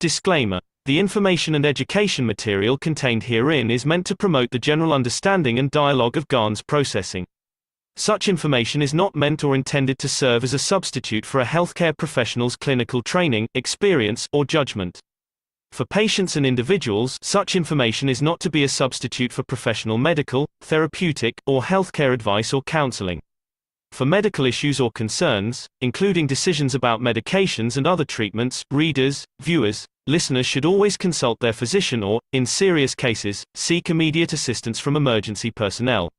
Disclaimer: the information and education material contained herein is meant to promote the general understanding and dialogue of GAN's processing. Such information is not meant or intended to serve as a substitute for a healthcare professional's clinical training, experience, or judgment. For patients and individuals, such information is not to be a substitute for professional medical, therapeutic, or healthcare advice or counseling. For medical issues or concerns, including decisions about medications and other treatments, readers, viewers, listeners should always consult their physician or, in serious cases, seek immediate assistance from emergency personnel.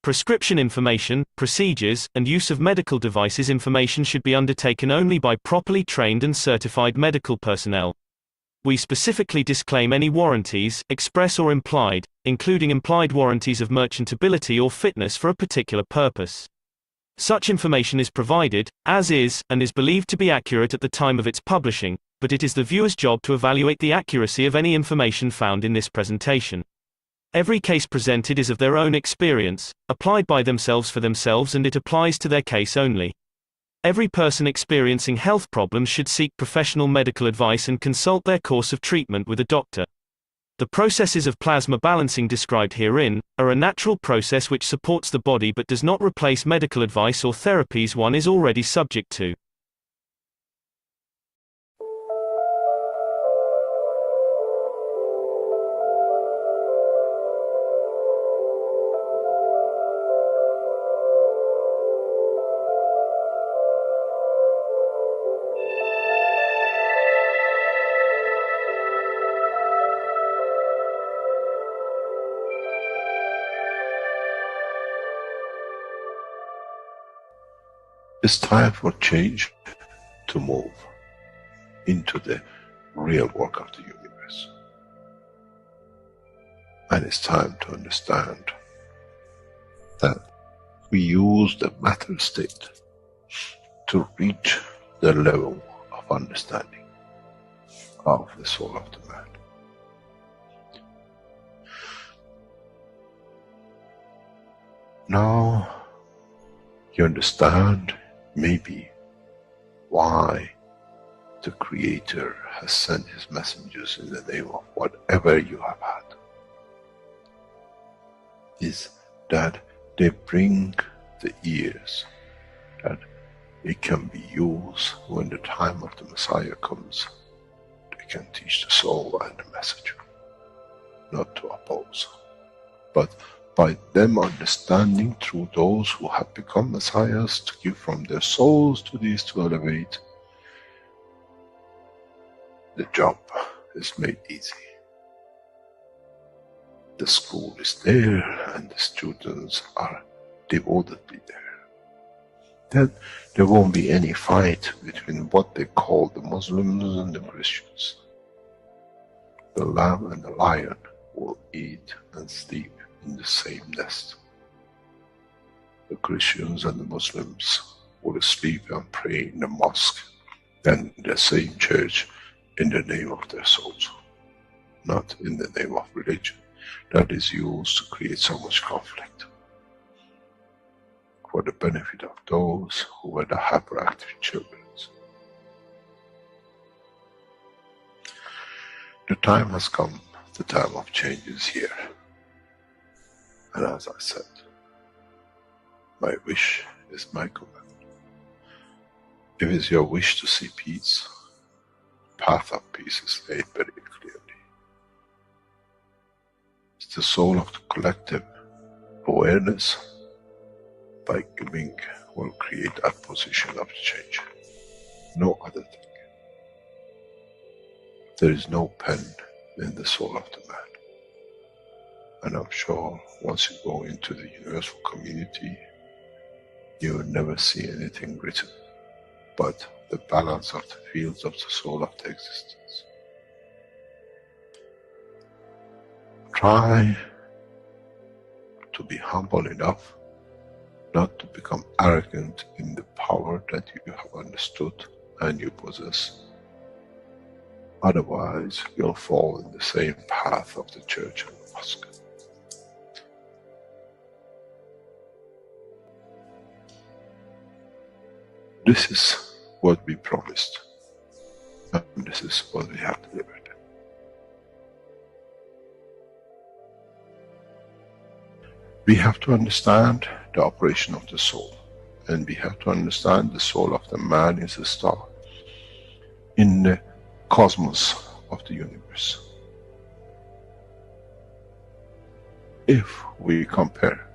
Prescription information, procedures, and use of medical devices information should be undertaken only by properly trained and certified medical personnel. We specifically disclaim any warranties, express or implied, including implied warranties of merchantability or fitness for a particular purpose. Such information is provided, as is, and is believed to be accurate at the time of its publishing, but it is the viewer's job to evaluate the accuracy of any information found in this presentation. Every case presented is of their own experience, applied by themselves for themselves, and it applies to their case only. Every person experiencing health problems should seek professional medical advice and consult their course of treatment with a doctor. The processes of plasma balancing described herein are a natural process which supports the body but does not replace medical advice or therapies one is already subject to. It's time for change to move into the real work of the universe. And it's time to understand that we use the matter state to reach the level of understanding of the soul of the man. Now you understand maybe why the Creator has sent His messengers in the name of whatever you have had. Is that they bring the ears, that it can be used when the time of the Messiah comes. They can teach the soul and the message, not to oppose, but by them understanding through those who have become messiahs to give from their souls to these to elevate, the job is made easy. The school is there and the students are devotedly there. Then there won't be any fight between what they call the Muslims and the Christians. The lamb and the lion will eat and sleep in the same nest. The Christians and the Muslims will sleep and pray in the mosque and in the same church in the name of their souls, not in the name of religion that is used to create so much conflict for the benefit of those who were the hyperactive children. The time has come, the time of change is here. And as I said, my wish is my command. If it's your wish to see peace, the path of peace is laid very clearly. It's the soul of the collective awareness by giving will create that position of change. No other thing. There is no pen in the soul of the man. And I'm sure once you go into the universal community, you will never see anything written but the balance of the fields of the soul of the existence. Try to be humble enough not to become arrogant in the power that you have understood and you possess. Otherwise, you'll fall in the same path of the church and the mosque. This is what we promised. And And this is what we have delivered. We have to understand the operation of the soul. And we have to understand the soul of the man is a star in the cosmos of the universe. If we compare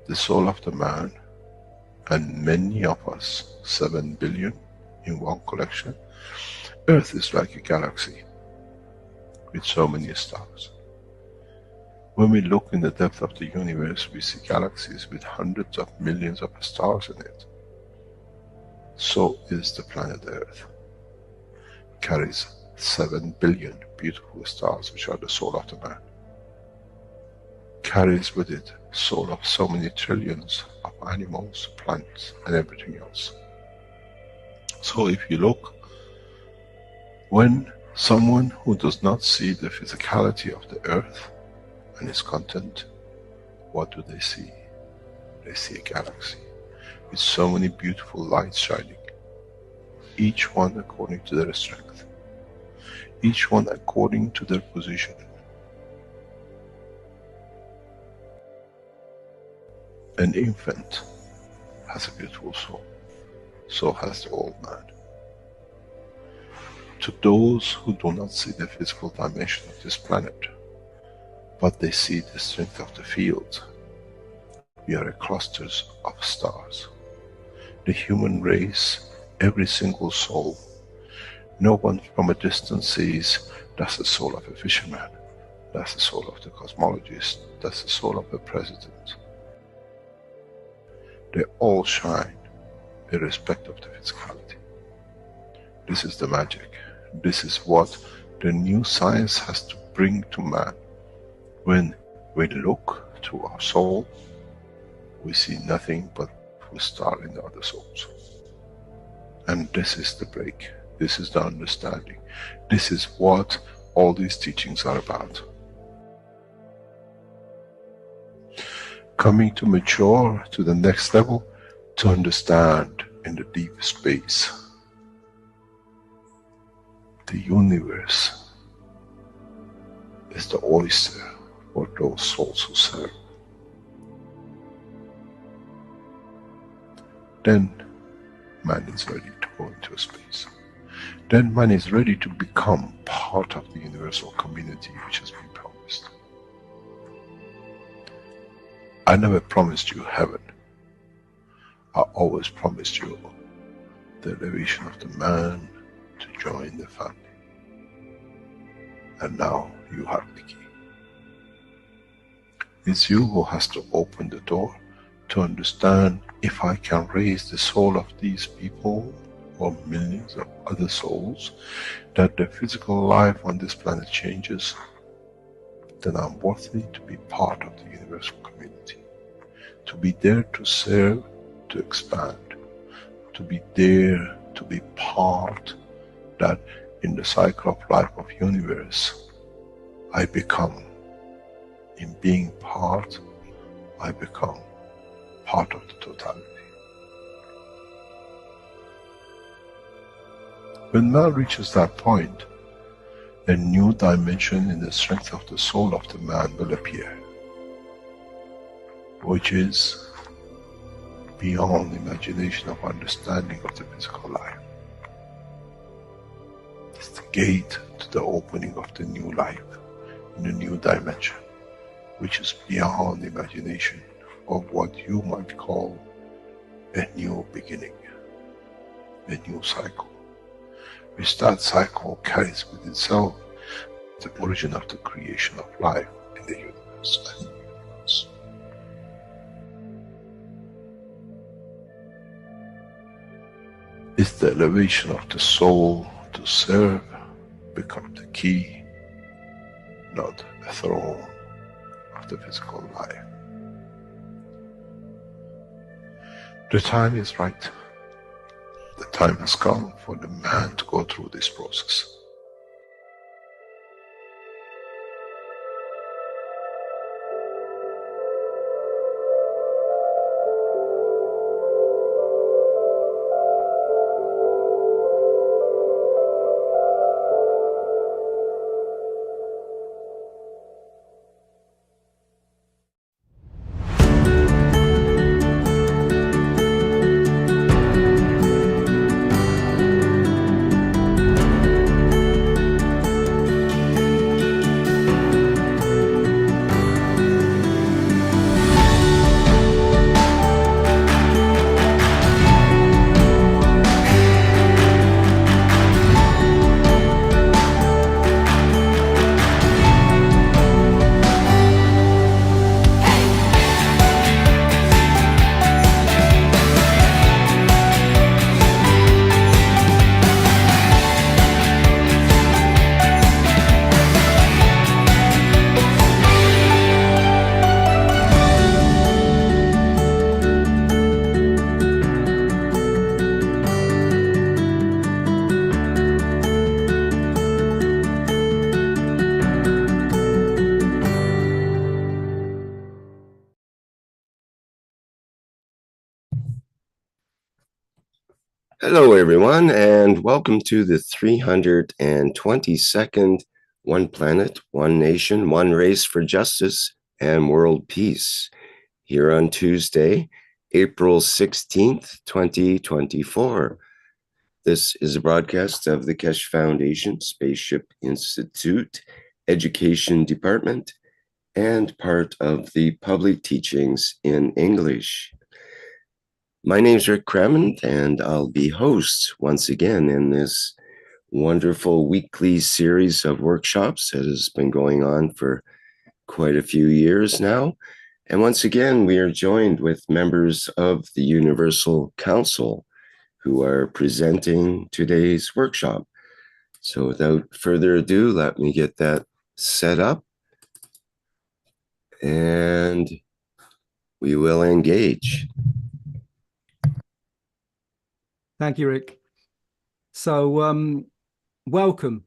the soul of the man and many of us, 7 billion in one collection, Earth is like a galaxy with so many stars. When we look in the depth of the universe, we see galaxies with hundreds of millions of stars in it. So is the planet Earth. It carries 7 billion beautiful stars, which are the soul of the man. Carries with it soul of so many trillions of animals, plants, and everything else. So if you look, when someone who does not see the physicality of the earth and its content, what do they see? They see a galaxy with so many beautiful lights shining, each one according to their strength, each one according to their position. An infant has a beautiful soul, so has the old man. To those who do not see the physical dimension of this planet, but they see the strength of the field, we are clusters of stars. The human race, every single soul, no one from a distance sees that's the soul of a fisherman, that's the soul of the cosmologist, that's the soul of the president. They all shine irrespective of the physicality. This is the magic. This is what the new science has to bring to man. When we look to our soul, we see nothing but a star in the other souls. And this is the break. This is the understanding. This is what all these teachings are about. Coming to mature to the next level, to understand in the deep space, the universe is the oyster for those souls who serve. Then man is ready to go into space. Then man is ready to become part of the universal community which has been promised. I never promised you heaven. I always promised you the elevation of the man to join the family. And now you have the key. It's you who has to open the door to understand, if I can raise the soul of these people or millions of other souls, that the physical life on this planet changes, then I'm worthy to be part of the universal community. To be there to serve, to expand, to be there, to be part, that in the cycle of life of universe, I become, in being part, I become part of the totality. When man reaches that point, a new dimension in the strength of the soul of the man will appear, which is beyond imagination of understanding of the physical life. It's the gate to the opening of the new life, in a new dimension, which is beyond imagination of what you might call a new beginning, a new cycle, which that cycle carries with itself the origin of the creation of life in the universe and in the universe. It's the elevation of the soul to serve become the key, not a throne of the physical life. The time is right. The time has come for the man to go through this process. Hello, everyone, and welcome to the 322nd One Planet, One Nation, One Race for Justice and World Peace, here on Tuesday, April 16th, 2024. This is a broadcast of the Keshe Foundation, Spaceship Institute, Education Department, and part of the Public Teachings in English. My name is Rick Crammond, and I'll be host once again in this wonderful weekly series of workshops that has been going on for quite a few years now. And once again, we are joined with members of the Universal Council who are presenting today's workshop. So without further ado, let me get that set up and we will engage. Thank you, Rick. So welcome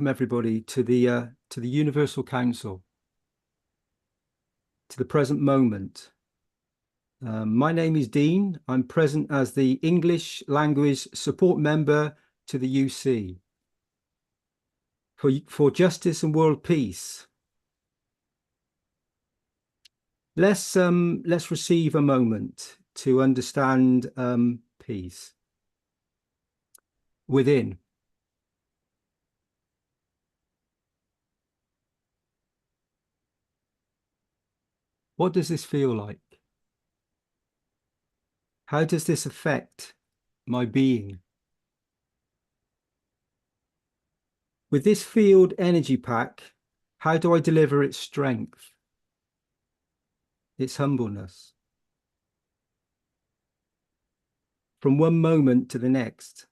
everybody to the Universal Council, to the present moment. My name is Dean. I'm present as the English Language Support Member to the UC for Justice and World Peace. Let's receive a moment to understand peace within. What does this feel like? How does this affect my being? With this field energy pack, how do I deliver its strength, its humbleness? From one moment to the next,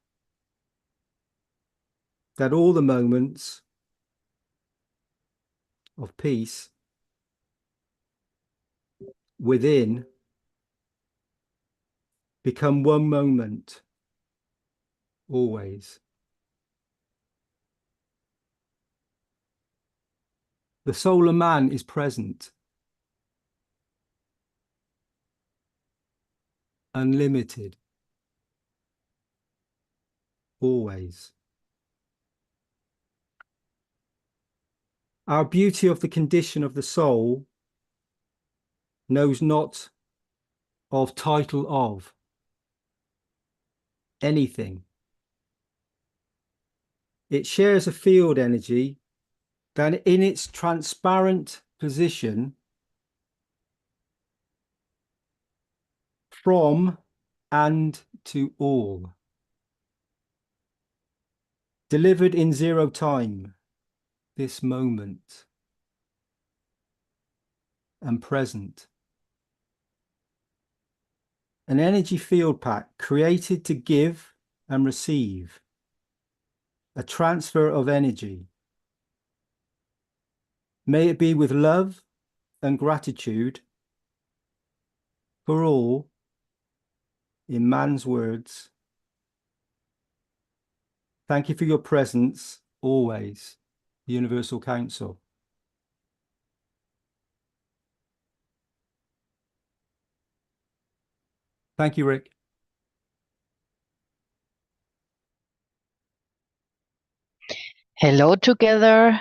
that all the moments of peace within become one moment always. The soul of man is present, unlimited, always. Our beauty of the condition of the soul knows not of title of anything. It shares a field energy that in its transparent position from and to all, delivered in zero time, this moment, and present. An energy field pack created to give and receive, a transfer of energy. May it be with love and gratitude for all, in man's words. Thank you for your presence always, the Universal Council. Thank you, Rick. Hello together.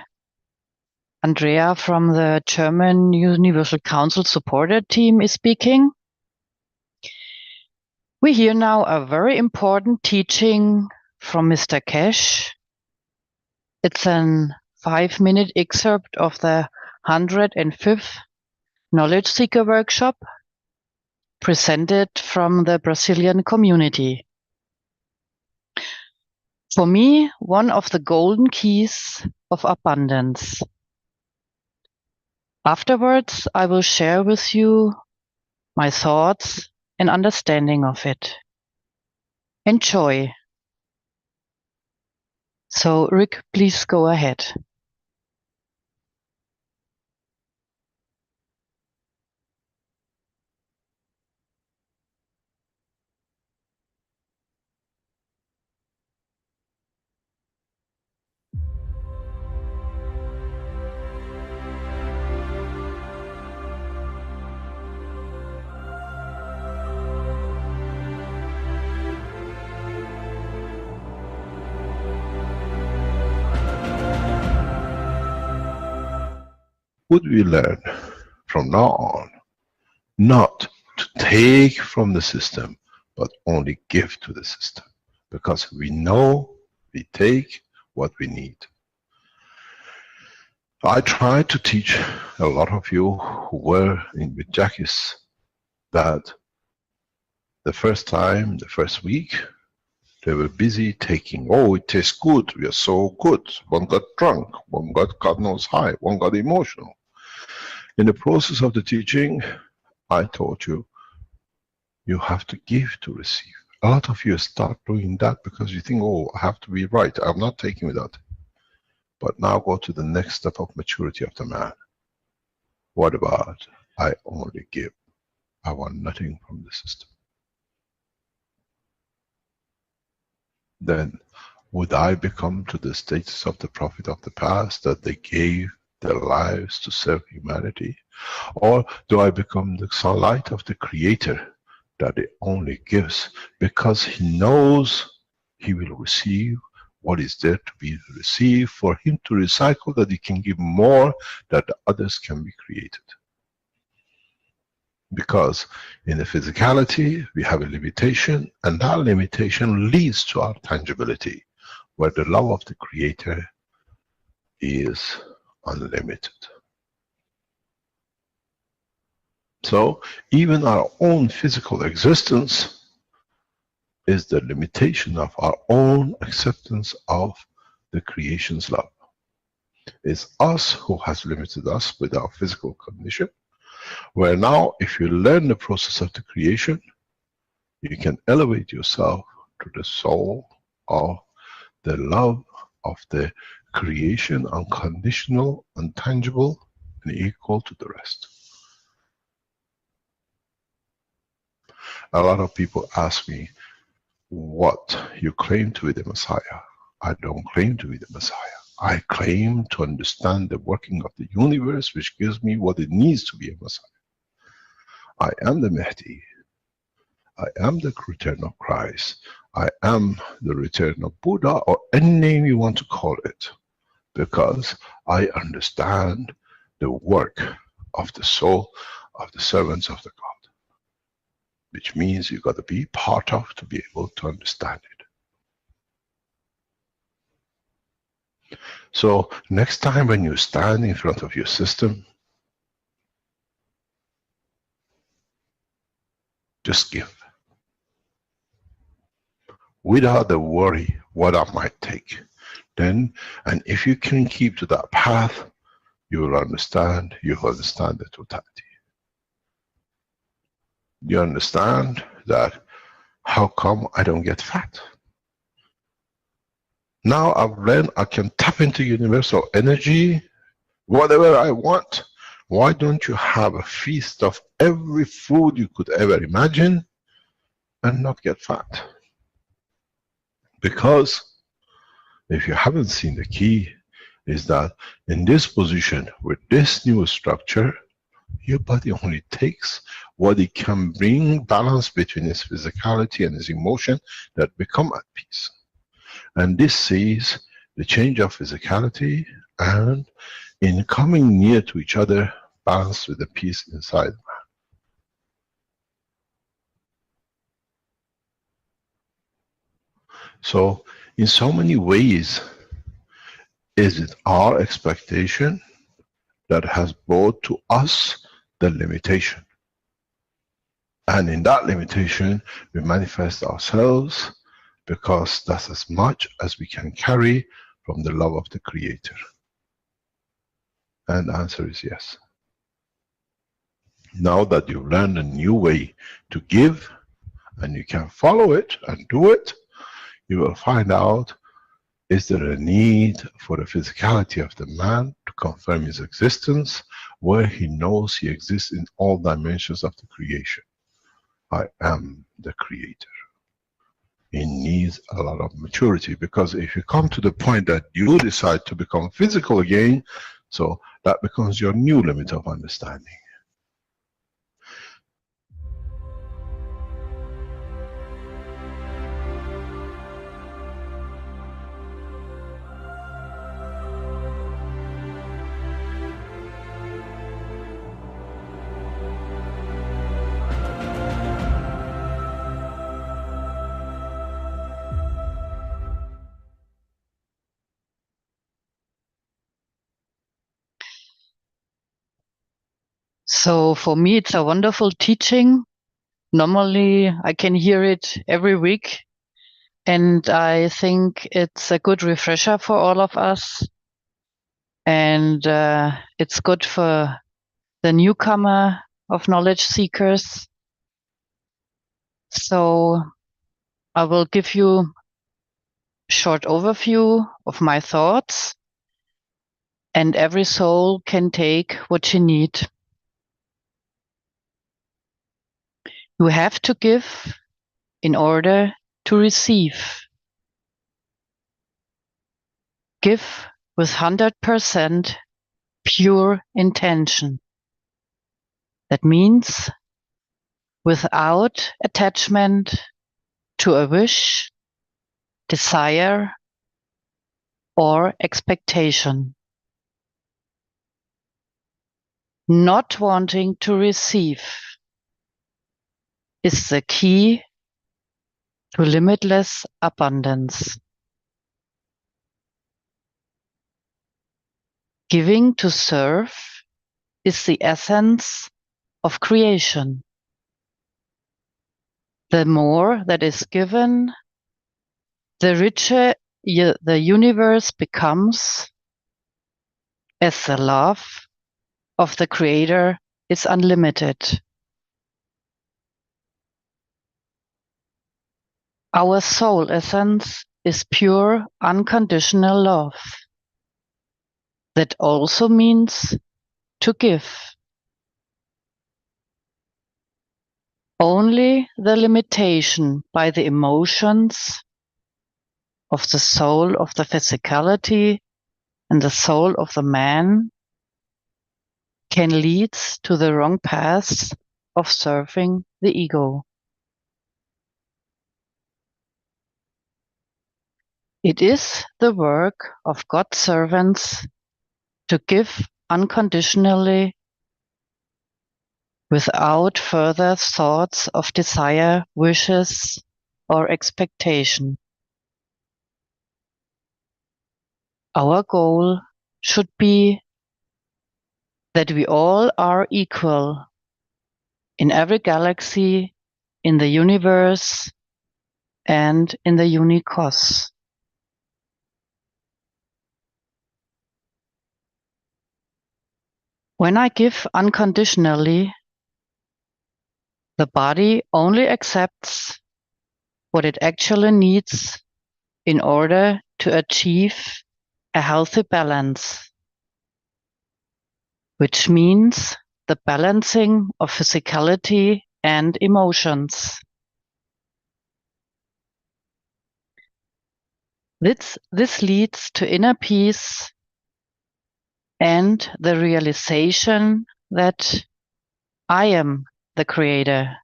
Andrea from the German Universal Council supporter team is speaking. We hear now a very important teaching from Mr. Keshe. It's a 5-minute excerpt of the 105th Knowledge Seeker Workshop presented from the Brazilian community. For me, one of the golden keys of abundance. Afterwards, I will share with you my thoughts and understanding of it. Enjoy. So, Rick, please go ahead. would we learn from now on not to take from the system, but only give to the system? Because we know we take what we need. I tried to teach a lot of you who were in with Jackie's that the first time, the first week, they were busy taking, oh, it tastes good, we are so good. One got drunk, one got God knows high, one got emotional. In the process of the teaching, I taught you, you have to give to receive. A lot of you start doing that because you think, oh, I have to be right, I'm not taking without. But now go to the next step of maturity of the man. What about, I only give, I want nothing from the system. Then, would I become to the status of the prophet of the past that they gave their lives to serve humanity? Or do I become the sunlight of the Creator that it only gives because he knows he will receive what is there to be received, for him to recycle, that he can give more, that the others can be created? Because in the physicality we have a limitation, and that limitation leads to our tangibility, where the love of the Creator is unlimited. So even our own physical existence is the limitation of our own acceptance of the creation's love. It's us who has limited us with our physical condition, where now if you learn the process of the creation, you can elevate yourself to the soul of the love of the creation, unconditional, untangible, and equal to the rest. A lot of people ask me, what, you claim to be the Messiah? I don't claim to be the Messiah. I claim to understand the working of the universe, which gives me what it needs to be a Messiah. I am the Mahdi. I am the return of Christ. I am the return of Buddha, or any name you want to call it, because I understand the work of the soul of the servants of the God. Which means you've got to be part of to be able to understand it. So next time when you stand in front of your system, just give. Without the worry what I might take. Then, and if you can keep to that path, you will understand the totality. You understand that how come I don't get fat? Now I've learned I can tap into universal energy, whatever I want. Why don't you have a feast of every food you could ever imagine and not get fat? Because if you haven't seen, the key is that in this position with this new structure, your body only takes what it can bring balance between its physicality and its emotion that become at peace. And this sees the change of physicality and in coming near to each other, balance with the peace inside man. So in so many ways is it our expectation that has brought to us the limitation. And in that limitation, we manifest ourselves because that's as much as we can carry from the love of the Creator. And the answer is yes. Now that you've learned a new way to give, and you can follow it and do it, you will find out, is there a need for the physicality of the man to confirm his existence, where he knows he exists in all dimensions of the creation. I am the Creator. It needs a lot of maturity, because if you come to the point that you decide to become physical again, so that becomes your new limit of understanding. So for me, it's a wonderful teaching. Normally, I can hear it every week, and I think it's a good refresher for all of us. And it's good for the newcomer of knowledge seekers. So I will give you a short overview of my thoughts, and every soul can take what you need. You have to give in order to receive. Give with 100% pure intention. That means without attachment to a wish, desire, or expectation. Not wanting to receive is the key to limitless abundance. Giving to serve is the essence of creation. The more that is given, the richer the universe becomes, as the love of the Creator is unlimited. Our soul essence is pure, unconditional love. That also means to give. Only the limitation by the emotions of the soul of the physicality and the soul of the man can lead to the wrong paths of serving the ego. It is the work of God's servants to give unconditionally without further thoughts of desire, wishes, or expectation. Our goal should be that we all are equal in every galaxy, in the universe, and in the unicos. When I give unconditionally, the body only accepts what it actually needs in order to achieve a healthy balance, which means the balancing of physicality and emotions. This leads to inner peace and the realization that I am the creator.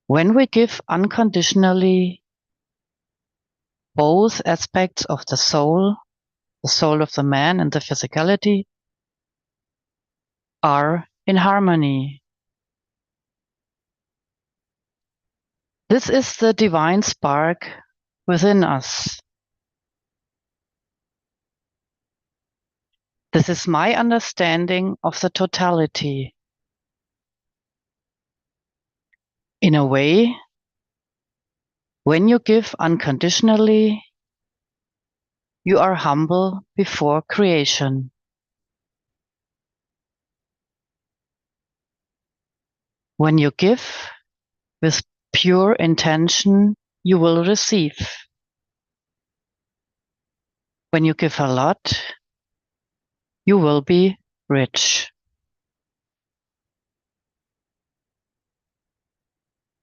When we give unconditionally, both aspects of the soul of the man and the physicality, are in harmony. This is the divine spark within us. This is my understanding of the totality. In a way, when you give unconditionally, you are humble before creation. When you give with pure intention, you will receive. When you give a lot, you will be rich.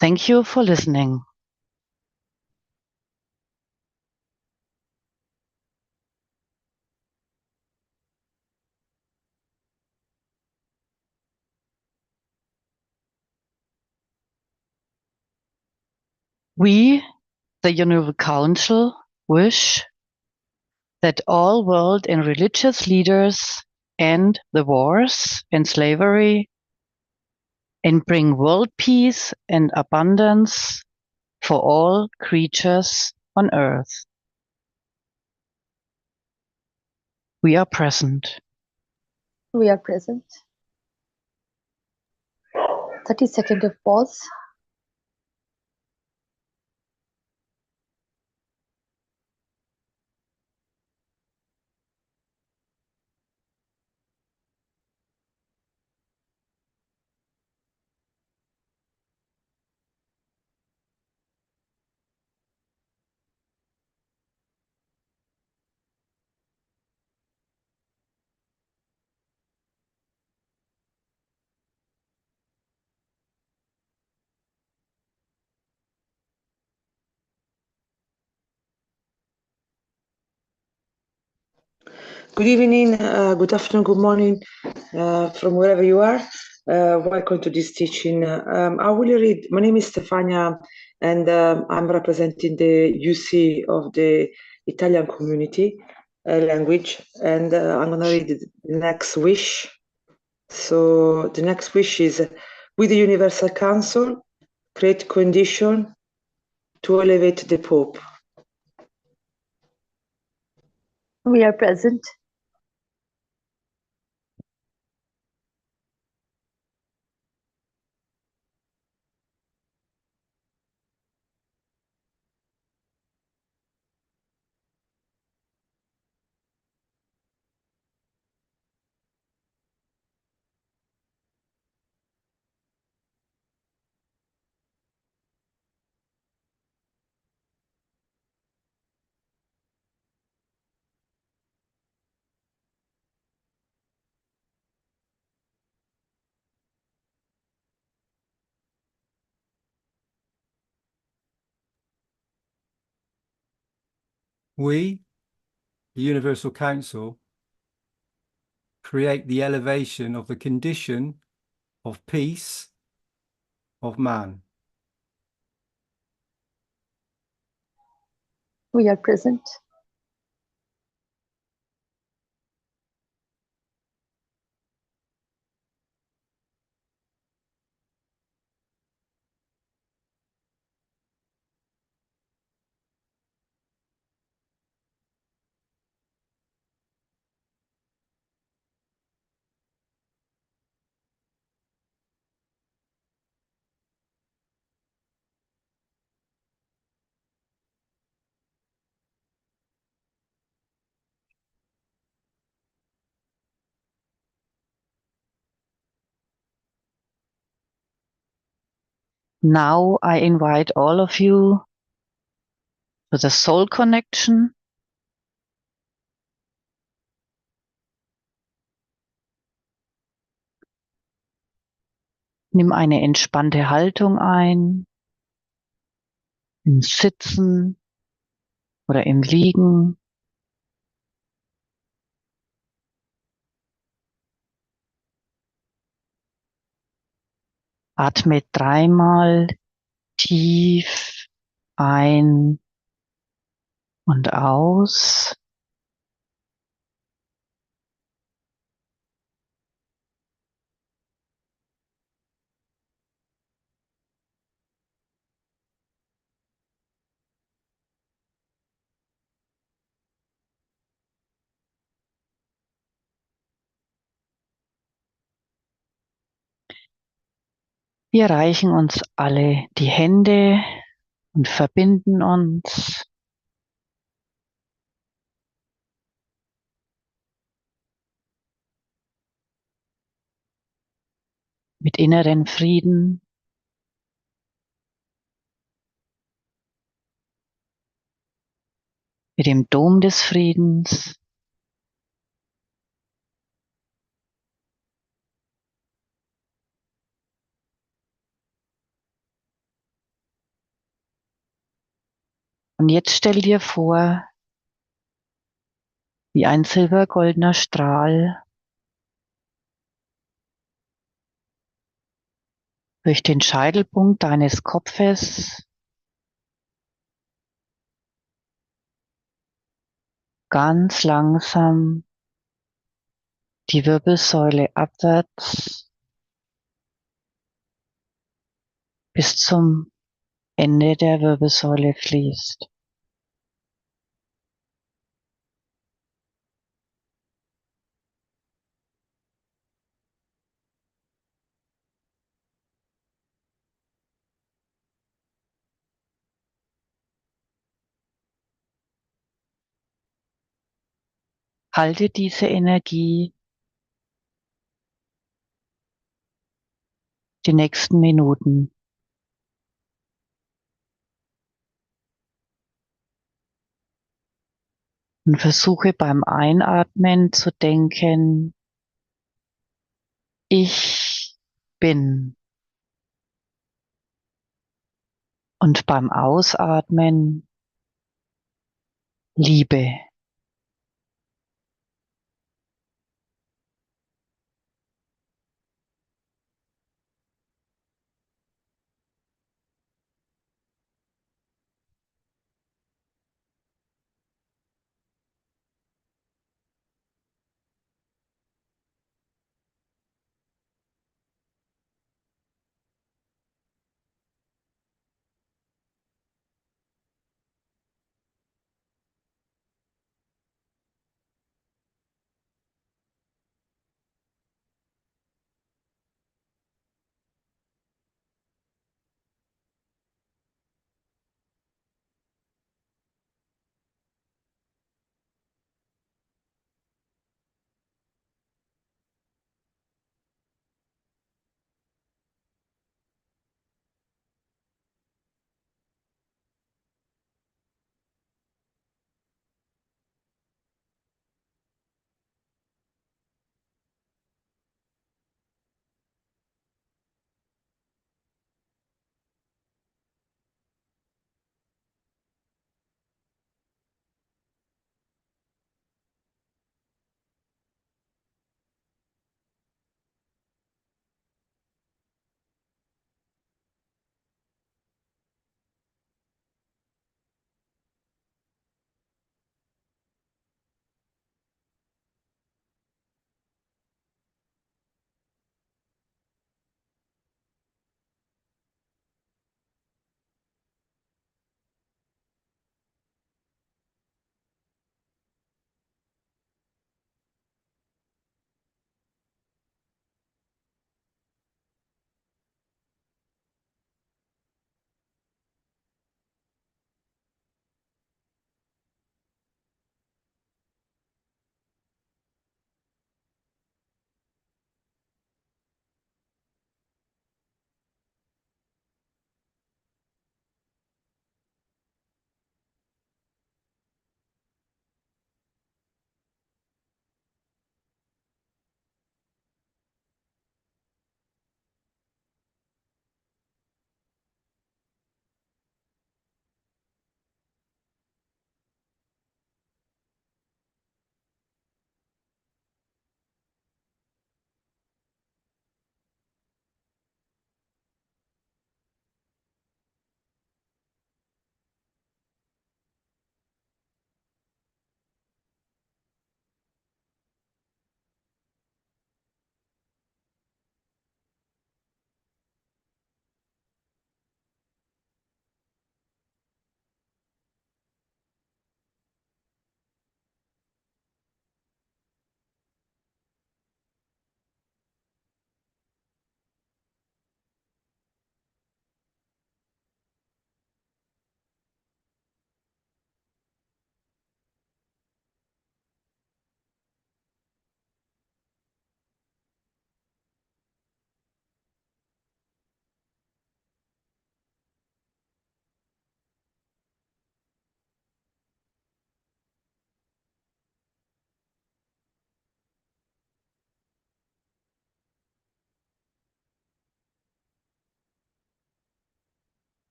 Thank you for listening. We, the Universal Council, wish that all world and religious leaders end the wars and slavery and bring world peace and abundance for all creatures on earth. We are present. We are present. 30 seconds of pause. Good evening, good afternoon, good morning, from wherever you are. Welcome to this teaching. I will read. My name is Stefania, and I'm representing the UC of the Italian community language, and I'm going to read the next wish. So the next wish is, with the Universal Council, create condition to elevate the Pope. We are present. We, the Universal Council, create the elevation of the condition of peace of man. We are present. Now I invite all of you to the soul connection. Nimm eine entspannte Haltung ein, im Sitzen oder im Liegen. Atme dreimal tief ein und aus. Wir reichen uns alle die Hände und verbinden uns. Mit inneren Frieden. Mit dem Dom des Friedens. Und jetzt stell dir vor, wie ein silbergoldener Strahl durch den Scheitelpunkt deines Kopfes ganz langsam die Wirbelsäule abwärts bis zum Ende der Wirbelsäule fließt. Halte diese Energie die nächsten Minuten. Und versuche beim Einatmen zu denken, ich bin. Und beim Ausatmen, Liebe.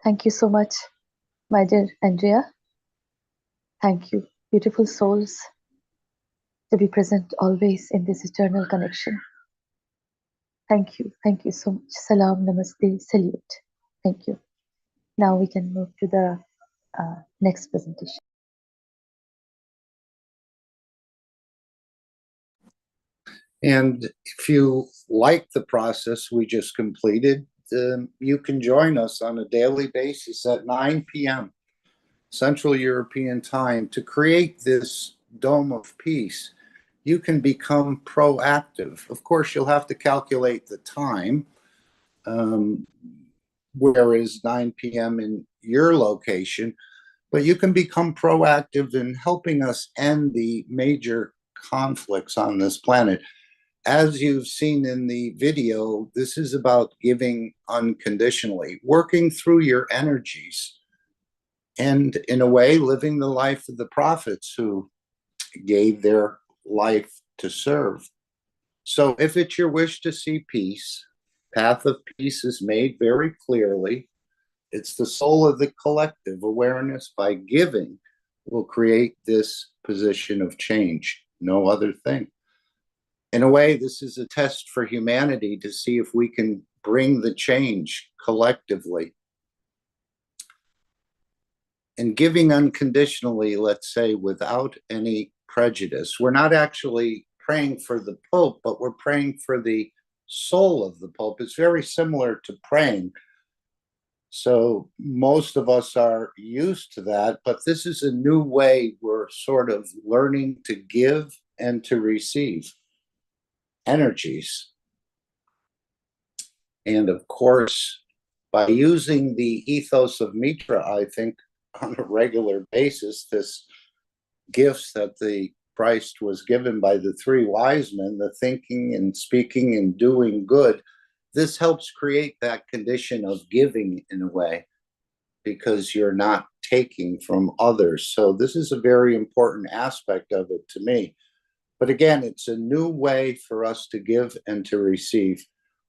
Thank you so much, my dear Andrea. Thank you, beautiful souls, to be present always in this eternal connection. Thank you. Thank you so much. Salam, namaste, salute. Thank you. Now we can move to the next presentation. And if you like the process we just completed, you can join us on a daily basis at 9 p.m. Central European Time to create this dome of peace. You can become proactive. Of course, you'll have to calculate the time, where is 9 p.m. in your location, but you can become proactive in helping us end the major conflicts on this planet. As you've seen in the video, this is about giving unconditionally, working through your energies, and in a way, living the life of the prophets who gave their life to serve. So if it's your wish to see peace, path of peace is made very clearly. It's the soul of the collective awareness. By giving will create this position of change, no other thing. In a way, this is a test for humanity to see if we can bring the change collectively. And giving unconditionally, let's say, without any prejudice. We're not actually praying for the Pope, but we're praying for the soul of the Pope. It's very similar to praying. So most of us are used to that, but this is a new way we're sort of learning to give and to receive energies. And of course, by using the ethos of Mitra, I think on a regular basis, this gifts that the Christ was given by the three wise men, the thinking and speaking and doing good, this helps create that condition of giving in a way, because you're not taking from others. So this is a very important aspect of it to me. But again, it's a new way for us to give and to receive.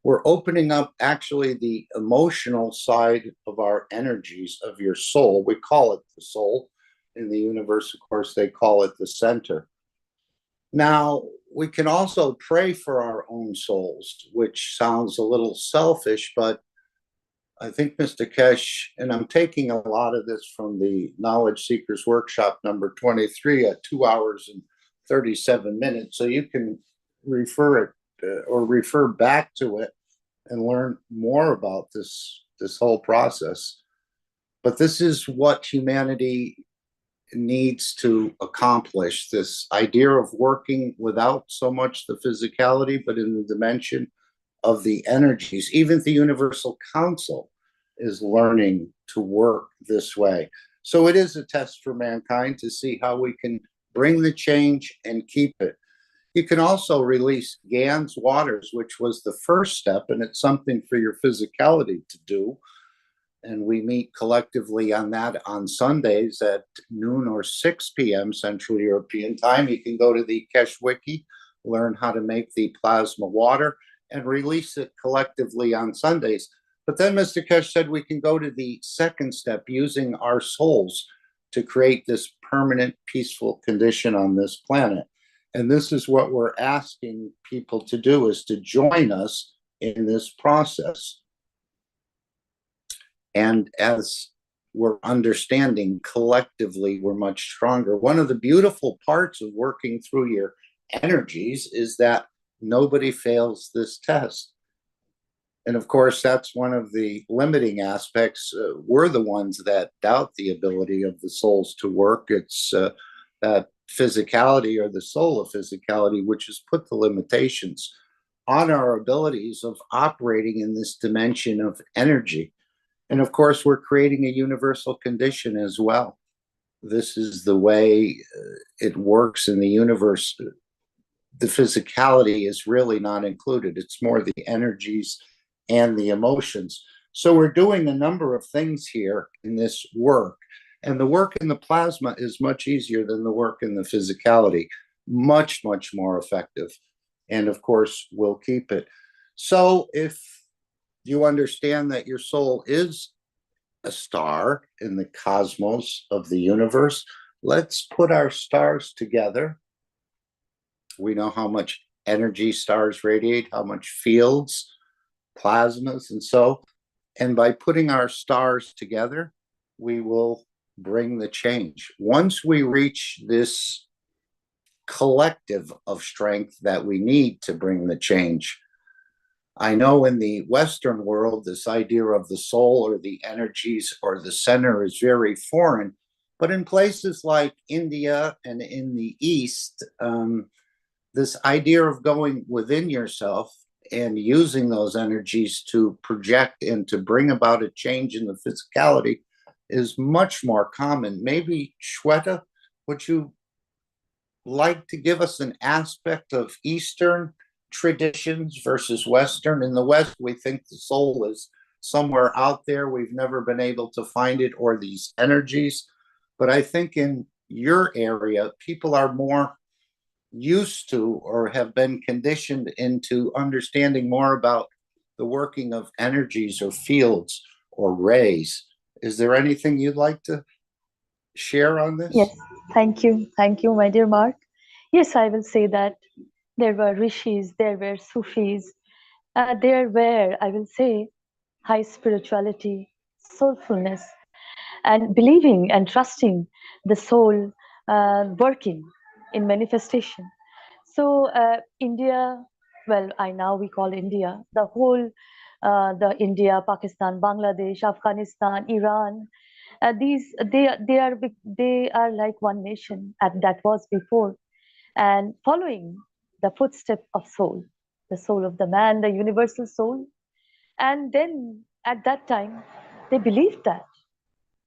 We're opening up actually the emotional side of our energies of your soul. We call it the soul. In the universe, of course, they call it the center. Now, we can also pray for our own souls, which sounds a little selfish, but I think Mr. Keshe, and I'm taking a lot of this from the Knowledge Seekers Workshop number 23 at 2 hours and 37 minutes. So you can refer it or refer back to it and learn more about this whole process. But this is what humanity needs to accomplish, this idea of working without so much the physicality, but in the dimension of the energies. Even the Universal Council is learning to work this way. So it is a test for mankind to see how we can bring the change and keep it. You can also release Gans waters, which was the first step, and it's something for your physicality to do. And we meet collectively on that on Sundays at noon or 6 p.m. Central European Time. You can go to the Keshe Wiki, learn how to make the plasma water, and release it collectively on Sundays. But then Mr. Keshe said we can go to the second step, using our souls to create this permanent, peaceful condition on this planet. And this is what we're asking people to do, is to join us in this process. And as we're understanding collectively, we're much stronger. One of the beautiful parts of working through your energies is that nobody fails this test. And of course, that's one of the limiting aspects. We're the ones that doubt the ability of the souls to work. It's that physicality, or the soul of physicality, which has put the limitations on our abilities of operating in this dimension of energy. And of course, we're creating a universal condition as well. This is the way it works in the universe. The physicality is really not included. It's more the energies and the emotions. So we're doing a number of things here in this work. And the work in the plasma is much easier than the work in the physicality. Much, much more effective. And of course, we'll keep it. So if you understand that your soul is a star in the cosmos of the universe. Let's put our stars together. We know how much energy stars radiate, how much fields, plasmas, and by putting our stars together, we will bring the change. Once we reach this collective of strength that we need to bring the change, I know in the Western world, this idea of the soul or the energies or the center is very foreign. But in places like India and in the East, this idea of going within yourself and using those energies to project and to bring about a change in the physicality is much more common. Maybe, Shweta, would you like to give us an aspect of Eastern traditions versus Western? In the West, we think the soul is somewhere out there. We've never been able to find it, or these energies. But I think in your area, people are more used to or have been conditioned into understanding more about the working of energies or fields or rays. Is there anything you'd like to share on this? Yes, thank you. Thank you, my dear Mark. Yes, I will say that there were rishis, there were Sufis, there were, I will say, high spirituality, soulfulness, and believing and trusting the soul working in manifestation. So India, well, now we call India, the whole, the India, Pakistan, Bangladesh, Afghanistan, Iran, they are like one nation, and that was before, and following the footstep of soul, the soul of the man, the universal soul. And then at that time, they believed that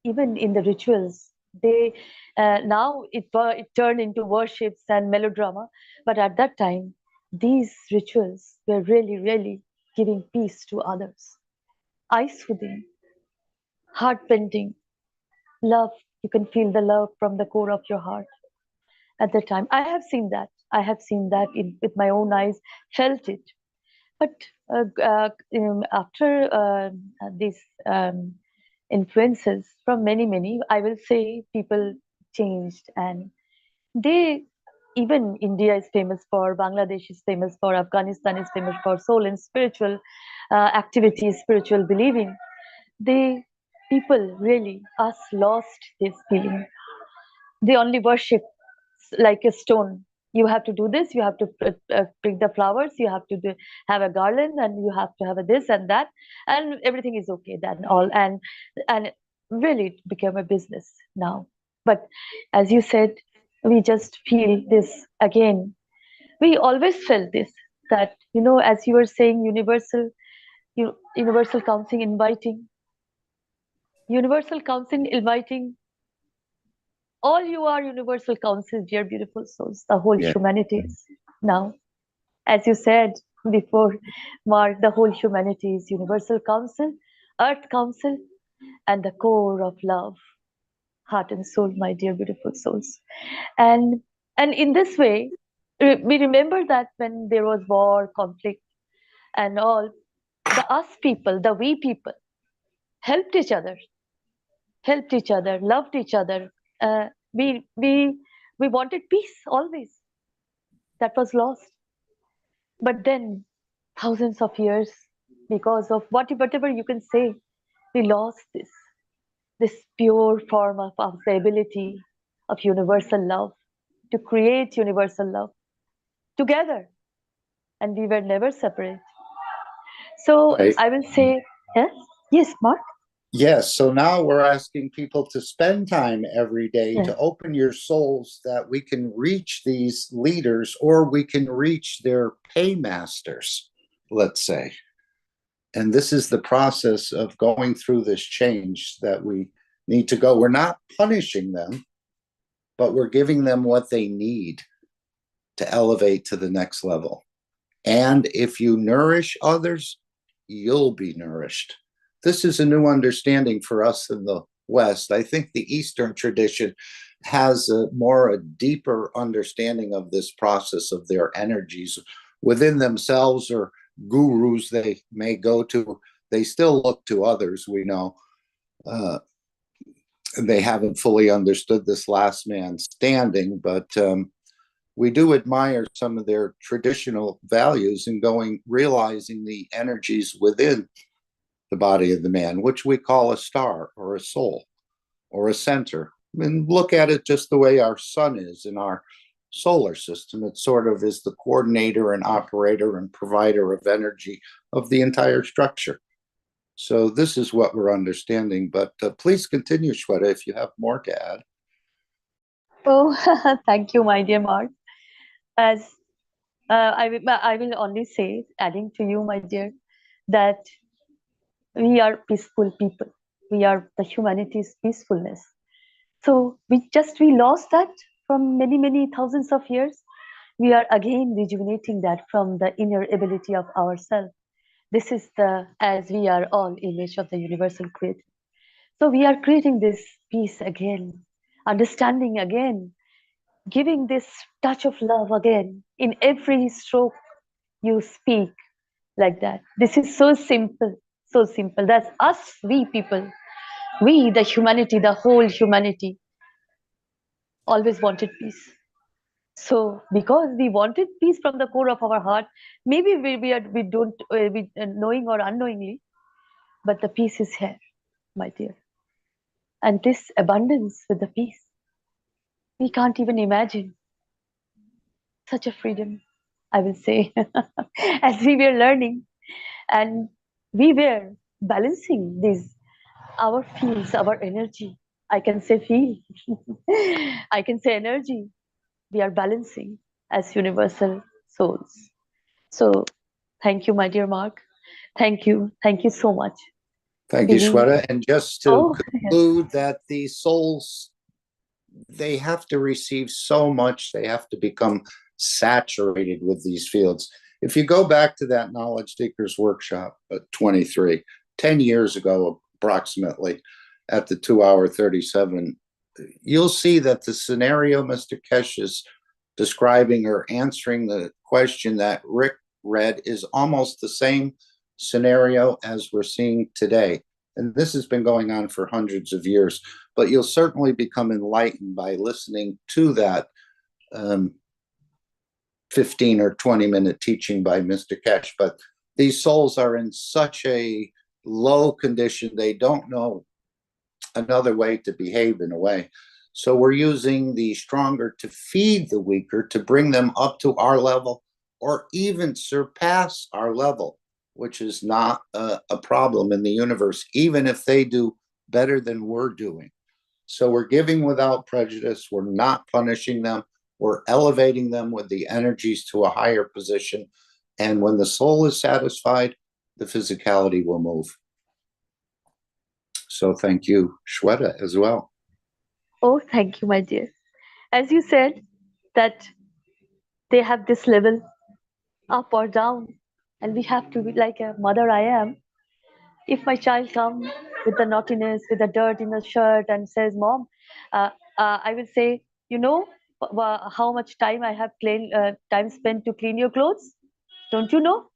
even in the rituals, they now it turned into worships and melodrama, but at that time, these rituals were really, really giving peace to others, eye soothing, heart bending, love. You can feel the love from the core of your heart at the time. I have seen that. I have seen that with my own eyes, felt it. But after these influences from many, I will say people changed, and they, even India is famous for, Bangladesh is famous for, Afghanistan is famous for soul and spiritual activities, spiritual believing. People really, us, lost this feeling. They only worship like a stone. You have to do this, you have to pick the flowers, you have to have a garland, and you have to have a this and that, and everything is okay then all. And really it became a business now. But as you said, we just feel this again. We always felt this, that, as you were saying, universal council inviting, all you are universal council, dear beautiful souls, the whole humanity is now. As you said before, Mark, the whole humanity is universal council, earth council, and the core of love, heart and soul, my dear beautiful souls. And in this way, we remember that when there was war, conflict, and all, the us people, the we people, helped each other, loved each other. We wanted peace always. That was lost. But then, thousands of years, because of whatever you can say, we lost this pure form of the ability of universal love, to create universal love together, and we were never separate. So right. I will say, yes, Mark? Yes, so now we're asking people to spend time every day to open your souls, that we can reach these leaders, or we can reach their paymasters, let's say. And this is the process of going through this change that we need to go. We're not punishing them, but we're giving them what they need to elevate to the next level. And if you nourish others, you'll be nourished. This is a new understanding for us in the West. I think the Eastern tradition has a deeper understanding of this process of their energies within themselves, or gurus they may go to. They still look to others, we know. they haven't fully understood this last man standing, but we do admire some of their traditional values and realizing the energies within the body of the man, which we call a star or a soul or a center. And look at it just the way our sun is in our solar system. It sort of is the coordinator and operator and provider of energy of the entire structure. So this is what we're understanding, but please continue, Shweta, if you have more to add. Oh, thank you, my dear Mark. As I will only say, adding to you, my dear, that we are peaceful people. We are the humanity's peacefulness. So we lost that from many, many thousands of years. We are again rejuvenating that from the inner ability of ourselves. This is as we are all image of the universal creator. So we are creating this peace again, understanding again, giving this touch of love again in every stroke you speak like that. This is so simple, so simple. That's us, we people. We, the humanity, the whole humanity, always wanted peace. So because we wanted peace from the core of our heart, maybe we don't, knowing or unknowingly, but the peace is here, my dear. And this abundance with the peace, we can't even imagine such a freedom, I will say, as we were learning. And we were balancing our fields, our energy. I can say feel, I can say energy. We are balancing as universal souls. So thank you, my dear Mark. Thank you. Thank you so much. Thank you, Shweta. And just to conclude that the souls, they have to receive so much, they have to become saturated with these fields. If you go back to that Knowledge Seekers Workshop at 23, 10 years ago approximately, at the 2-hour 37, you'll see that the scenario Mr. Keshe is describing or answering the question that Rick read is almost the same scenario as we're seeing today. And this has been going on for hundreds of years, but you'll certainly become enlightened by listening to that 15 or 20-minute teaching by Mr. Keshe. But these souls are in such a low condition, they don't know another way to behave in a way. So we're using the stronger to feed the weaker, to bring them up to our level or even surpass our level, which is not a problem in the universe, even if they do better than we're doing. So we're giving without prejudice. We're not punishing them. We're elevating them with the energies to a higher position. And when the soul is satisfied, the physicality will move. So thank you, Shweta, as well. Oh, thank you, my dear. As you said, that they have this level up or down, and we have to be like a mother I am. If my child comes with the naughtiness, with the dirt in the shirt and says, Mom, I will say, you know how much time I have time spent to clean your clothes? Don't you know?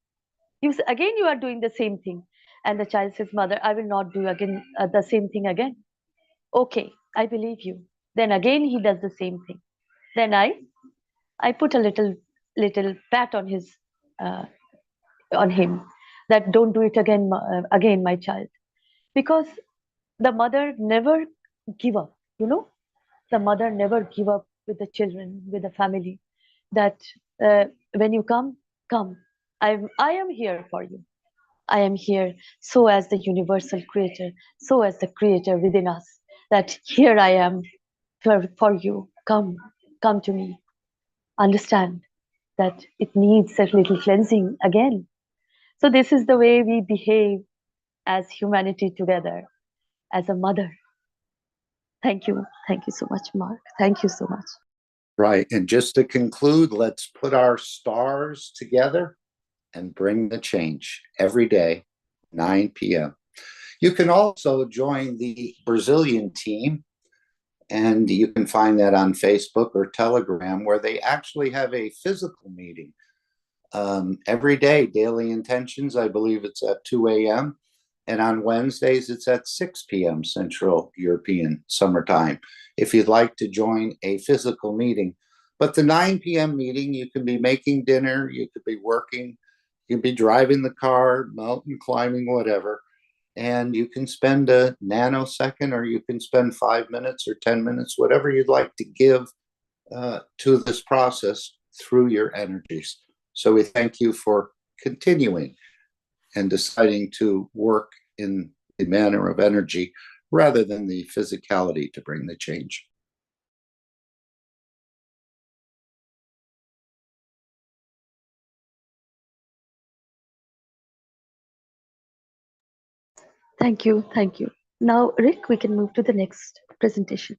Again, you are doing the same thing. And the child says, Mother, I will not do again the same thing again. Okay, I believe you. Then again, he does the same thing. Then I put a little pat on him, that don't do it again, my child. Because the mother never give up, the mother never give up with the children, with the family, that when you come, I am here for you. I am here so as the universal creator, so as the creator within us, that here I am for you. Come to me. Understand that it needs a little cleansing again. So this is the way we behave as humanity together, as a mother. Thank you. Thank you so much, Mark. Thank you so much. Right. And just to conclude, let's put our stars together and bring the change every day, 9 p.m. You can also join the Brazilian team, and you can find that on Facebook or Telegram, where they actually have a physical meeting every day, daily intentions. I believe it's at 2 a.m. And on Wednesdays, it's at 6 p.m. Central European Summer Time, if you'd like to join a physical meeting. But the 9 p.m. meeting, you can be making dinner, you could be working, you can be driving the car, mountain climbing, whatever. And you can spend a nanosecond, or you can spend 5 minutes or 10 minutes, whatever you'd like to give to this process through your energies. So we thank you for continuing and deciding to work in the manner of energy rather than the physicality to bring the change. Thank you. Thank you. Now, Rick, we can move to the next presentation.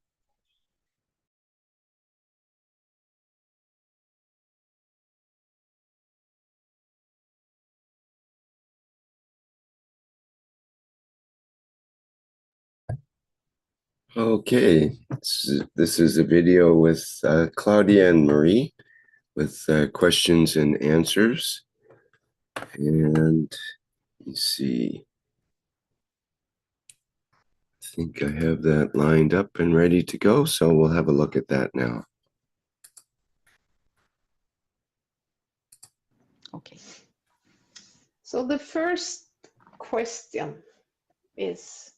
Okay, this is a video with Claudia and Marie with questions and answers. And let's see. I think I have that lined up and ready to go, so we'll have a look at that now. Okay. So the first question is,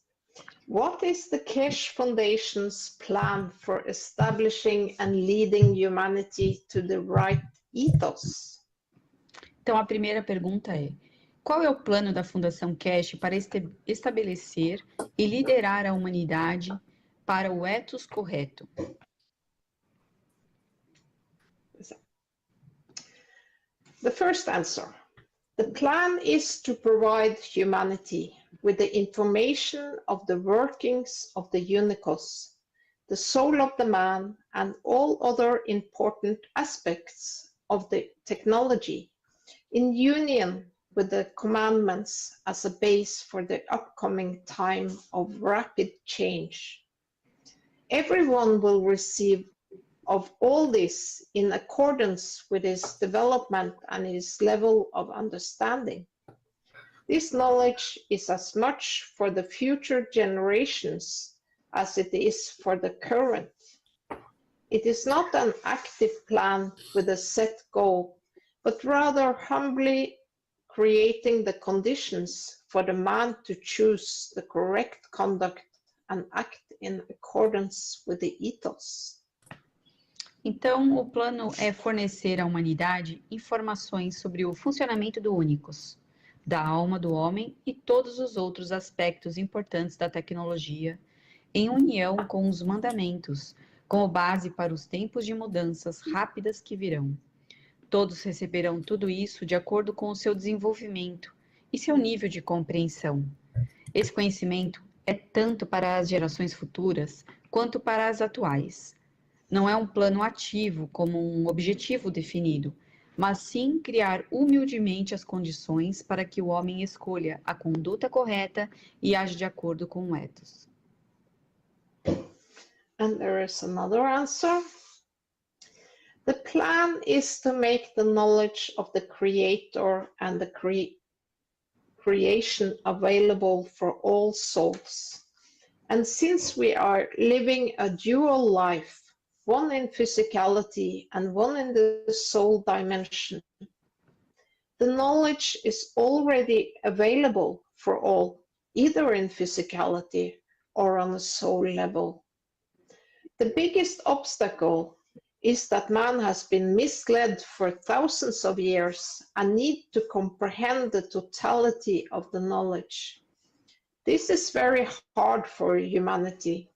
what is the Keshe Foundation's plan for establishing and leading humanity to the right ethos? Então, a primeira pergunta é: qual é o plano da Fundação Keshe para estabelecer e liderar a humanidade para o ethos correto? The first answer. The plan is to provide humanity with the information of the workings of the unicos, the soul of the man, and all other important aspects of the technology, in union with the commandments as a base for the upcoming time of rapid change. Everyone will receive of all this in accordance with his development and his level of understanding. This knowledge is as much for the future generations as it is for the current. It is not an active plan with a set goal, but rather humbly creating the conditions for the man to choose the correct conduct and act in accordance with the ethos. Então, o plano é fornecer à humanidade informações sobre o funcionamento do Unicos, da alma do homem e todos os outros aspectos importantes da tecnologia, em união com os mandamentos, como base para os tempos de mudanças rápidas que virão. Todos receberão tudo isso de acordo com o seu desenvolvimento e seu nível de compreensão. Esse conhecimento é tanto para as gerações futuras quanto para as atuais. Não é um plano ativo como um objetivo definido, mas sim criar humildemente as condições para que o homem escolha a conduta correta e age de acordo com o ethos. And there is another answer. The plan is to make the knowledge of the Creator and the creation available for all souls. And since we are living a dual life, one in physicality and one in the soul dimension, the knowledge is already available for all, either in physicality or on a soul level. The biggest obstacle is that man has been misled for thousands of years and need to comprehend the totality of the knowledge. This is very hard for humanity.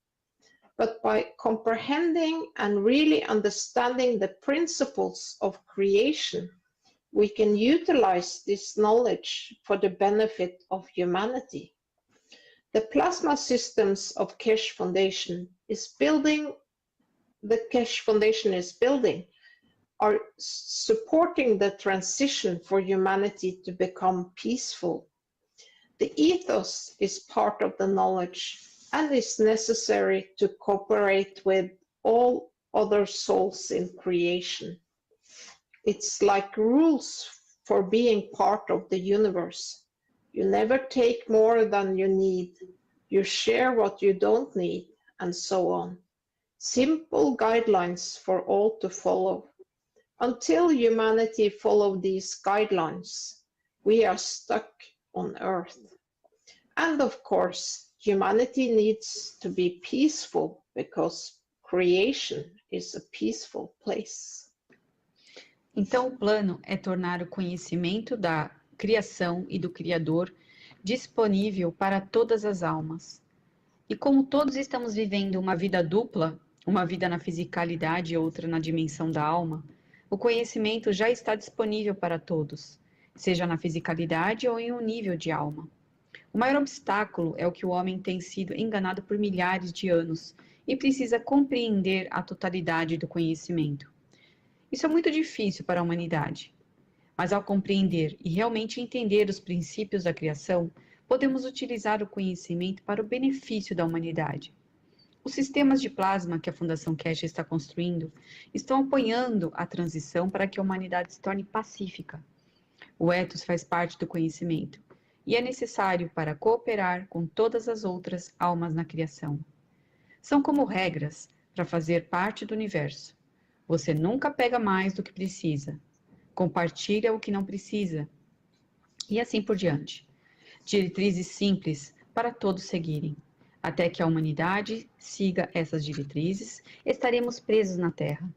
But by comprehending and really understanding the principles of creation, we can utilize this knowledge for the benefit of humanity. The plasma systems of Keshe Foundation is building, are supporting the transition for humanity to become peaceful. The ethos is part of the knowledge and is necessary to cooperate with all other souls in creation. It's like rules for being part of the universe. You never take more than you need. You share what you don't need, and so on. Simple guidelines for all to follow. Until humanity follows these guidelines, we are stuck on Earth. And of course, humanity needs to be peaceful because creation is a peaceful place. Então, o plano é tornar o conhecimento da criação e do Criador disponível para todas as almas. E como todos estamos vivendo uma vida dupla, uma vida na fisicalidade e outra na dimensão da alma, o conhecimento já está disponível para todos, seja na fisicalidade ou em um nível de alma. O maior obstáculo é o que o homem tem sido enganado por milhares de anos e precisa compreender a totalidade do conhecimento. Isso é muito difícil para a humanidade, mas ao compreender e realmente entender os princípios da criação, podemos utilizar o conhecimento para o benefício da humanidade. Os sistemas de plasma que a Fundação Keshe está construindo estão apoiando a transição para que a humanidade se torne pacífica. O ethos faz parte do conhecimento e é necessário para cooperar com todas as outras almas na criação. São como regras para fazer parte do universo. Você nunca pega mais do que precisa, compartilha o que não precisa, e assim por diante. Diretrizes simples para todos seguirem. Até que a humanidade siga essas diretrizes, estaremos presos na Terra.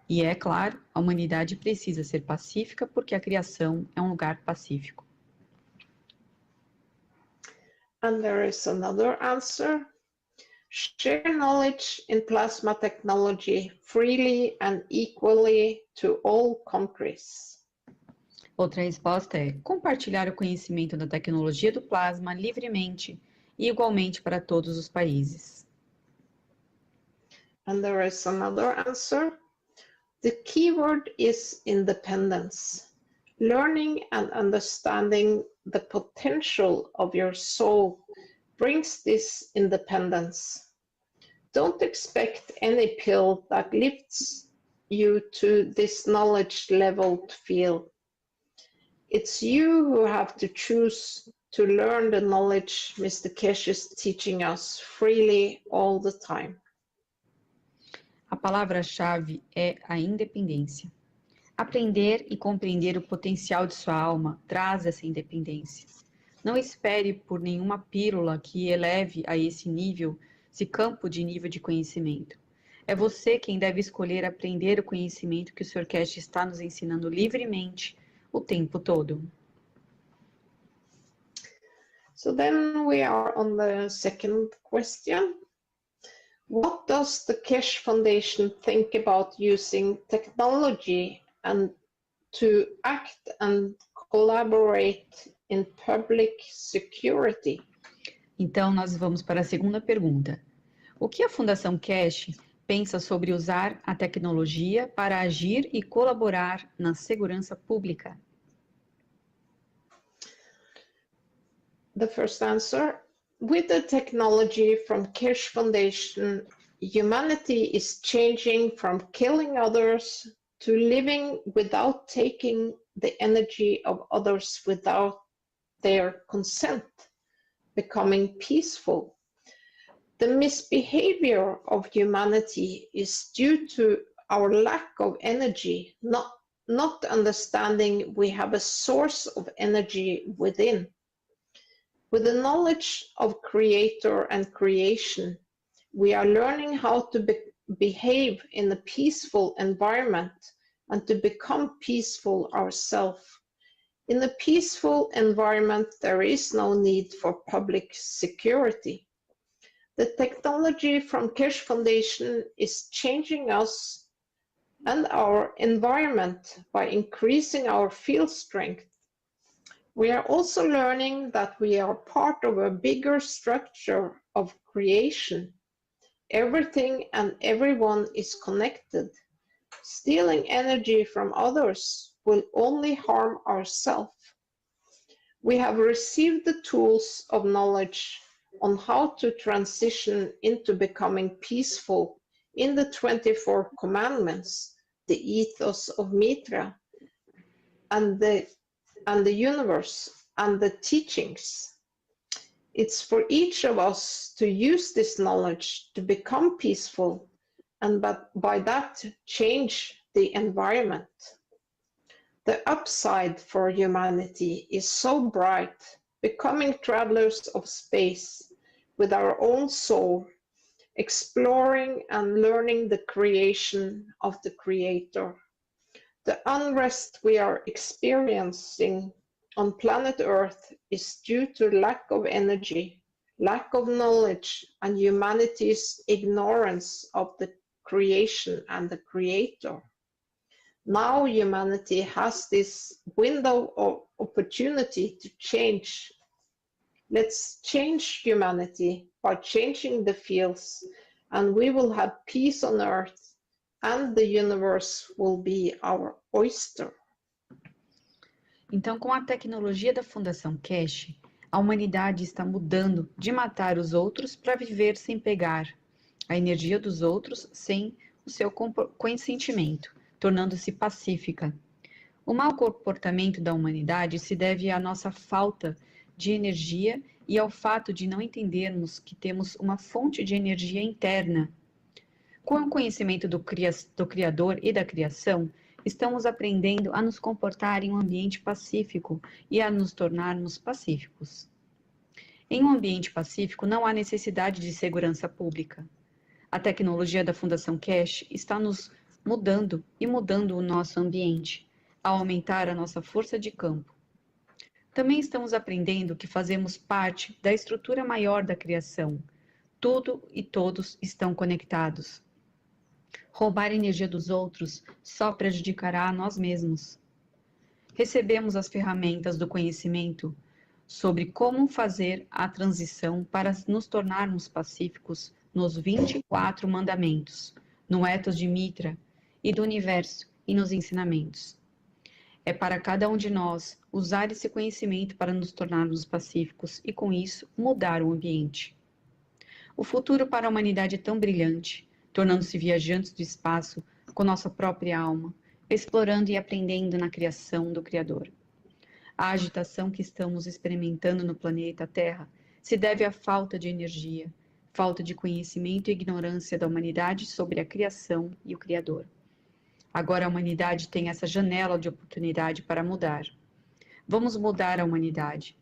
E é claro, a humanidade precisa ser pacífica porque a criação é um lugar pacífico. And there is another answer. Share knowledge in plasma technology freely and equally to all countries. Outra resposta é compartilhar o conhecimento da tecnologia do plasma livremente e igualmente para todos os países. And there is another answer. The keyword is independence. Learning and understanding the potential of your soul brings this independence. Don't expect any pill that lifts you to this knowledge leveled field. It's you who have to choose to learn the knowledge Mr. Keshe is teaching us freely all the time. A palavra-chave é a independência. Aprender e compreender o potencial de sua alma traz essa independência. Não espere por nenhuma pílula que eleve a esse nível, esse campo de nível de conhecimento. É você quem deve escolher aprender o conhecimento que o Sr. Keshe está nos ensinando livremente o tempo todo. So then we are on the second question. What does the Keshe Foundation think about using technology and to act and collaborate in public security? Então, nós vamos para a segunda pergunta. O que a Fundação Keshe pensa sobre usar a tecnologia para agir e colaborar na segurança pública? The first answer. With the technology from Keshe Foundation, humanity is changing from killing others to living without taking the energy of others without their consent, becoming peaceful. The misbehavior of humanity is due to our lack of energy, not understanding we have a source of energy within. With the knowledge of Creator and creation, we are learning how to behave in a peaceful environment and to become peaceful ourselves. In a peaceful environment, there is no need for public security. The technology from Keshe Foundation is changing us and our environment by increasing our field strength. We are also learning that we are part of a bigger structure of creation. Everything and everyone is connected. Stealing energy from others will only harm ourselves. We have received the tools of knowledge on how to transition into becoming peaceful in the 24 commandments, the ethos of Mitra, and the universe. and the teachings. It's for each of us to use this knowledge to become peaceful and by that change the environment. The upside for humanity is so bright, becoming travelers of space with our own soul, exploring and learning the creation of the Creator. The unrest we are experiencing on planet Earth is due to lack of energy, lack of knowledge, and humanity's ignorance of the creation and the Creator. Now humanity has this window of opportunity to change. Let's change humanity by changing the fields, and we will have peace on Earth, and the universe will be our oyster. Então, com a tecnologia da Fundação Keshe, a humanidade está mudando de matar os outros para viver sem pegar a energia dos outros sem o seu consentimento, tornando-se pacífica. O mau comportamento da humanidade se deve à nossa falta de energia e ao fato de não entendermos que temos uma fonte de energia interna. Com o conhecimento do Criador e da criação, estamos aprendendo a nos comportar em um ambiente pacífico e a nos tornarmos pacíficos. Em um ambiente pacífico, não há necessidade de segurança pública. A tecnologia da Fundação Keshe está nos mudando e mudando o nosso ambiente, ao aumentar a nossa força de campo. Também estamos aprendendo que fazemos parte da estrutura maior da criação. Tudo e todos estão conectados. Roubar energia dos outros só prejudicará a nós mesmos. Recebemos as ferramentas do conhecimento sobre como fazer a transição para nos tornarmos pacíficos nos 24 mandamentos, no ethos de Mitra e do universo e nos ensinamentos. É para cada um de nós usar esse conhecimento para nos tornarmos pacíficos e, com isso, mudar o ambiente. O futuro para a humanidade é tão brilhante, tornando-se viajantes do espaço com nossa própria alma, explorando e aprendendo na criação do Criador. A agitação que estamos experimentando no planeta Terra se deve à falta de energia, falta de conhecimento e ignorância da humanidade sobre a criação e o Criador. Agora a humanidade tem essa janela de oportunidade para mudar. Vamos mudar a humanidade.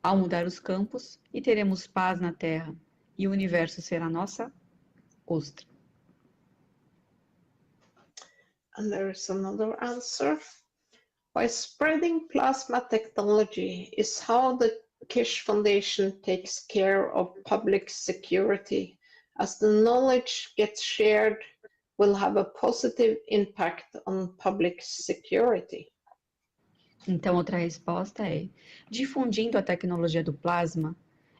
Ao mudar os campos, e teremos paz na Terra, e o universo será nossa ostra. And there is another answer. By spreading plasma technology is how the Keshe Foundation takes care of public security. As the knowledge gets shared, will have a positive impact on public security. Então, outra resposta é: difundindo a tecnologia do plasma,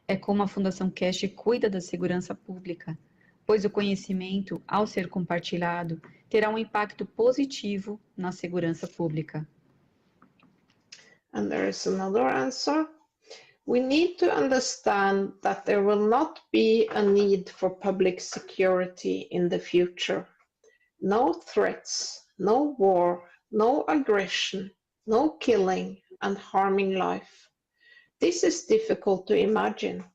é como a Fundação Keshe cuida da segurança pública, pois o conhecimento, ao ser compartilhado, terá um impacto positivo na segurança pública. And there is another answer. We need to understand that there will not be a need for public security in the future. No threats, no war, no aggression, no killing and harming life. This is difficult to imagine,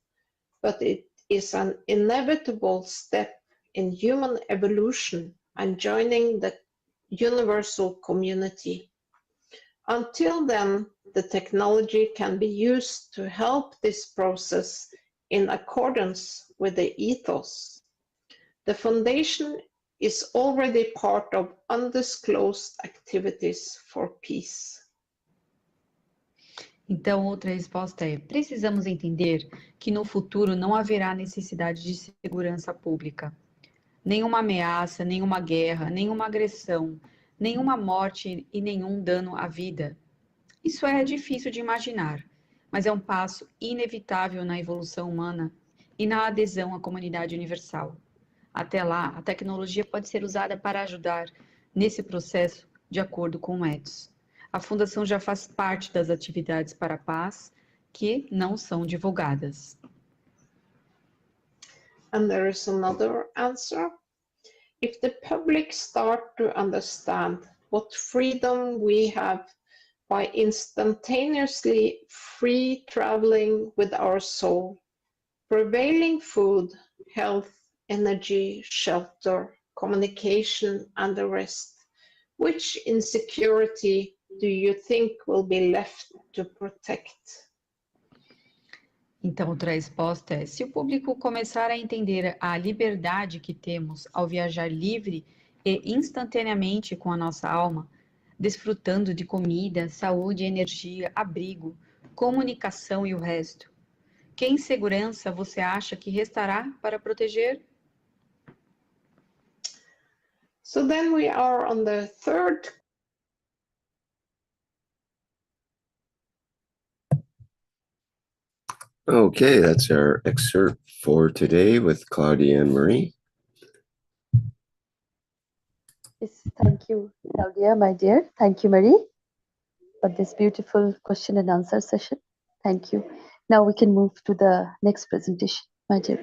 but it is an inevitable step in human evolution and joining the universal community. Until then, the technology can be used to help this process in accordance with the ethos. The Foundation is already part of undisclosed activities for peace. Então, outra resposta é: precisamos entender que no futuro não haverá necessidade de segurança pública. Nenhuma ameaça, nenhuma guerra, nenhuma agressão, nenhuma morte e nenhum dano à vida. Isso é difícil de imaginar, mas é um passo inevitável na evolução humana e na adesão à comunidade universal. Até lá, a tecnologia pode ser usada para ajudar nesse processo de acordo com o ethos. A Fundação já faz parte das atividades para a paz que não são divulgadas. And there is another answer. If the public start to understand what freedom we have by instantaneously free traveling with our soul, prevailing food, health, energy, shelter, communication, and the rest. Which insecurity do you think will be left to protect? Então, outra resposta é: se o público começar a entender a liberdade que temos ao viajar livre e instantaneamente com a nossa alma, desfrutando de comida, saúde, energia, abrigo, comunicação e o resto, que insegurança você acha que restará para proteger? So then we are on the third. Okay, that's our excerpt for today with Claudia and Marie. Yes, thank you, Claudia, my dear. Thank you, Marie, for this beautiful question and answer session. Thank you. Now we can move to the next presentation, my dear.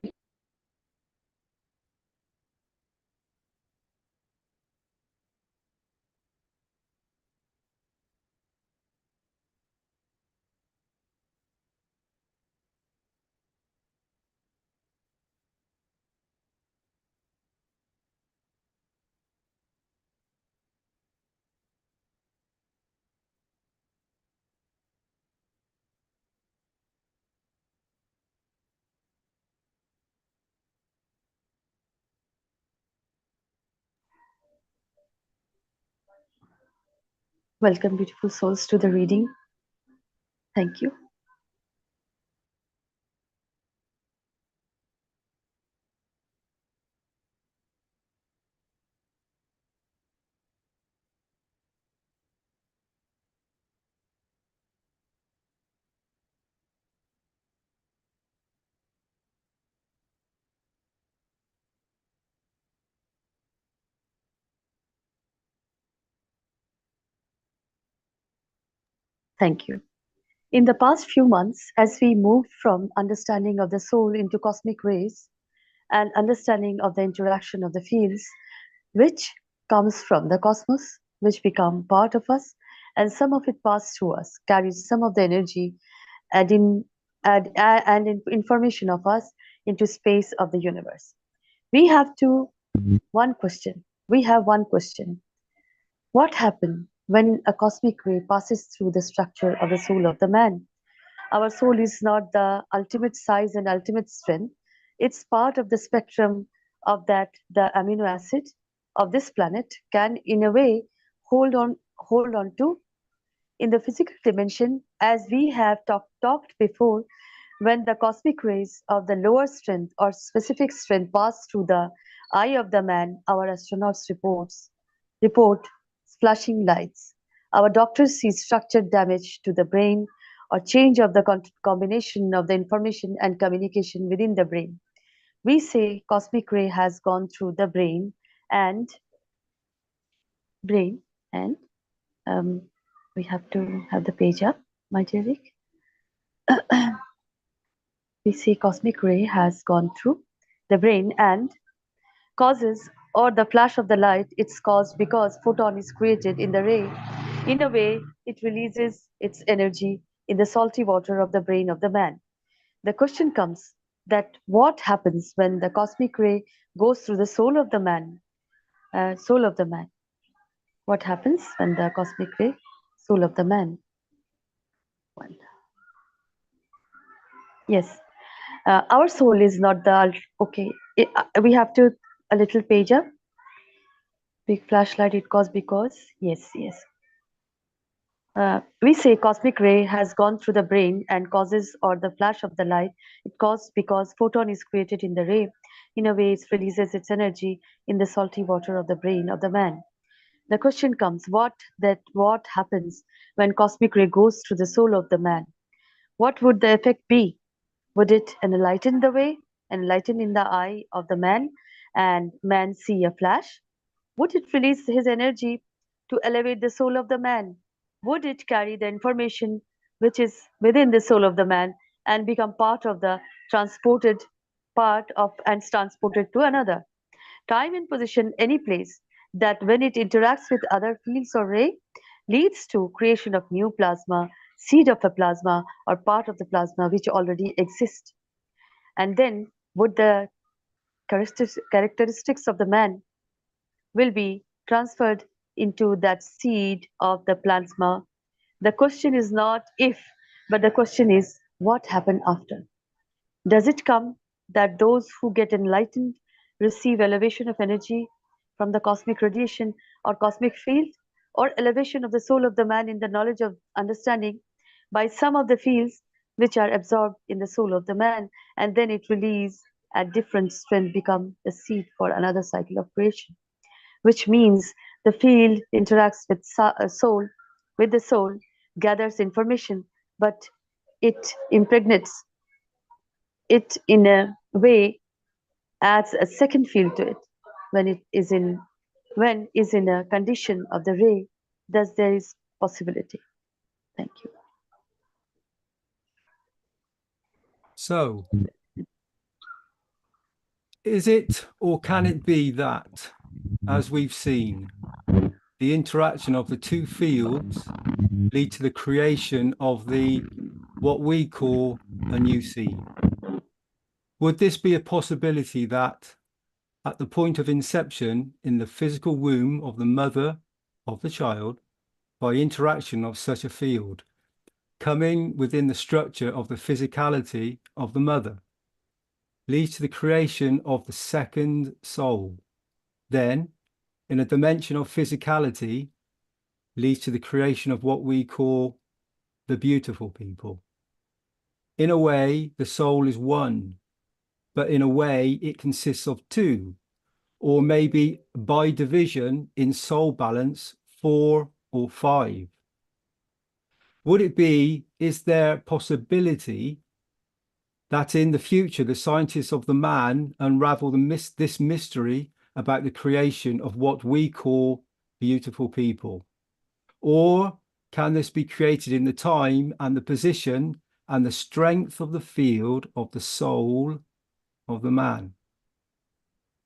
Welcome, beautiful souls, to the reading. Thank you. Thank you. In the past few months, as we moved from understanding of the soul into cosmic rays and understanding of the interaction of the fields, which comes from the cosmos, which become part of us, and some of it passed through us, carries some of the energy and information of us into space of the universe. We have one question. We have one question. What happened when a cosmic ray passes through the structure of the soul of the man? Our soul is not the ultimate size and ultimate strength. It's part of the spectrum of that the amino acid of this planet can, in a way, hold on to. In the physical dimension, as we have talked before, when the cosmic rays of the lower strength or specific strength pass through the eye of the man, our astronauts report flashing lights. Our doctors see structured damage to the brain or change of the combination of the information and communication within the brain. We say cosmic ray has gone through the brain and we have to have the page up, my dear Rick. We say cosmic ray has gone through the brain and causes, or the flash of the light, it's caused because photon is created in the ray. In a way, it releases its energy in the salty water of the brain of the man. The question comes that what happens when the cosmic ray goes through the soul of the man? What happens when the cosmic ray, soul of the man? Yes, our soul is not the, okay, we have to, a little page up. Big flashlight, it caused because, yes. We say cosmic ray has gone through the brain and causes, or the flash of the light, it caused because photon is created in the ray. In a way, it releases its energy in the salty water of the brain of the man. The question comes, what happens when cosmic ray goes through the soul of the man? What would the effect be? Would it enlighten the way, enlighten in the eye of the man, and man see a flash? Would it release his energy to elevate the soul of the man? Would it carry the information which is within the soul of the man and become part of the transported to another time and position, any place, that when it interacts with other fields or ray, leads to creation of new plasma, seed of a plasma, or part of the plasma which already exist. And then would the characteristics of the man will be transferred into that seed of the plasma. The question is not if, but the question is what happened after. Does it come that those who get enlightened receive elevation of energy from the cosmic radiation or cosmic field, or elevation of the soul of the man in the knowledge of understanding by some of the fields which are absorbed in the soul of the man, and then it release at different strength become the seed for another cycle of creation, which means the field interacts with soul, with the soul, gathers information, but it impregnates it in a way, adds a second field to it when it is in a condition of the ray. Thus there is possibility. Thank you. So, is it or can it be that, as we've seen, the interaction of the two fields lead to the creation of what we call a new seed? Would this be a possibility that at the point of inception in the physical womb of the mother of the child, by interaction of such a field, coming within the structure of the physicality of the mother, leads to the creation of the second soul, then in a dimension of physicality leads to the creation of what we call the beautiful people? In a way, the soul is one, but in a way it consists of two, or maybe by division in soul balance 4 or 5. Would it be, is there possibility that in the future the scientists of the man unravel this mystery about the creation of what we call beautiful people? Or can this be created in the time and the position and the strength of the field of the soul of the man,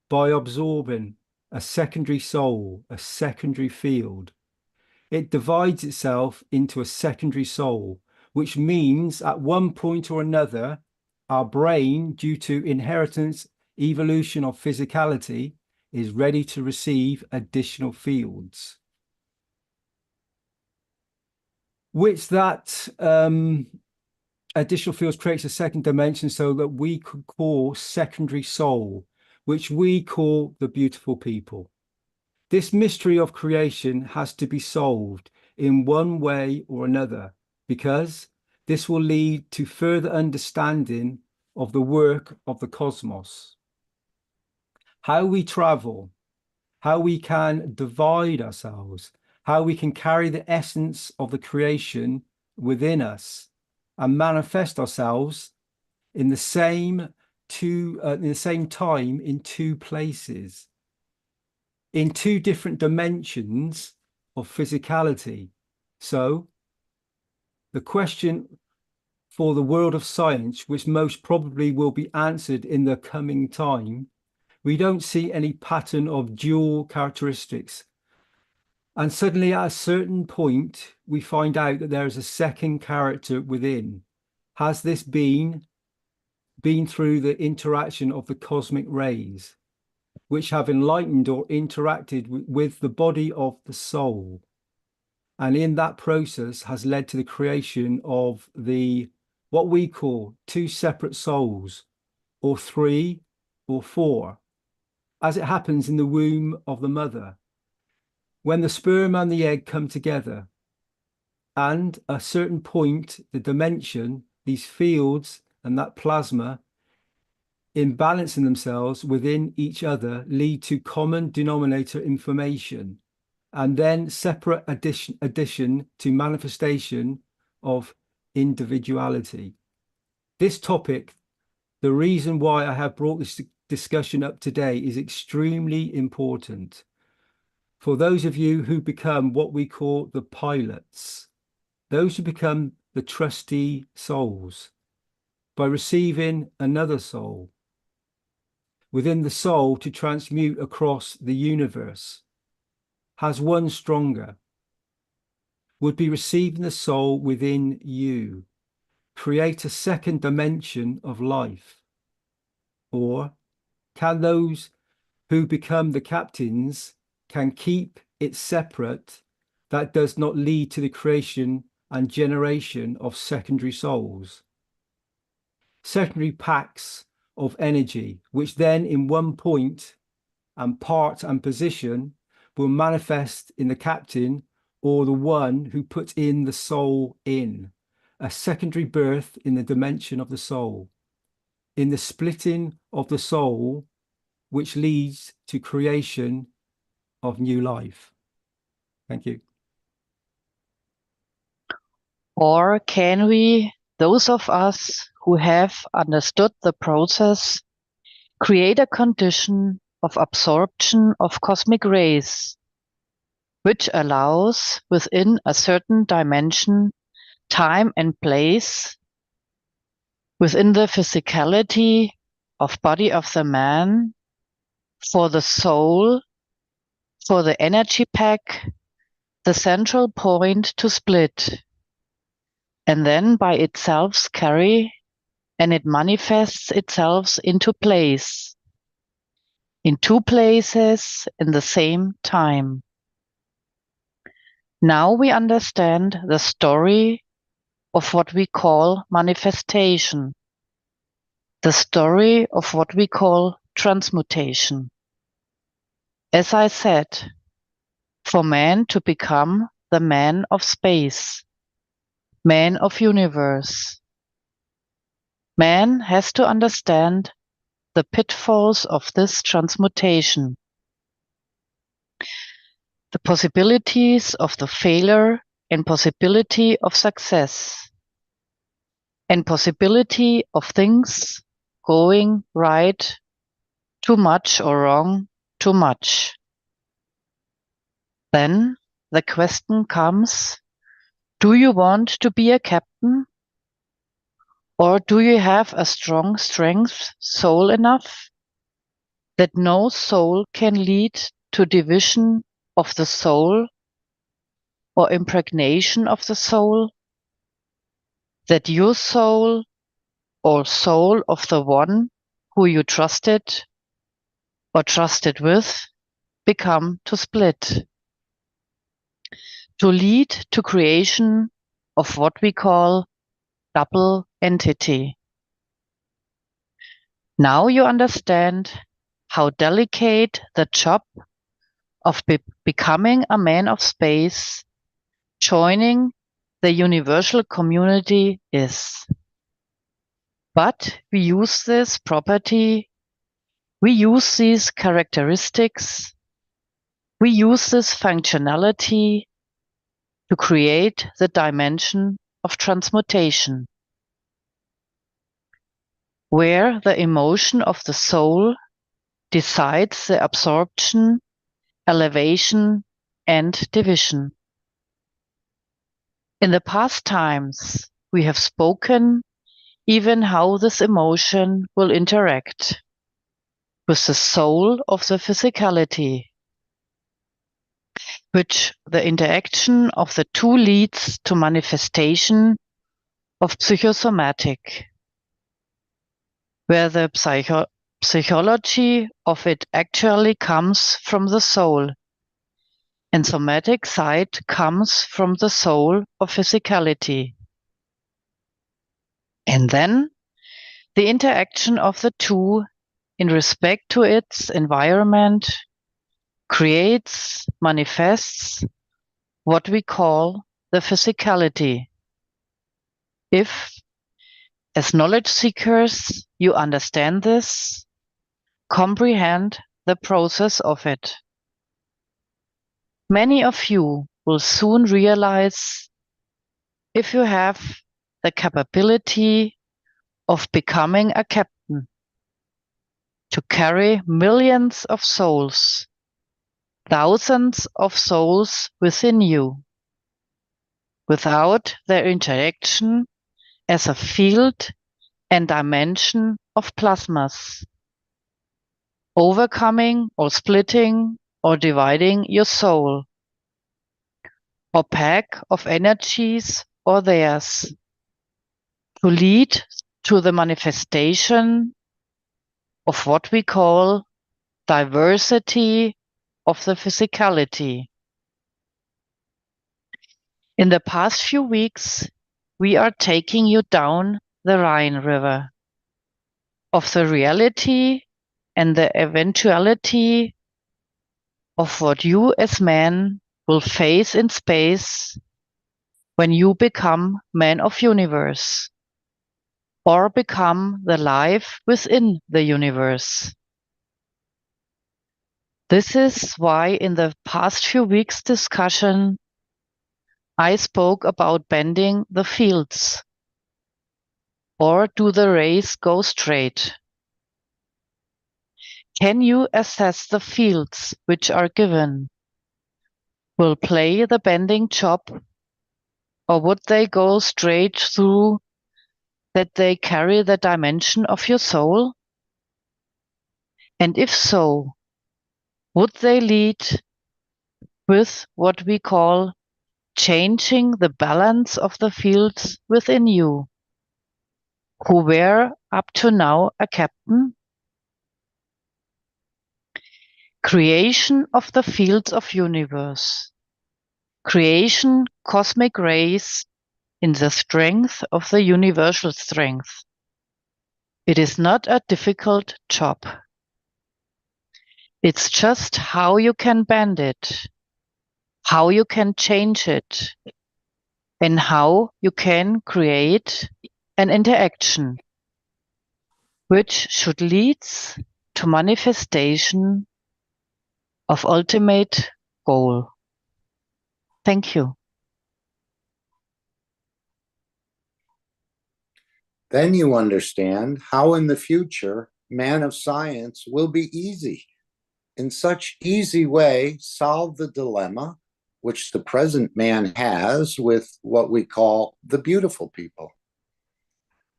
by absorbing a secondary soul, a secondary field? It divides itself into a secondary soul, which means at one point or another, our brain, due to inheritance, evolution of physicality, is ready to receive additional fields, which that additional fields creates a second dimension, so that we could call secondary soul, which we call the beautiful people. This mystery of creation has to be solved in one way or another, because this will lead to further understanding of the work of the cosmos. How we travel, how we can divide ourselves, how we can carry the essence of the creation within us and manifest ourselves in the same time in two places, in two different dimensions of physicality. So the question for the world of science, which most probably will be answered in the coming time, we don't see any pattern of dual characteristics. And suddenly at a certain point, we find out that there is a second character within. Has this been through the interaction of the cosmic rays, which have enlightened or interacted with the body of the soul, and in that process has led to the creation of what we call two separate souls, or 3 or 4, as it happens in the womb of the mother, when the sperm and the egg come together, and at a certain point, the dimension, these fields and that plasma, in balancing themselves within each other, lead to common denominator information, and then separate addition to manifestation of individuality. This topic, the reason why I have brought this discussion up today, is extremely important for those of you who become what we call the pilots, those who become the trustee souls, by receiving another soul within the soul to transmute across the universe. Has one stronger? would be receiving the soul within you, create a second dimension of life? Or can those who become the captains can keep it separate, that does not lead to the creation and generation of secondary souls, secondary packs of energy, which then in one point and part and position will manifest in the captain or the one who put in the soul in, a secondary birth in the dimension of the soul, in the splitting of the soul, which leads to creation of new life. Thank you. Or can we, those of us who have understood the process, create a condition of absorption of cosmic rays, which allows within a certain dimension, time and place, within the physicality of body of the man, for the soul, for the energy pack, the central point to split, and then by itself carry, and it manifests itself into place, in two places in the same time. Now we understand the story of what we call manifestation, the story of what we call transmutation. As I said, for man to become the man of space, man of universe, man has to understand the pitfalls of this transmutation, the possibilities of the failure and possibility of success, and possibility of things going right too much or wrong too much. Then the question comes, do you want to be a captain? Or do you have a strong strength, soul enough, that no soul can lead to division of the soul or impregnation of the soul, that your soul or soul of the one who you trusted or trusted with become to split, to lead to creation of what we call double entity. Now you understand how delicate the job of becoming a man of space, joining the universal community is. But we use this property, we use these characteristics, we use this functionality to create the dimension of transmutation, where the emotion of the soul decides the absorption, elevation, and division. In the past times, we have spoken even how this emotion will interact with the soul of the physicality, which the interaction of the two leads to manifestation of psychosomatic, where the psychology of it actually comes from the soul, and somatic side comes from the soul of physicality. And then the interaction of the two in respect to its environment creates, manifests what we call the physicality. If, as knowledge seekers, you understand this, comprehend the process of it. Many of you will soon realize, if you have the capability of becoming a captain, to carry millions of souls, thousands of souls within you, without their interaction as a field and dimension of plasmas, overcoming or splitting or dividing your soul, or pack of energies or theirs to lead to the manifestation of what we call diversity of the physicality. In the past few weeks, we are taking you down the Rhine River of the reality and the eventuality of what you as man will face in space when you become man of universe or become the life within the universe. This is why in the past few weeks' discussion, I spoke about bending the fields. Or do the rays go straight? Can you assess the fields which are given? Will play the bending job, or would they go straight through that they carry the dimension of your soul? And if so, would they lead with what we call changing the balance of the fields within you, who were up to now a captain? Creation of the fields of universe. Creation cosmic rays in the strength of the universal strength. It is not a difficult job. It's just how you can bend it, how you can change it, and how you can create an interaction which should lead to manifestation of ultimate goal. Thank you. Then you understand how in the future, man of science will be easy. In such easy way, solve the dilemma which the present man has with what we call the beautiful people,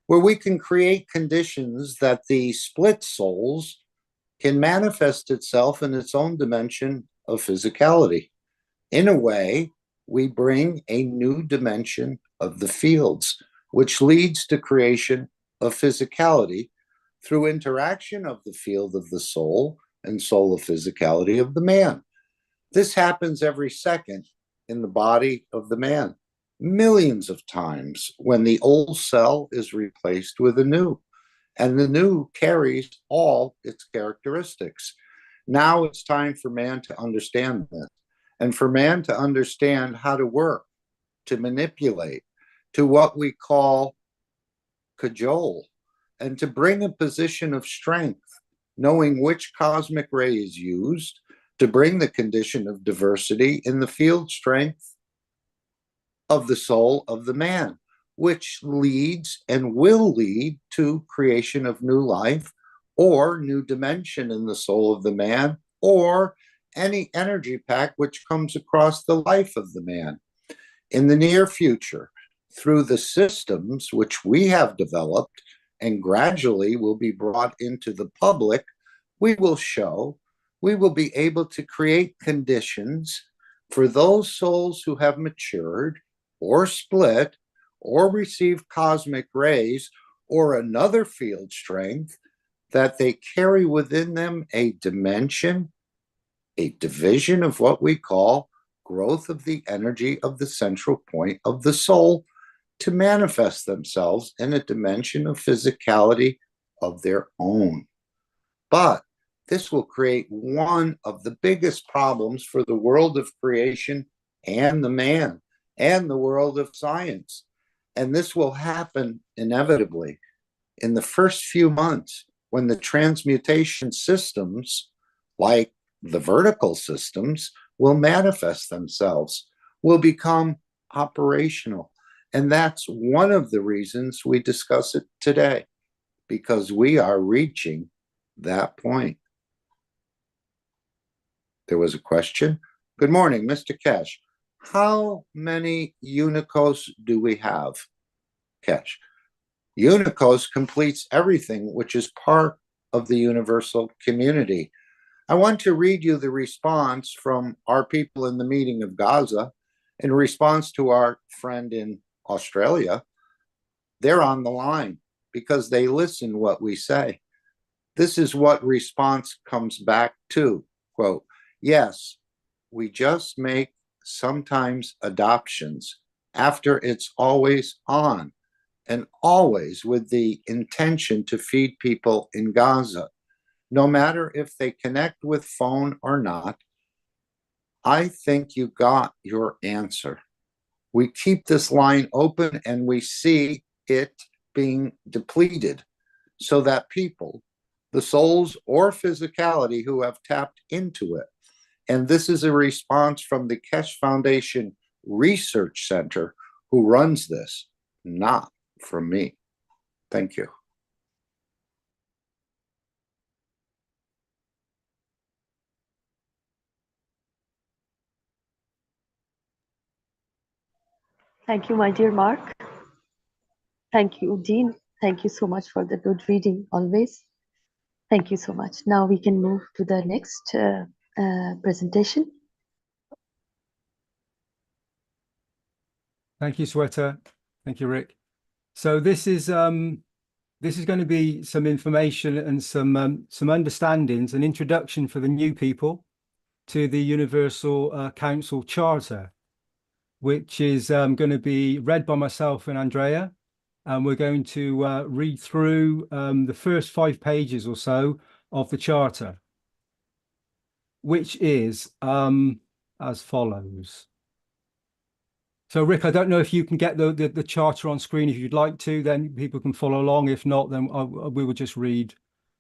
where we can create conditions that the split souls can manifest itself in its own dimension of physicality. In a way, we bring a new dimension of the fields, which leads to creation of physicality through interaction of the field of the soul and soul of physicality of the man. This happens every second in the body of the man, millions of times when the old cell is replaced with a new, and the new carries all its characteristics. Now it's time for man to understand this, and for man to understand how to work, to manipulate, to what we call cajole, and to bring a position of strength, knowing which cosmic ray is used to bring the condition of diversity in the field strength of the soul of the man, which leads and will lead to creation of new life or new dimension in the soul of the man, or any energy pack which comes across the life of the man. In the near future, through the systems which we have developed and gradually will be brought into the public, we will be able to create conditions for those souls who have matured or split or received cosmic rays or another field strength, that they carry within them a dimension, a division of what we call growth of the energy of the central point of the soul, to manifest themselves in a dimension of physicality of their own. But this will create one of the biggest problems for the world of creation and the man and the world of science. And this will happen inevitably in the first few months, when the transmutation systems, like the vertical systems, will manifest themselves, will become operational. And that's one of the reasons we discuss it today, because we are reaching that point. There was a question. Good morning, Mr. Keshe. How many Unicos do we have? Keshe. Unicos completes everything which is part of the universal community. I want to read you the response from our people in the meeting of Gaza, In response to our friend in Australia, they're on the line because they listen what we say. This is what response comes back to, quote, yes, we just make sometimes adoptions after it's always on and always with the intention to feed people in Gaza, no matter if they connect with phone or not. I think you got your answer. We keep this line open and we see it being depleted so that people, the souls or physicality who have tapped into it, and this is a response from the Keshe Foundation Research Center who runs this, not from me. Thank you. Thank you, my dear Mark. Thank you, Dean. Thank you so much for the good reading always. Thank you so much. Now we can move to the next presentation. Thank you, Sweta. Thank you, Rick. So this is going to be some information and some understandings, an introduction for the new people to the Universal Council Charter, which is going to be read by myself and Andrea. And we're going to read through the first 5 pages or so of the Charter, which is as follows. So, Rick, I don't know if you can get the Charter on screen. If you'd like to, then people can follow along. If not, then we will just read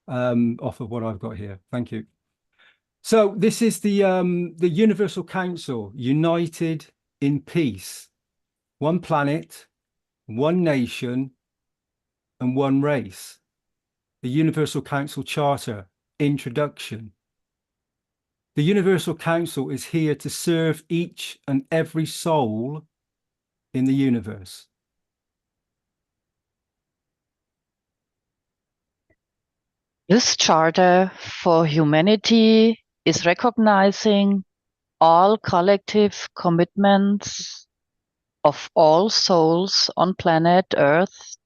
off of what I've got here. Thank you. So this is the Universal Council, united in peace, one planet, one nation, and one race. The Universal Council Charter, introduction. The Universal Council is here to serve each and every soul in the universe. This Charter for Humanity is recognizing all collective commitments of all souls on planet Earth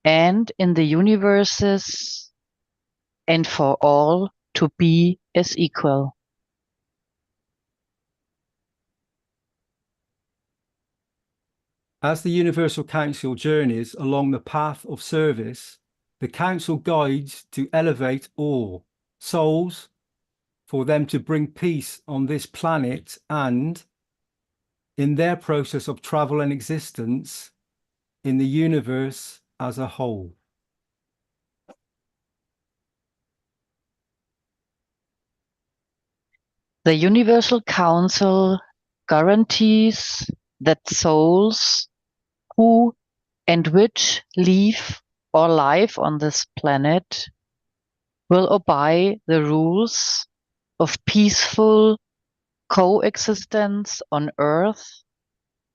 and in the universes, and for all to be as equal. As the Universal Council journeys along the path of service, the Council guides to elevate all souls for them to bring peace on this planet and, in their process of travel and existence, in the universe as a whole. The Universal Council guarantees that souls who and which live or live on this planet will obey the rules of peaceful coexistence on Earth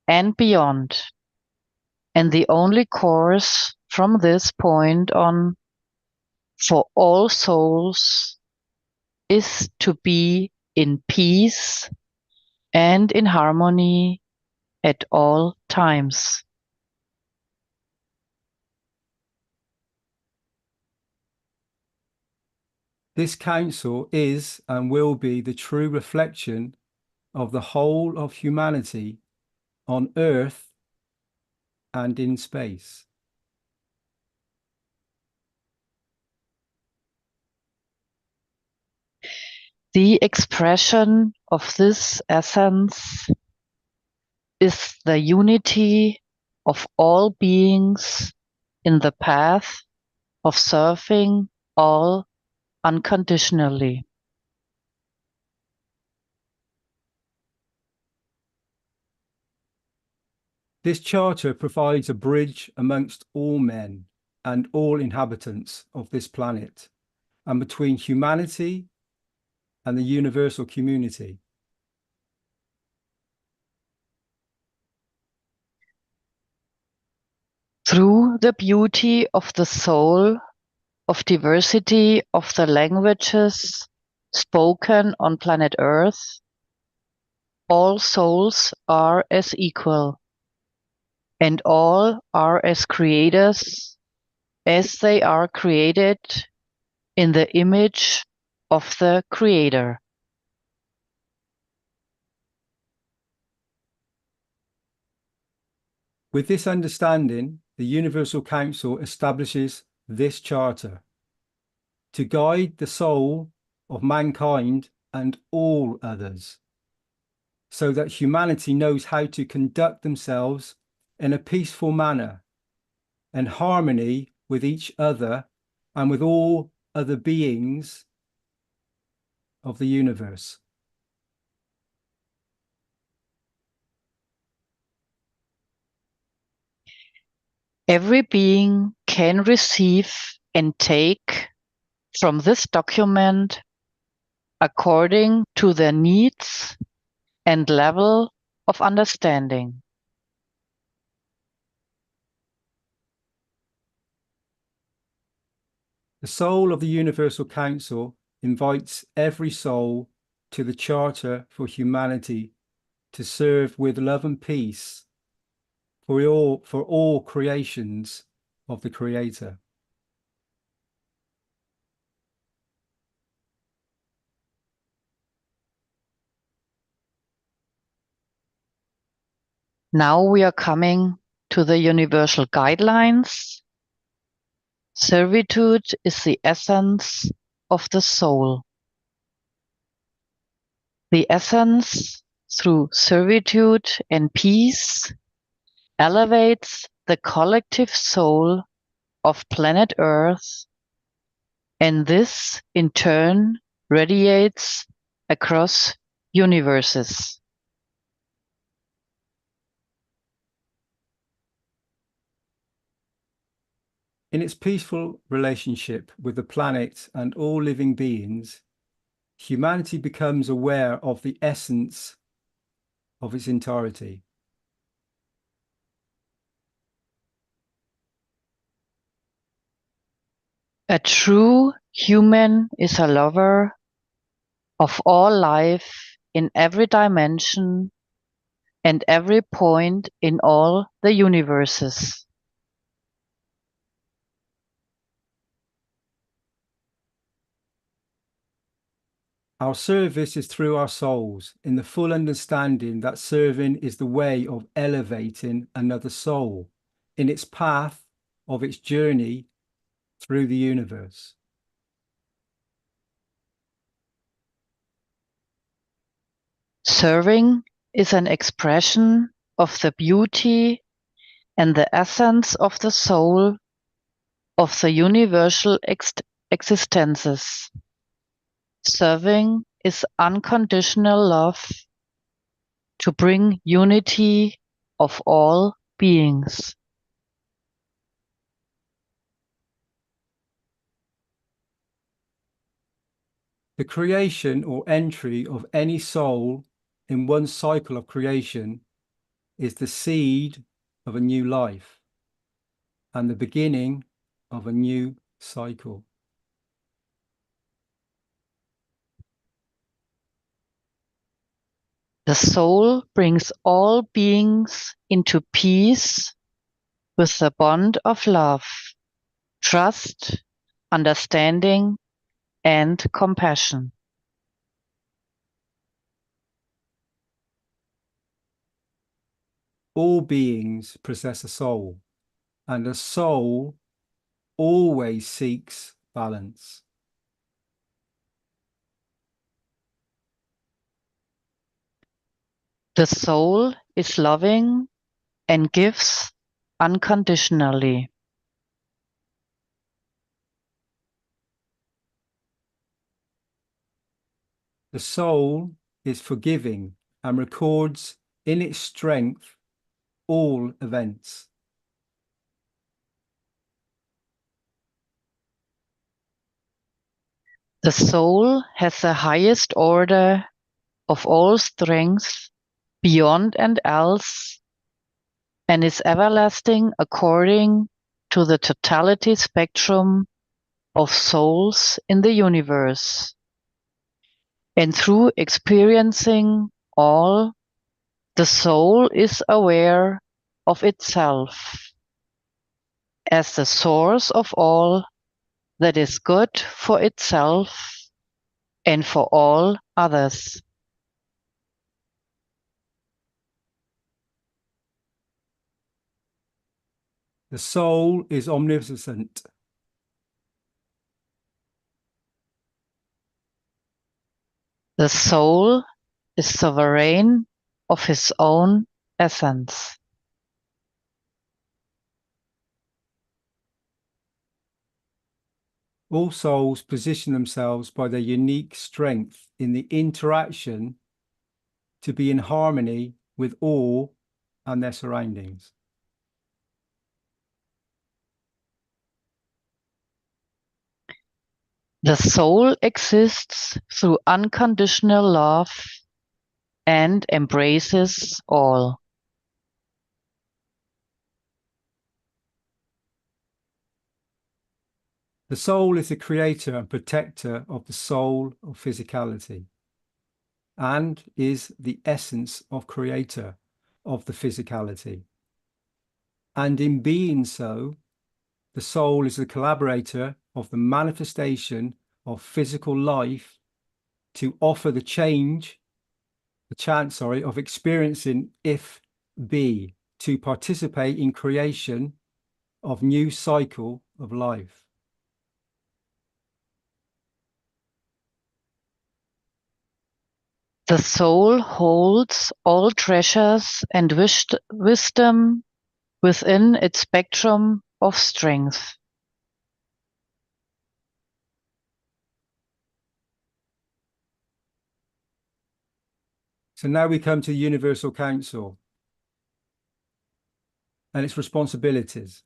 and beyond. And the only course from this point on for all souls is to be in peace and in harmony at all times. This council is and will be the true reflection of the whole of humanity on Earth and in space. The expression of this essence is the unity of all beings in the path of serving all unconditionally. This charter provides a bridge amongst all men and all inhabitants of this planet, and between humanity and the universal community. Through the beauty of the soul, of diversity of the languages spoken on planet Earth, all souls are as equal, and all are as creators as they are created in the image of the Creator. With this understanding, the Universal Council establishes this charter to guide the soul of mankind and all others, so that humanity knows how to conduct themselves in a peaceful manner and harmony with each other and with all other beings of the universe. Every being can receive and take from this document according to their needs and level of understanding. The soul of the Universal Council invites every soul to the Charter for Humanity to serve with love and peace for all creations of the Creator. Now we are coming to the universal guidelines. Servitude is the essence of the soul. The essence, through servitude and peace, elevates the collective soul of planet Earth, and this in turn radiates across universes. In its peaceful relationship with the planet and all living beings, humanity becomes aware of the essence of its entirety. A true human is a lover of all life in every dimension and every point in all the universes. Our service is through our souls, in the full understanding that serving is the way of elevating another soul in its path of its journey through the universe. Serving is an expression of the beauty and the essence of the soul of the universal existences. Serving is unconditional love to bring unity of all beings. The creation or entry of any soul in one cycle of creation is the seed of a new life and the beginning of a new cycle. The soul brings all beings into peace with the bond of love, trust, understanding, and compassion. All beings possess a soul, and a soul always seeks balance. The soul is loving and gives unconditionally. The soul is forgiving and records in its strength all events. The soul has the highest order of all strength beyond and else, and is everlasting according to the totality spectrum of souls in the universe. And through experiencing all The soul is aware of itself as the source of all that is good for itself and for all others. The soul is omnipotent. The soul is sovereign of his own essence. All souls position themselves by their unique strength in the interaction to be in harmony with all and their surroundings. The soul exists through unconditional love and embraces all. The soul is the creator and protector of the soul of physicality and is the essence of creator of the physicality. And in being so, the soul is the collaborator of the manifestation of physical life to offer the chance of experiencing if be, to participate in creation of new cycle of life. The soul holds all treasures and wisdom within its spectrum of strength. So now we come to the Universal Council and its responsibilities.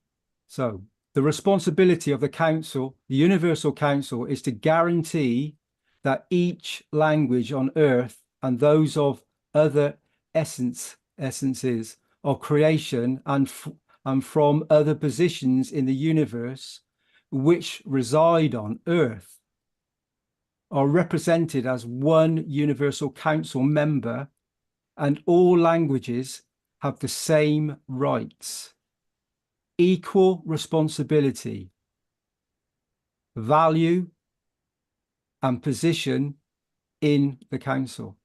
So the responsibility of the Council, the Universal Council, is to guarantee that each language on Earth and those of other essences of creation and from other positions in the universe which reside on Earth are represented as one Universal Council member, and all languages have the same rights, equal responsibility, value, and position in the Council.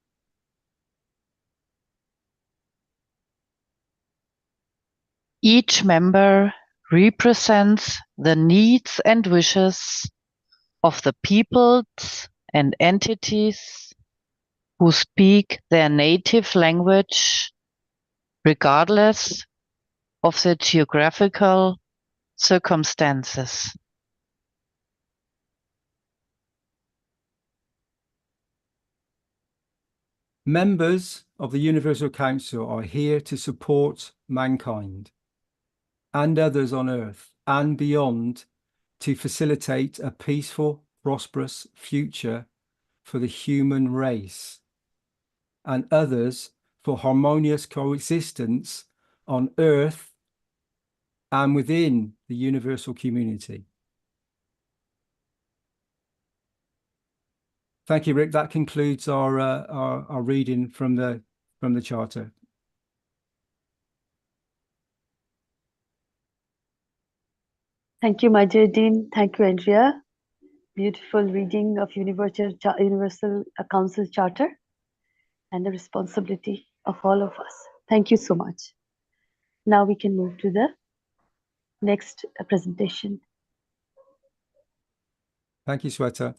Each member represents the needs and wishes of the peoples and entities who speak their native language, regardless of their geographical circumstances. Members of the Universal Council are here to support mankind and others on Earth and beyond to facilitate a peaceful, prosperous future for the human race and others for harmonious coexistence on Earth and within the universal community. Thank you, Rick. That concludes our reading from the Charter. Thank you, my dear Dean. Thank you, Andrea. Beautiful reading of Universal Council Charter and the responsibility of all of us. Thank you so much. Now we can move to the next presentation. Thank you, Sweta.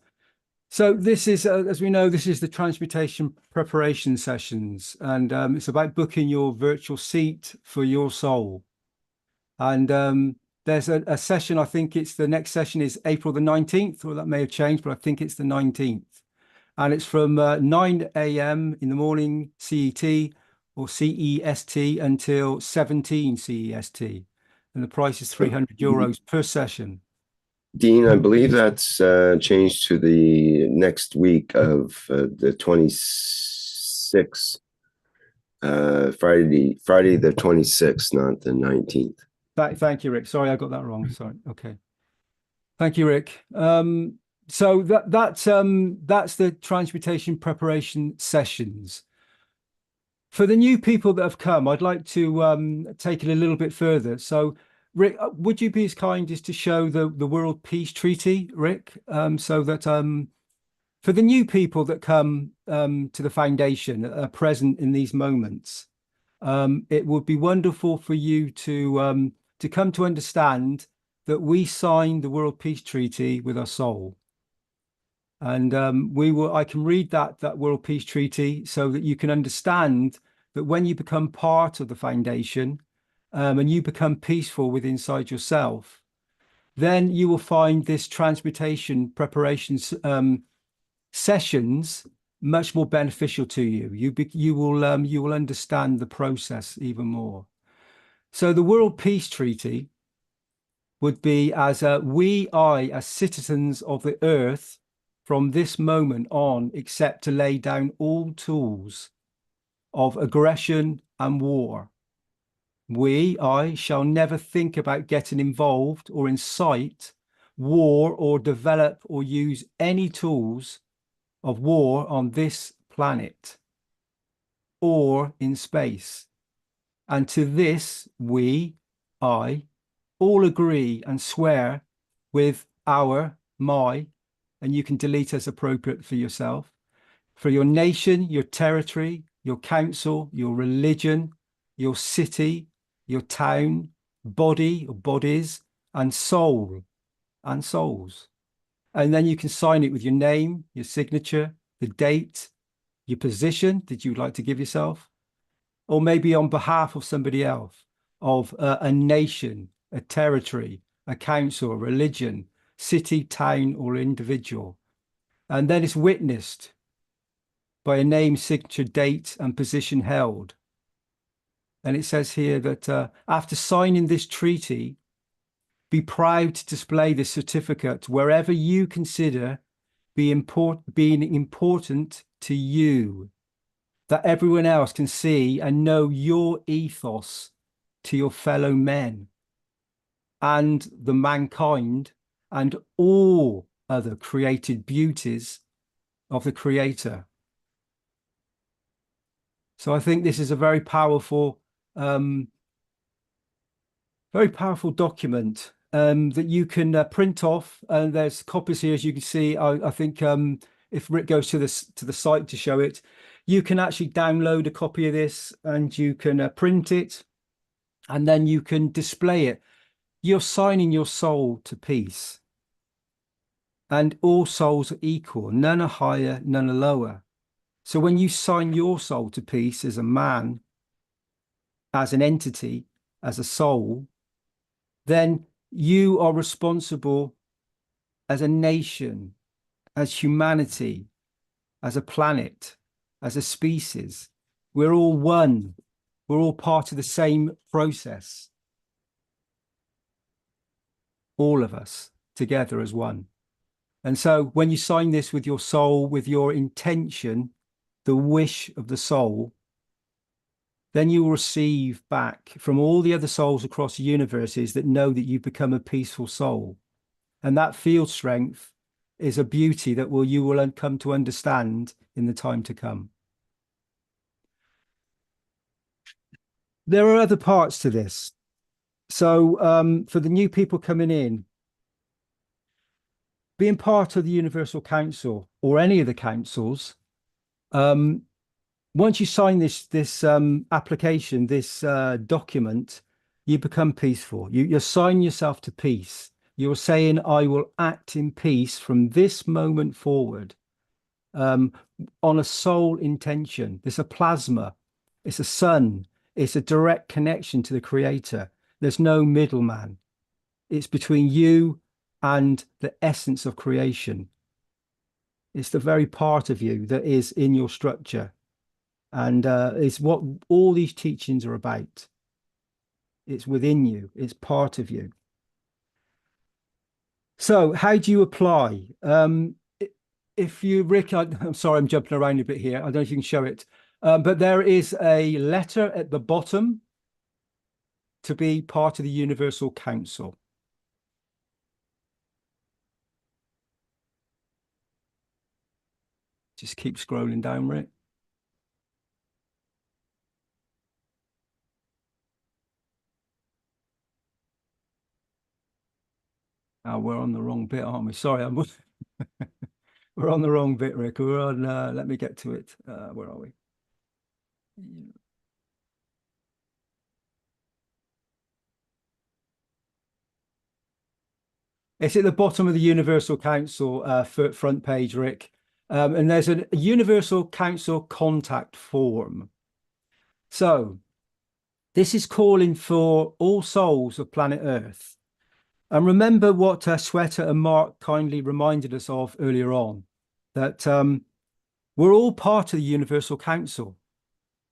So this is, as we know, this is the transmutation preparation sessions, and it's about booking your virtual seat for your soul. And there's a session, I think it's the next session is April the 19th, or that may have changed, but I think it's the 19th. And it's from 9 a.m. in the morning CET or CEST until 17 CEST. And the price is €300 per session. Dean, I believe that's changed to the next week of the 26th, Friday the 26th, not the 19th. Thank you, Rick. Sorry, I got that wrong. Sorry. Okay. Thank you, Rick. So that's the transmutation preparation sessions. For the new people that have come, I'd like to take it a little bit further. So, Rick, would you be as kind as to show the World Peace Treaty, Rick, so that for the new people that come to the foundation, that are present in these moments, it would be wonderful for you to come to understand that we signed the World Peace Treaty with our soul. And I can read that World Peace Treaty so that you can understand that when you become part of the foundation and you become peaceful within inside yourself, then you will find this transmutation preparations sessions much more beneficial to you. You will understand the process even more. So the World Peace Treaty would be as as citizens of the earth, from this moment on, accept to lay down all tools of aggression and war. I shall never think about getting involved or incite war or develop or use any tools of war on this planet or in space. And to this, I, all agree and swear with my, and you can delete as appropriate for yourself, for your nation, your territory, your council, your religion, your city, your town, body or bodies, and soul and souls. And then you can sign it with your name, your signature, the date, your position that you'd like to give yourself, or maybe on behalf of somebody else, of a nation, a territory, a council, a religion, city, town, or individual. And then it's witnessed by a name, signature, date, and position held. And it says here that after signing this treaty, be proud to display this certificate wherever you consider being important to you, that everyone else can see and know your ethos to your fellow men and the mankind and all other created beauties of the Creator. So I think this is a very powerful document that you can print off. And there's copies here, as you can see. I think if Rick goes to the site to show it, you can actually download a copy of this and you can print it, and then you can display it. You're signing your soul to peace. And all souls are equal, none are higher, none are lower. So when you sign your soul to peace as a man, as an entity, as a soul, then you are responsible as a nation, as humanity, as a planet, as a species. We're all one. We're all part of the same process. All of us together as one. And so when you sign this with your soul, with your intention, the wish of the soul, then you will receive back from all the other souls across the universes that know that you become a peaceful soul. And that field strength is a beauty that you will come to understand in the time to come. There are other parts to this. So for the new people coming in, being part of the Universal Council or any of the councils, once you sign this application, this document, you become peaceful. You're signing yourself to peace. You're saying, I will act in peace from this moment forward, on a soul intention. It's a plasma. It's a sun. It's a direct connection to the Creator. There's no middleman. It's between you and the essence of creation. It's the very part of you that is in your structure. And it's what all these teachings are about. It's within you. It's part of you. So how do you apply? If you, Rick, I'm sorry, I'm jumping around a bit here. I don't know if you can show it. But there is a letter at the bottom to be part of the Universal Council. Just keep scrolling down, Rick. we're on the wrong bit, aren't we? Sorry, we're on the wrong bit, Rick. We're on, let me get to it. Where are we? It's at the bottom of the Universal Council front page, Rick. And there's a Universal Council contact form. So this is calling for all souls of planet Earth. And remember what Sweta and Mark kindly reminded us of earlier on, that we're all part of the Universal Council.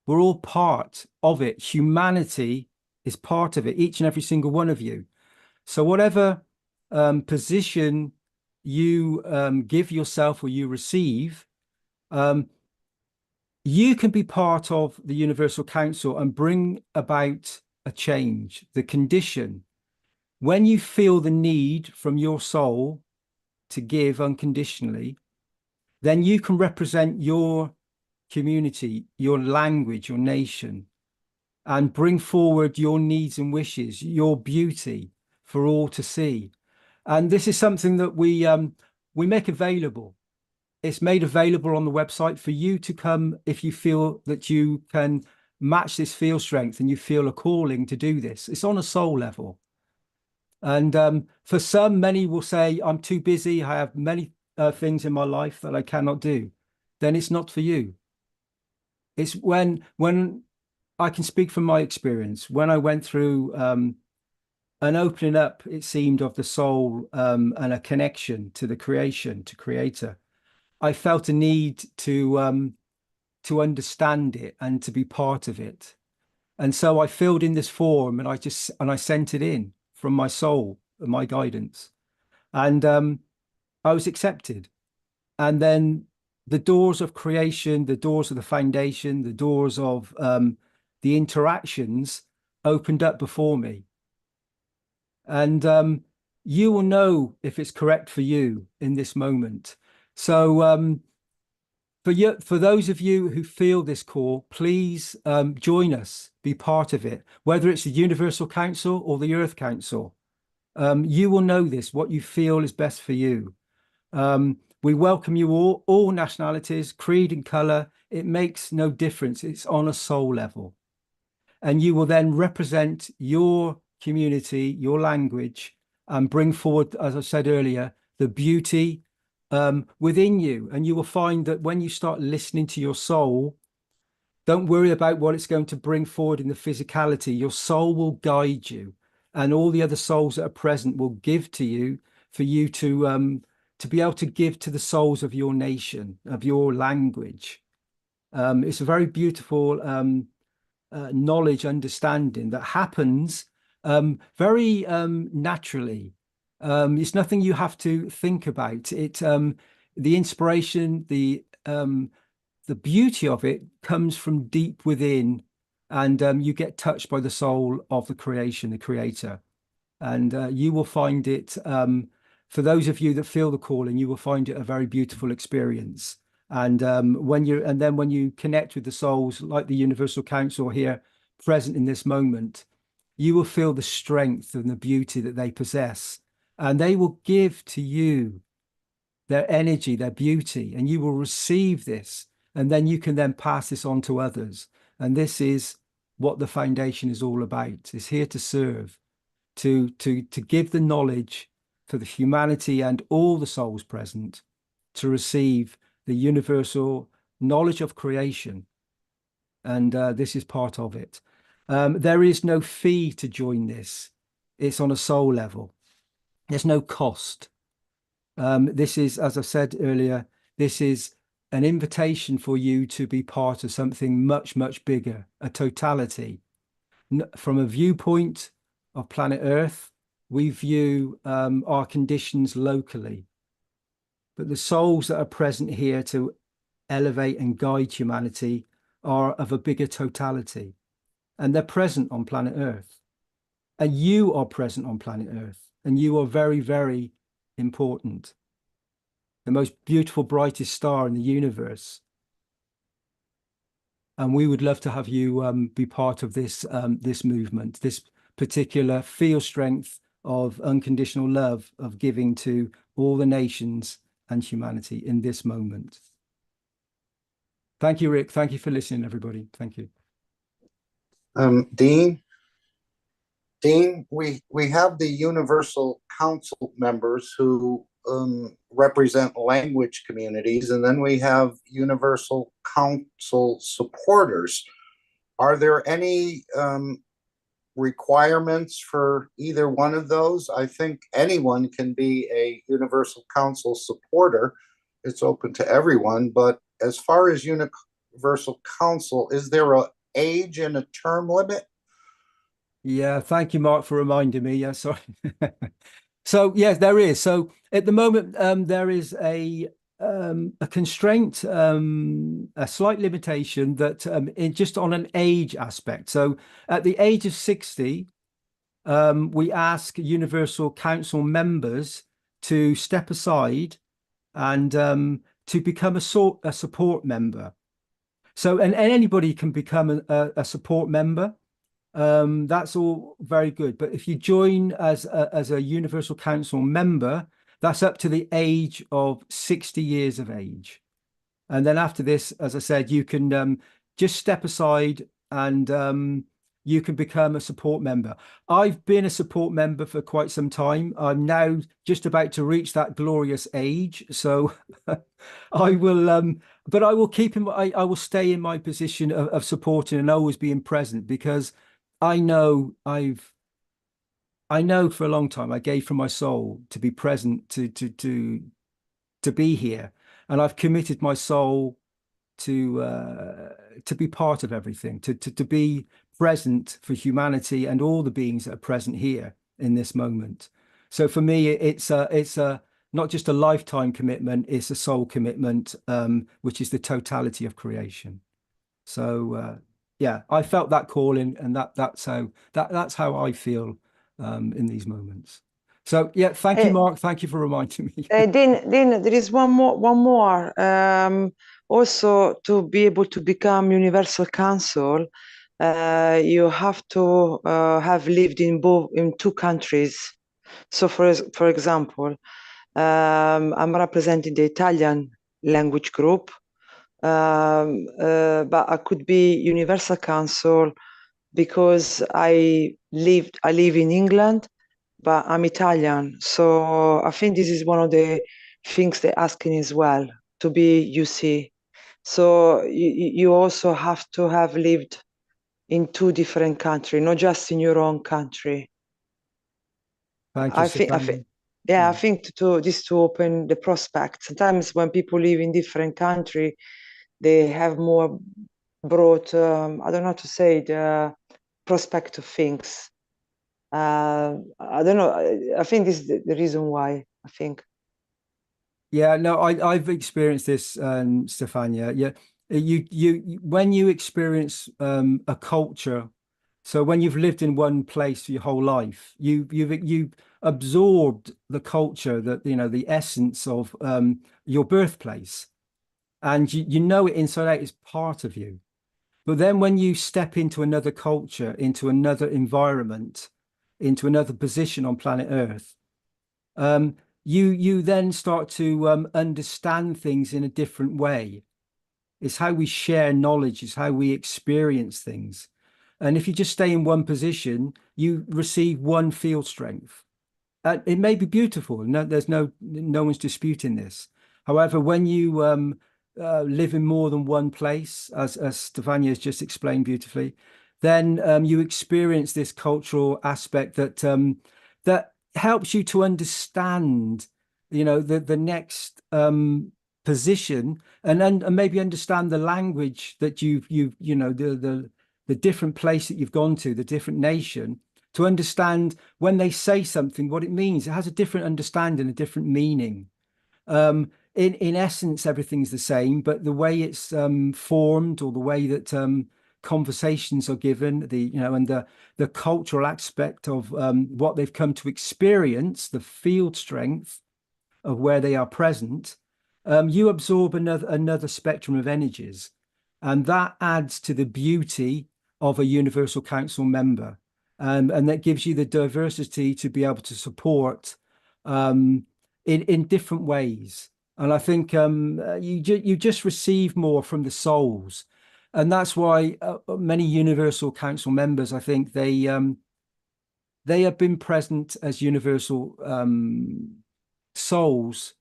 We're all part of it. Humanity is part of it, each and every single one of you. So whatever position you give yourself or you receive, you can be part of the Universal Council and bring about a change, the condition. When you feel the need from your soul to give unconditionally, then you can represent your community, your language, your nation, and bring forward your needs and wishes, your beauty for all to see. And this is something that we make available. It's made available on the website for you to come if you feel that you can match this field strength and you feel a calling to do this. It's on a soul level. And for some, many will say, I'm too busy. I have many things in my life that I cannot do. Then it's not for you. It's when I can speak from my experience, when I went through an opening up, it seemed, of the soul and a connection to the creation, to Creator, I felt a need to understand it and to be part of it. And so I filled in this form and I sent it in from my soul and my guidance. And I was accepted. And then the doors of creation, the doors of the foundation, the doors of the interactions opened up before me. And you will know if it's correct for you in this moment. So for those of you who feel this call, please join us, be part of it, whether it's the Universal Council or the Earth Council. You will know this, what you feel is best for you. We welcome you all nationalities, creed and color. It makes no difference. It's on a soul level. And you will then represent your community, your language, and bring forward, as I said earlier, the beauty within you. And you will find that when you start listening to your soul, don't worry about what it's going to bring forward in the physicality. Your soul will guide you, and all the other souls that are present will give to you for you to be able to give to the souls of your nation, of your language. It's a very beautiful knowledge, understanding that happens very naturally. It's nothing you have to think about. The inspiration, the beauty of it comes from deep within, and you get touched by the soul of the creation, the Creator, and you will find it. For those of you that feel the calling, you will find it a very beautiful experience. And when you connect with the souls like the Universal Council here present in this moment, you will feel the strength and the beauty that they possess, and they will give to you their energy, their beauty, and you will receive this, and then you can then pass this on to others. And this is what the foundation is all about. It's here to serve, to give the knowledge for the humanity and all the souls present to receive the universal knowledge of creation. And this is part of it. There is no fee to join this. It's on a soul level. There's no cost. This is, as I said earlier, this is an invitation for you to be part of something much, much bigger, a totality. From a viewpoint of planet Earth, we view our conditions locally. But the souls that are present here to elevate and guide humanity are of a bigger totality. And they're present on planet Earth. And you are present on planet Earth. And you are very, very important. The most beautiful, brightest star in the universe. And we would love to have you be part of this, this movement, this particular field strength of unconditional love, of giving to all the nations and humanity in this moment. Thank you, Rick. Thank you for listening, everybody. Thank you. Dean, we have the Universal Council members who represent language communities, and then we have Universal Council supporters. Are there any requirements for either one of those? I think anyone can be a Universal Council supporter. It's open to everyone, but as far as Universal Council, is there an age and a term limit? Yeah, thank you, Mark, for reminding me. Yeah, sorry. So yes, there is. So at the moment, there is a constraint, a slight limitation that just on an age aspect. So at the age of 60, we ask Universal Council members to step aside and to become a support member. So and anybody can become a support member. That's all very good. But if you join as a Universal Council member, that's up to the age of 60 years of age. And then after this, as I said, you can just step aside and you can become a support member. I've been a support member for quite some time. I'm now just about to reach that glorious age. So I will, but I will I will stay in my position of supporting and always being present, because I know for a long time I gave from my soul to be present, to be here, and I've committed my soul to be part of everything, to be present for humanity and all the beings that are present here in this moment. So for me, it's a not just a lifetime commitment; it's a soul commitment, which is the totality of creation. So. Yeah, I felt that calling, and that's how I feel in these moments. So yeah, thank you, Mark. Thank you for reminding me. Dean, there is one more. Also, to be able to become Universal Council, you have to have lived in two countries. So, for example, I'm representing the Italian language group. But I could be Universal Council because I live in England, but I'm Italian. So I think this is one of the things they're asking as well, to be UC. So you also have to have lived in two different countries, not just in your own country. Thank you, Stefania. I think to open the prospect. Sometimes when people live in different countries, they have more broad, I don't know how to say, the prospect of things. I don't know. I think this is the reason why, I think. Yeah, no, I've experienced this, Stefania. Yeah, you when you experience a culture, so when you've lived in one place for your whole life, you've absorbed the culture, that the essence of your birthplace. And you know it inside out, is part of you. But then when you step into another culture, into another environment, into another position on planet Earth, you then start to understand things in a different way. It's how we share knowledge, it's how we experience things. And if you just stay in one position, you receive one field strength. It may be beautiful. No, there's no one's disputing this. However, when you live in more than one place, as Stefania has just explained beautifully, then you experience this cultural aspect that helps you to understand, the next position, and maybe understand the language that the different place that you've gone to, the different nation, to understand when they say something, what it means. It has a different understanding, a different meaning. In essence, everything's the same, but the way it's formed, or the way that conversations are given, and the cultural aspect of what they've come to experience, the field strength of where they are present, you absorb another spectrum of energies, and that adds to the beauty of a Universal Council member. and that gives you the diversity to be able to support in different ways. And I think you just receive more from the souls, and that's why many Universal Council members, I think they have been present as universal souls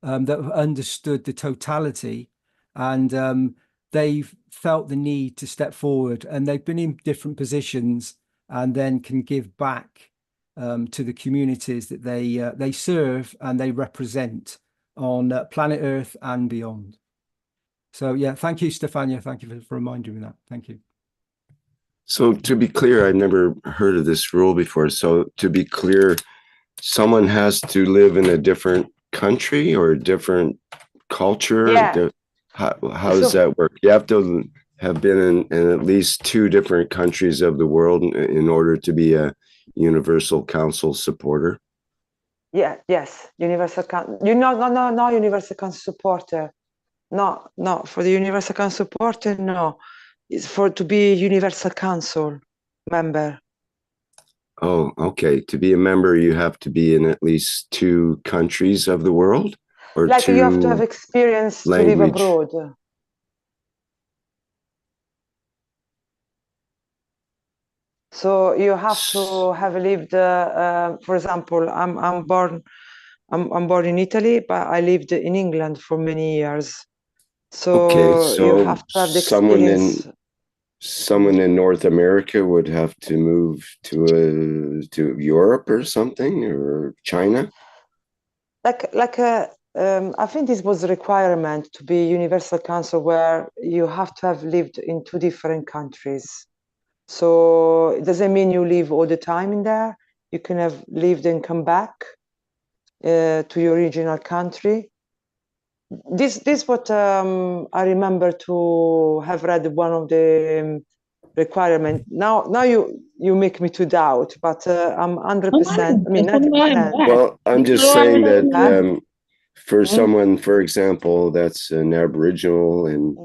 that have understood the totality, and they've felt the need to step forward, and they've been in different positions and then can give back to the communities that they serve and they represent on planet Earth and beyond. So yeah, thank you, Stefania. Thank you for reminding me that. Thank you. So to be clear, I've never heard of this rule before. So to be clear, someone has to live in a different country or a different culture. Yeah. How does that work? You have to have been in at least 2 different countries of the world in order to be a Universal Council supporter. Yeah, yes, Universal Council. No, Universal Council supporter. No, for the Universal Council supporter, no. It's to be Universal Council member. Oh, okay. To be a member, you have to be in at least 2 countries of the world, or like 2 you have to have experience to live abroad. So you have to have lived. For example, I'm born in Italy, but I lived in England for many years. So, okay, so you have to have the experience. Someone in North America would have to move to Europe or something, or China. I think this was a requirement to be Universal Council, where you have to have lived in 2 different countries. So it doesn't mean you live all the time in there. You can have lived and come back to your original country. This what I remember to have read one of the requirement. Now you make me to doubt, but I'm 100%. I mean 90%. Well, I'm just saying that for someone, for example, that's an Aboriginal in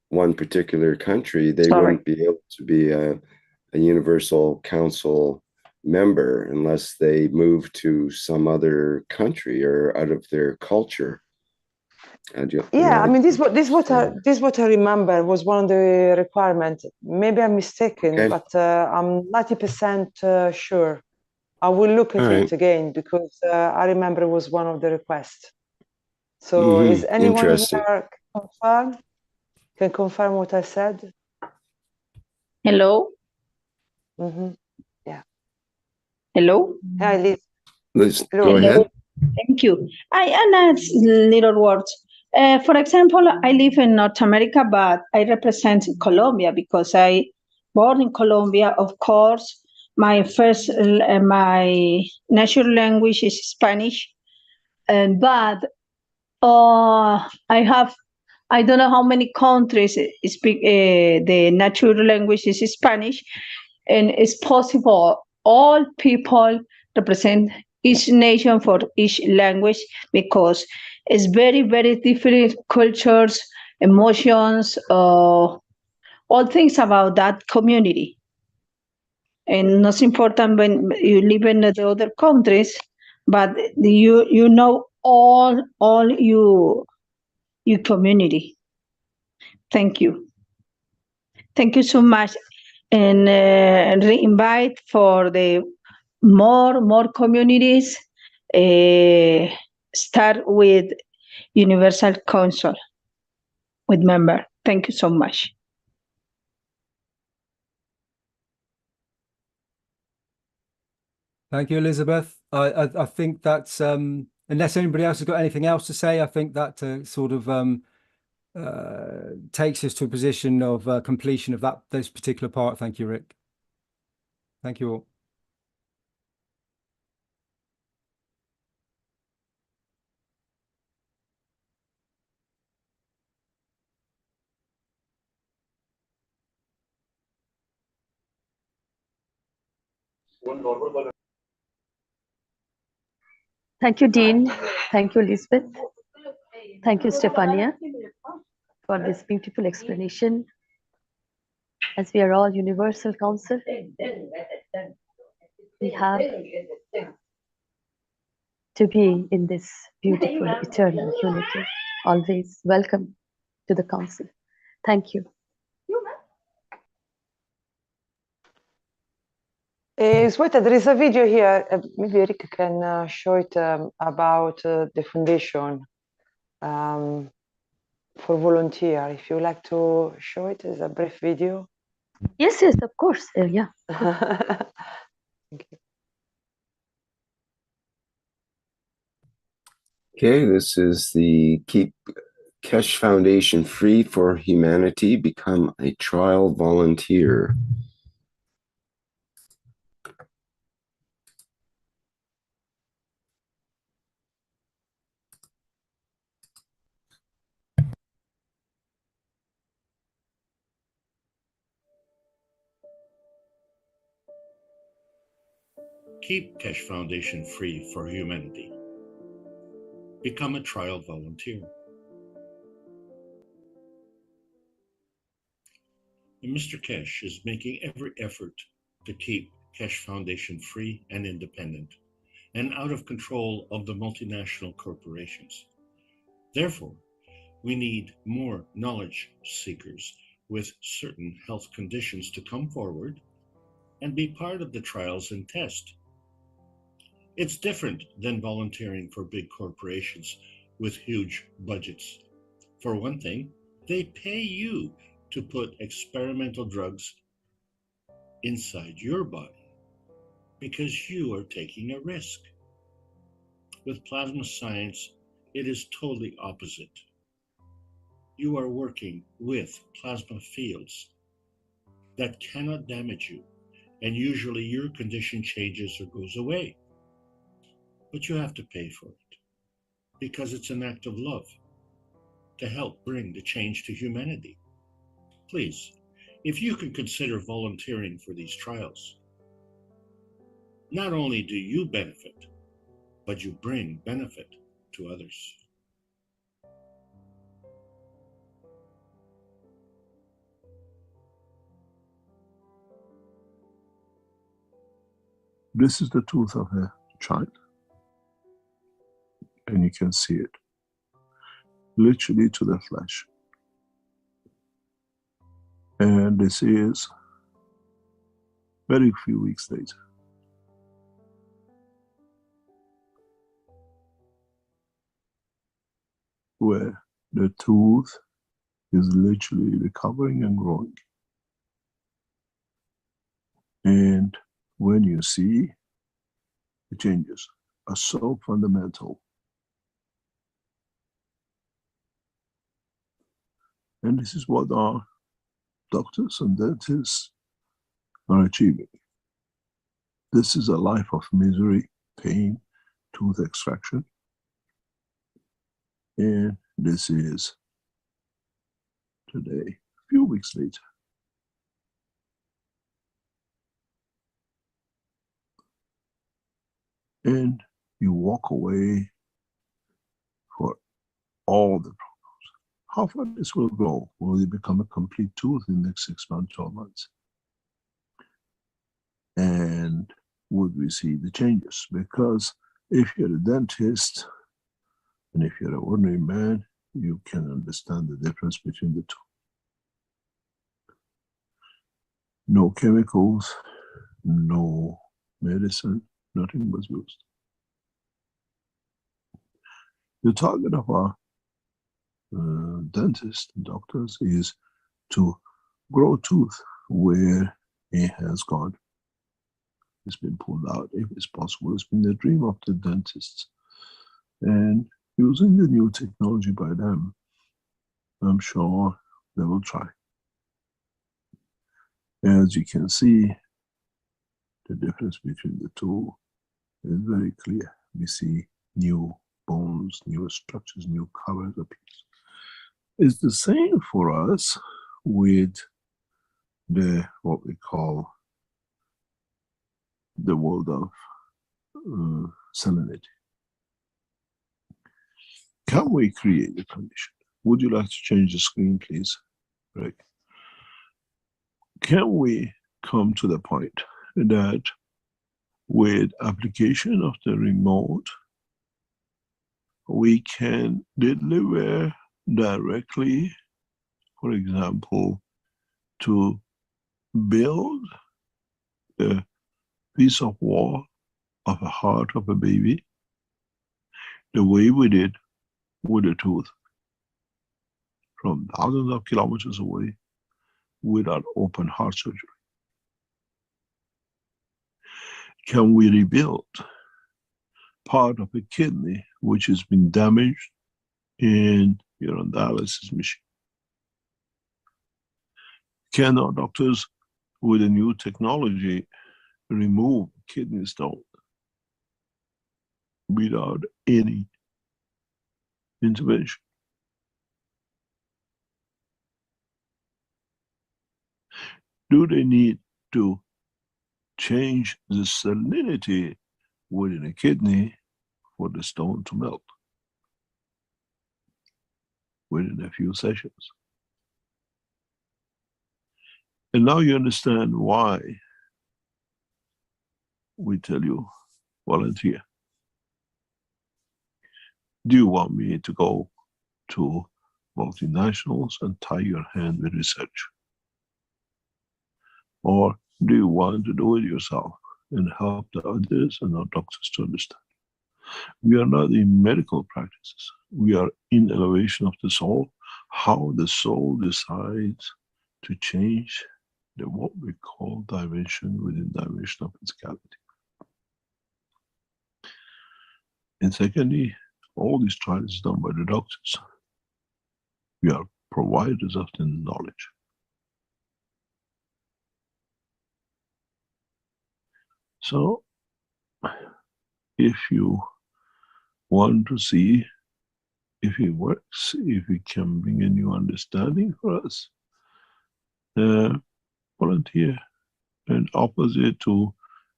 one particular country, they wouldn't be able to be a Universal Council member unless they move to some other country or out of their culture. Yeah, I mean, this what I remember was one of the requirements. Maybe I'm mistaken, okay, but I'm 90% sure. I will look at it again, because I remember it was one of the requests. So is anyone here can confirm what I said? Hello? Yeah. Hello? Hi, Liz, go ahead. Thank you. I add little words. For example, I live in North America, but I represent Colombia because I born in Colombia. Of course, my national language is Spanish, but I don't know how many countries speak the natural language is Spanish, and it's possible all people represent each nation for each language, because it's very, very different cultures, emotions, all things about that community. And not important when you live in the other countries, but you know all your community. Thank you. Thank you so much. And re-invite for the more communities, start with Universal Council with member. Thank you so much. Thank you, Elizabeth. I think that's unless anybody else has got anything else to say, I think that sort of takes us to a position of completion of this particular part. Thank you, Rick. Thank you all. Thank you, Dean. Thank you, Elizabeth. Thank you, Stefania, for this beautiful explanation. As we are all Universal Council, have to be in this beautiful, eternal unity. Always welcome to the Council. Thank you. Sweta, there is a video here. Maybe Eric can show it about the foundation for volunteer. If you like to show it as a brief video. Yes, yes, of course. Yeah. Thank you. Okay, this is the Keep Keshe Foundation Free for Humanity. Become a trial volunteer. Keep Keshe Foundation Free for Humanity. Become a trial volunteer. And Mr. Keshe is making every effort to keep Keshe Foundation free and independent, and out of control of the multinational corporations. Therefore, we need more knowledge seekers with certain health conditions to come forward and be part of the trials and test. It's different than volunteering for big corporations with huge budgets. For one thing, they pay you to put experimental drugs inside your body because you are taking a risk. With plasma science, it is totally opposite. You are working with plasma fields that cannot damage you, and usually your condition changes or goes away. But you have to pay for it because it's an act of love to help bring the change to humanity. Please, if you can consider volunteering for these trials, not only do you benefit, but you bring benefit to others. This is the tooth of a child, and you can see it literally to the flesh. And this is very few weeks later. Where the tooth is literally recovering and growing. And when you see the changes are so fundamental. And this is what our doctors and dentists are achieving. This is a life of misery, pain, tooth extraction. And this is today, a few weeks later. And you walk away for all the problems. How far this will go? Will it become a complete tooth in the next 6 months, 12 months? And would we see the changes? Because if you're a dentist, and if you're an ordinary man, you can understand the difference between the two. No chemicals, no medicine, nothing was used. The target of our dentists and doctors is to grow tooth where it has gone. It's been pulled out if it's possible. It's been the dream of the dentists. And using the new technology by them, I'm sure they will try. As you can see, the difference between the two is very clear. We see new bones, new structures, new covers appear. It's the same for us with the what we call the world of salinity. Can we create the condition? Would you like to change the screen, please, Greg? Can we come to the point that with application of the remote, we can deliver directly, for example, to build a piece of wall of a heart of a baby the way we did with a tooth from thousands of kilometers away without open heart surgery. Can we rebuild part of a kidney which has been damaged in your dialysis machine? Can our doctors, with a new technology, remove kidney stone without any intervention? Do they need to change the salinity within a kidney for the stone to melt within a few sessions? And now you understand why we tell you, volunteer. Do you want me to go to multinationals and tie your hand with research? Or do you want to do it yourself and help the others and our doctors to understand? We are not in medical practices. We are in elevation of the soul, how the soul decides to change the what we call dimension within dimension of physicality. And secondly, all these trials done by the doctors. We are providers of the knowledge. So, if you want to see if it works, if it can bring a new understanding for us, volunteer. And opposite to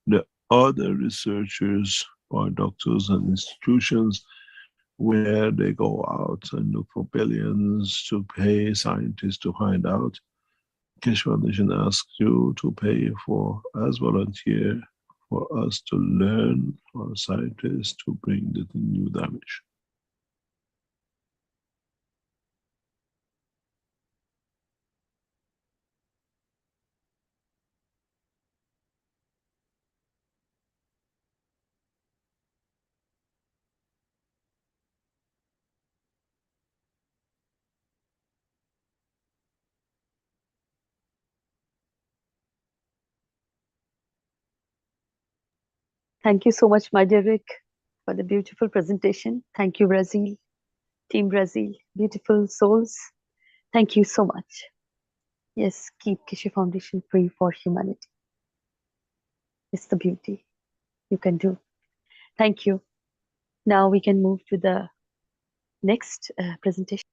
the other researchers or doctors and institutions where they go out and look for billions to pay scientists to find out, Keshe Foundation asks you to pay for, as volunteer, for us to learn, for scientists to bring the new dimension. Thank you so much, my dear Rick, for the beautiful presentation. Thank you, Brazil, Team Brazil, beautiful souls. Thank you so much. Yes, keep Keshe Foundation free for humanity. It's the beauty you can do. Thank you. Now we can move to the next presentation.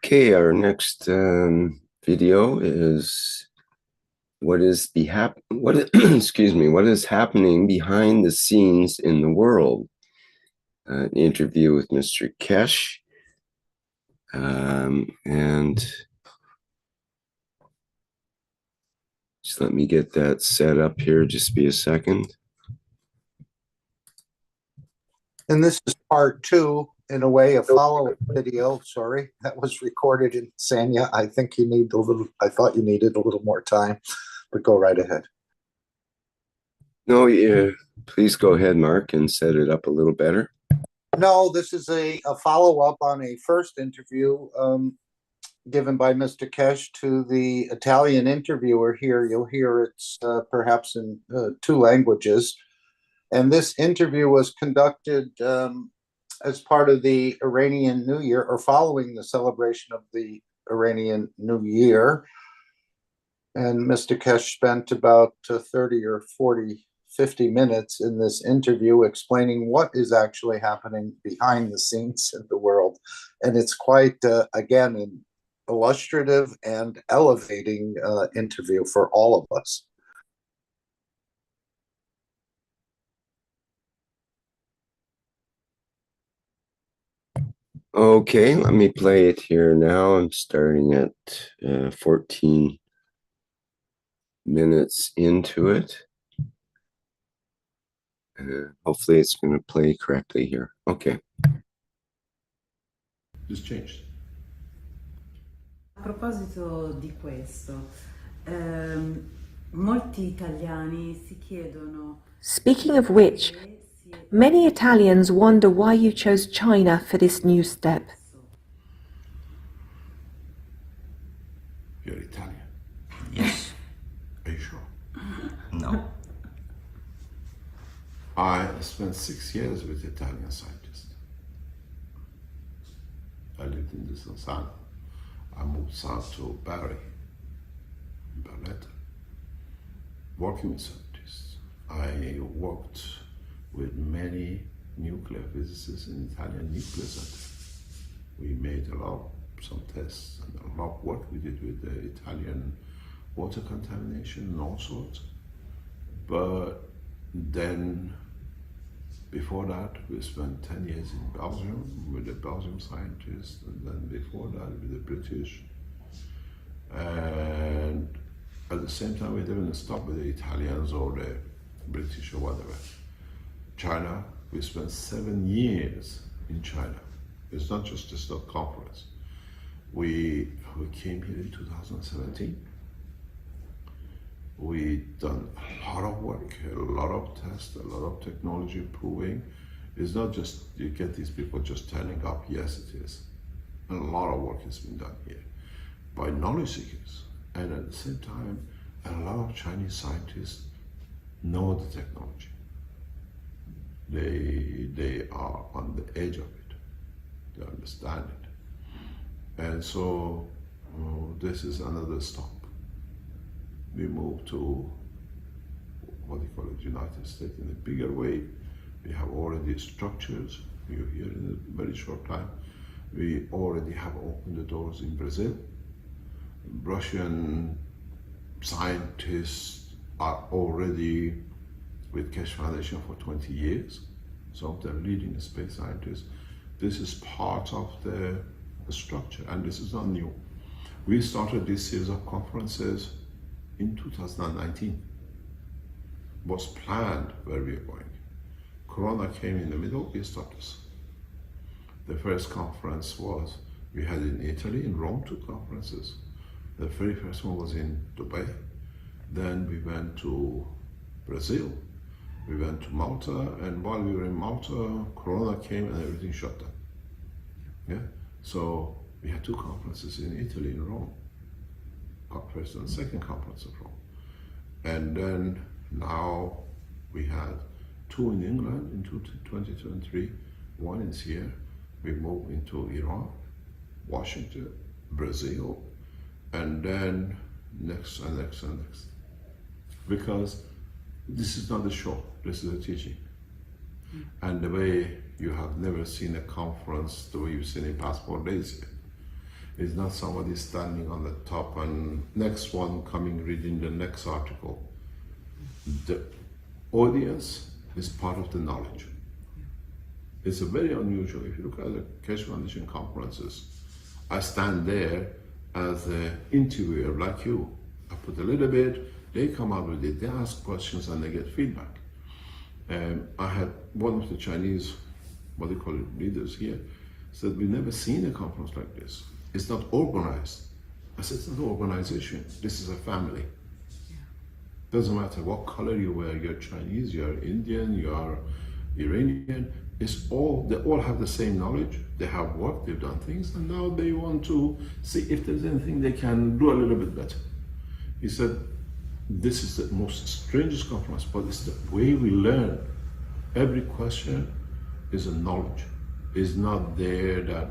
Okay, our next video is what is excuse me, what is happening behind the scenes in the world? An interview with Mr. Keshe, and just let me get that set up here. Just be a second. And this is part two, in a way, a follow-up video. Sorry, that was recorded in Sanya. I think you need I thought you needed a little more time, but go right ahead. No, yeah, please go ahead, Mark, and set it up a little better. No, this is a follow-up on a first interview given by Mr. Keshe to the Italian interviewer here. You'll hear it's perhaps in two languages. And this interview was conducted as part of the Iranian New Year, or following the celebration of the Iranian New Year. And Mr. Keshe spent about 30 or 40 50 minutes in this interview explaining what is actually happening behind the scenes in the world. And it's quite, again, an illustrative and elevating interview for all of us. Okay, let me play it here now. I'm starting at 14 minutes into it. Hopefully it's going to play correctly here. Okay. This changed. A proposito di questo, molti italiani si chiedono. Speaking of which, many Italians wonder why you chose China for this new step. You're Italian. Yes. Are you sure? No. I spent 6 years with Italian scientists. I lived in Desenzano. I moved south to Bari, Barletta, working with scientists. I worked with many nuclear physicists in Italian nuclear center. We made some tests and a lot of work we did with the Italian water contamination and all sorts. But then, before that, we spent 10 years in Belgium with the Belgian scientists, and then before that with the British. And at the same time, we didn't stop with the Italians or the British or whatever. China, we spent 7 years in China. It's not just a stock conference. We came here in 2017. We done a lot of work, a lot of tests, a lot of technology proving. It's not just you get these people just turning up. Yes, it is. And a lot of work has been done here by knowledge seekers. And at the same time, a lot of Chinese scientists know the technology. They are on the edge of it. They understand it. And so this is another stop. We moved to what they call it, United States in a bigger way. We have already structures. You're here in a very short time. We already have opened the doors in Brazil. Russian scientists are already with Keshe Foundation for 20 years. Some of them leading space scientists. This is part of the structure, and this is not new. We started this series of conferences in 2019. Was planned where we are going. Corona came in the middle, we stopped us. The first conference was, we had in Italy, in Rome, 2 conferences. The very first one was in Dubai. Then we went to Brazil. We went to Malta, and while we were in Malta, Corona came and everything shut down. Yeah? So we had 2 conferences in Italy, in Rome. First and second conference of Rome. And then now we had 2 in England in 2023, 1 is here. We moved into Iran, Washington, Brazil, and then next and next and next. Because this is not a show, this is a teaching. And the way you have never seen a conference, the way you've seen a passport days here. It's not somebody standing on the top and next one coming reading the next article. The audience is part of the knowledge. It's a very unusual. If you look at the Keshe Foundation conferences, I stand there as an interviewer like you. I put a little bit, they come out with it, they ask questions and they get feedback. I had one of the Chinese, what they call it, leaders here, said, we've never seen a conference like this. It's not organized. I said, it's not an organization. This is a family. Doesn't matter what color you wear. You're Chinese, you're Indian, you're Iranian. It's all, they all have the same knowledge. They have worked, they've done things, and now they want to see if there's anything they can do a little bit better. He said, this is the most strangest conference, but it's the way we learn. Every question is a knowledge. It's not there that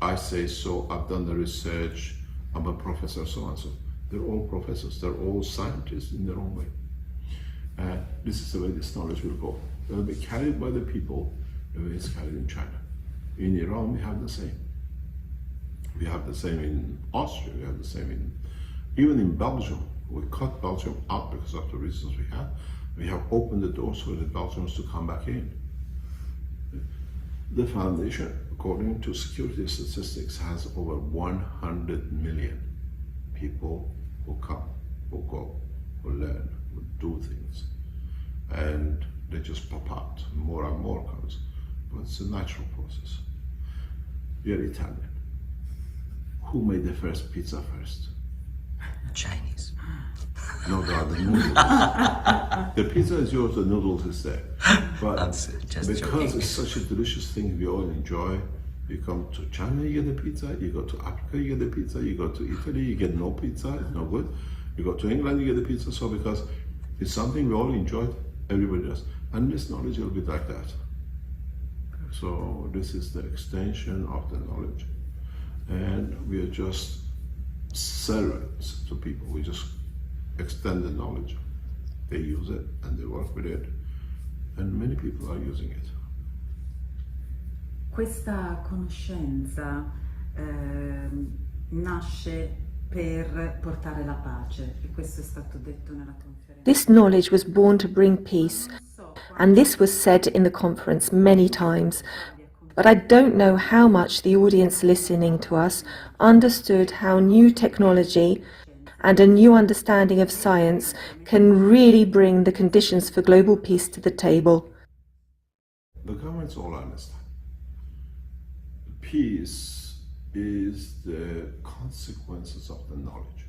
I say so, I've done the research, I'm a professor, so and so. They're all professors, they're all scientists in their own way. This is the way this knowledge will go. It will be carried by the people the way it's carried in China. In Iran, we have the same. We have the same in Austria, we have the same even in Belgium. We cut Belgium out because of the reasons we have. We have opened the doors for the Belgians to come back in. The foundation, according to security statistics, has over 100 million people who come, who go, who learn, who do things. And they just pop out, more and more comes. But it's a natural process. You're Italian. Who made the first pizza first? Chinese. No, the noodles. The pizza is yours, the noodles is there. But because joking. it's such a delicious thing we all enjoy, you come to China, you get the pizza, you go to Africa, you get the pizza, you go to Italy, you get no pizza, it's no good. You go to England, you get the pizza. So because it's something we all enjoy, everybody does. And this knowledge will be like that. So this is the extension of the knowledge. And we are just servants to people. We just extend the knowledge. They use it and they work with it. And many people are using it. Questa conoscenza nasce per portare la pace, e questo è stato detto nella conferenza. This knowledge was born to bring peace, and this was said in the conference many times. But I don't know how much the audience listening to us understood how new technology and a new understanding of science can really bring the conditions for global peace to the table. The governments all understand. Peace is the consequences of the knowledge.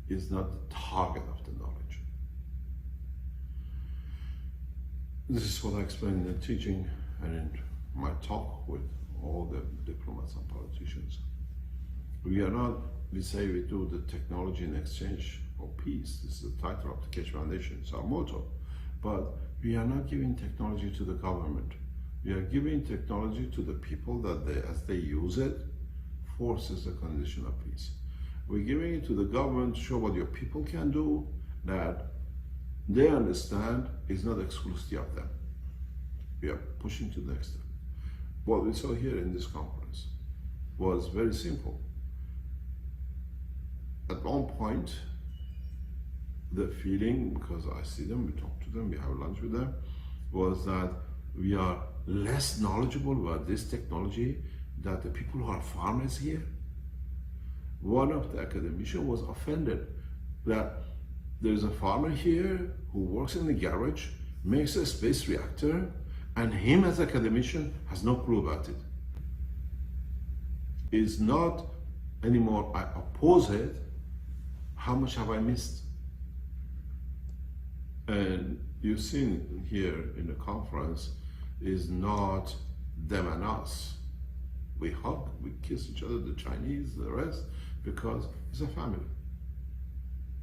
It's not the target of the knowledge. This is what I explained in the teaching and in my talk with all the diplomats and politicians. We are not, we say we do the technology in exchange for peace. This is the title of the Keshe Foundation, it's our motto. But we are not giving technology to the government. We are giving technology to the people that they, as they use it, forces the condition of peace. We're giving it to the government to show what your people can do, that they understand is not exclusively of them. We are pushing to the next step. What we saw here in this conference was very simple. At one point, the feeling, because I see them, we talk to them, we have lunch with them, was that we are less knowledgeable about this technology than the people who are farmers here. One of the academicians was offended that there's a farmer here who works in the garage, makes a space reactor, and him as an academician has no clue about it. It's not anymore, I oppose it, how much have I missed? And you've seen here in the conference is not them and us. We hug, we kiss each other, the Chinese, the rest, because it's a family.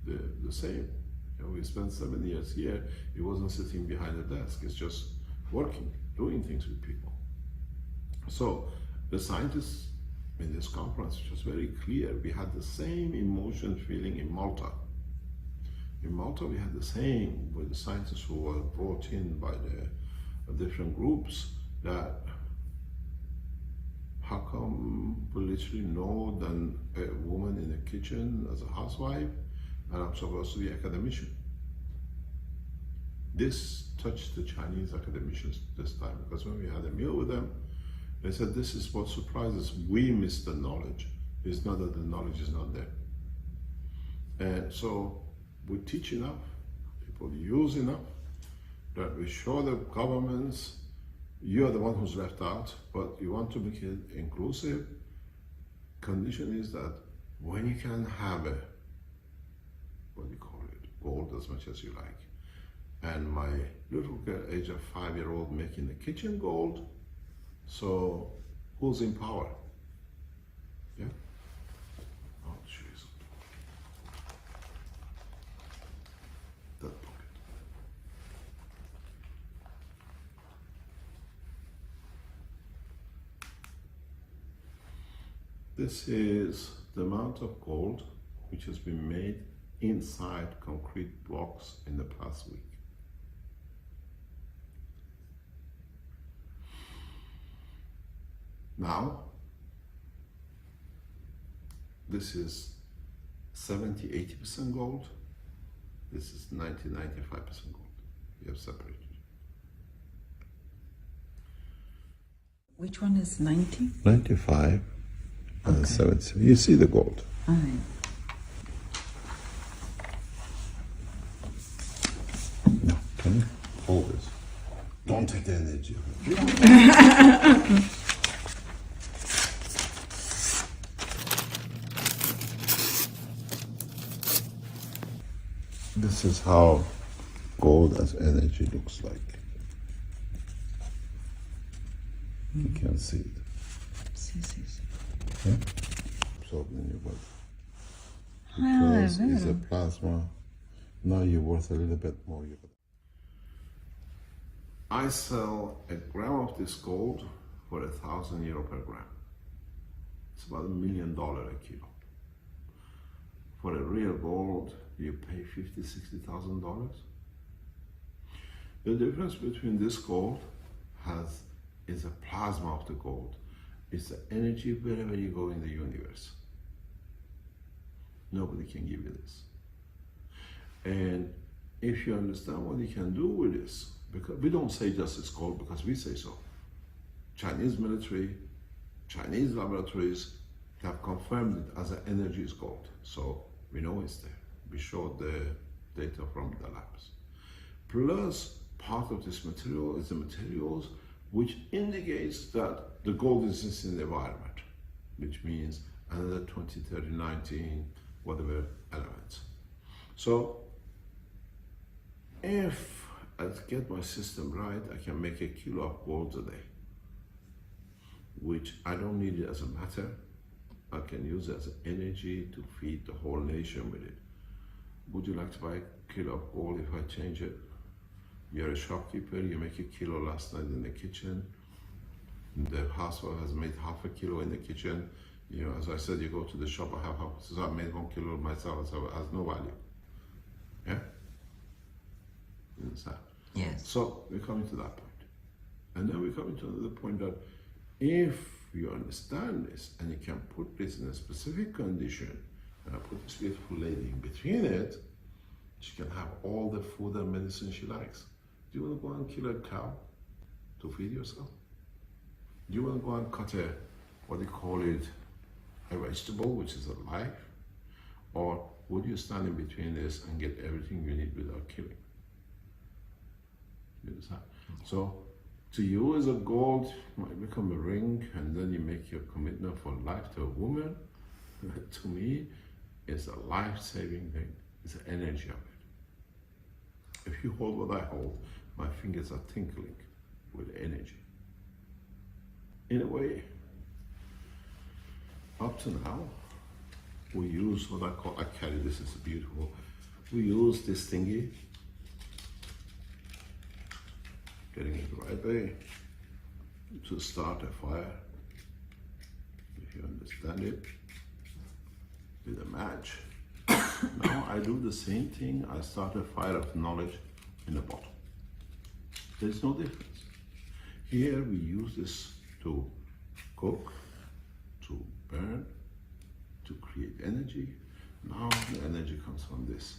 The same. You know, we spent 7 years here, he wasn't sitting behind a desk, it's just working, doing things with people. So the scientists in this conference, which was very clear, we had the same emotion feeling in Malta. In Malta, we had the same with the scientists who were brought in by the different groups, that how come we literally know than a woman in the kitchen as a housewife, and I'm supposed to be an academician. This touched the Chinese academicians this time, because when we had a meal with them, they said, this is what surprises, we miss the knowledge. It's not that the knowledge is not there. And so we teach enough, people use enough, that we show the governments, you're the one who's left out, but you want to make it inclusive. Condition is that when you can have a, what do you call it, gold as much as you like, and my little girl, age of 5-year-old, making the kitchen gold, so who's in power? Yeah? Oh, jeez. That pocket. This is the amount of gold which has been made inside concrete blocks in the past week. Now, this is 70-80% gold. This is 90-95% gold. We have separated. Which one is 90? 95 and 70. You see the gold. All right. Now, can you hold this? Don't take the energy. This is how gold as energy looks like. You can see it. Yeah? Absorbed in your body. Because it's a plasma. Now you're worth a little bit more. I sell a gram of this gold for €1,000 per gram. It's about $1 million a kilo. For a real gold, you pay $50,000-$60,000. The difference between this gold is the plasma of the gold. It's the energy wherever you go in the universe. Nobody can give you this. And if you understand what you can do with this, because we don't say just it's gold because we say so. Chinese military, Chinese laboratories have confirmed it as an energy is gold. So we know it's there. We showed the data from the labs. Plus, part of this material is the materials which indicates that the gold exists in the environment, which means another 20, 30, 19, whatever elements. So if I get my system right, I can make a kilo of gold a day, which I don't need it as a matter. I can use it as energy to feed the whole nation with it. Would you like to buy a kilo of gold if I change it? You're a shopkeeper, you make a kilo last night in the kitchen. The housewife has made half a kilo in the kitchen. You know, as I said, you go to the shop, I have half, so I made 1 kilo myself, so it has no value. Yeah? You understand? Yes. So we're coming to that point. And then we're coming to another point that if you understand this and you can put this in a specific condition, and I put this beautiful lady in between it, she can have all the food and medicine she likes. Do you want to go and kill a cow to feed yourself? Do you want to go and cut a, what do you call it, a vegetable, which is a life? Or would you stand in between this and get everything you need without killing? You understand? So to you as a gold might become a ring, and then you make your commitment for life to a woman. To me, it's a life-saving thing. It's the energy of it. If you hold what I hold, my fingers are tinkling with energy. In a way, up to now, we use what I carry, this is beautiful. We use this thingy, getting it right there, to start a fire, if you understand it, with a match. Now I do the same thing, I start a fire of knowledge in a bottle. There's no difference. Here we use this to cook, to burn, to create energy. Now the energy comes from this.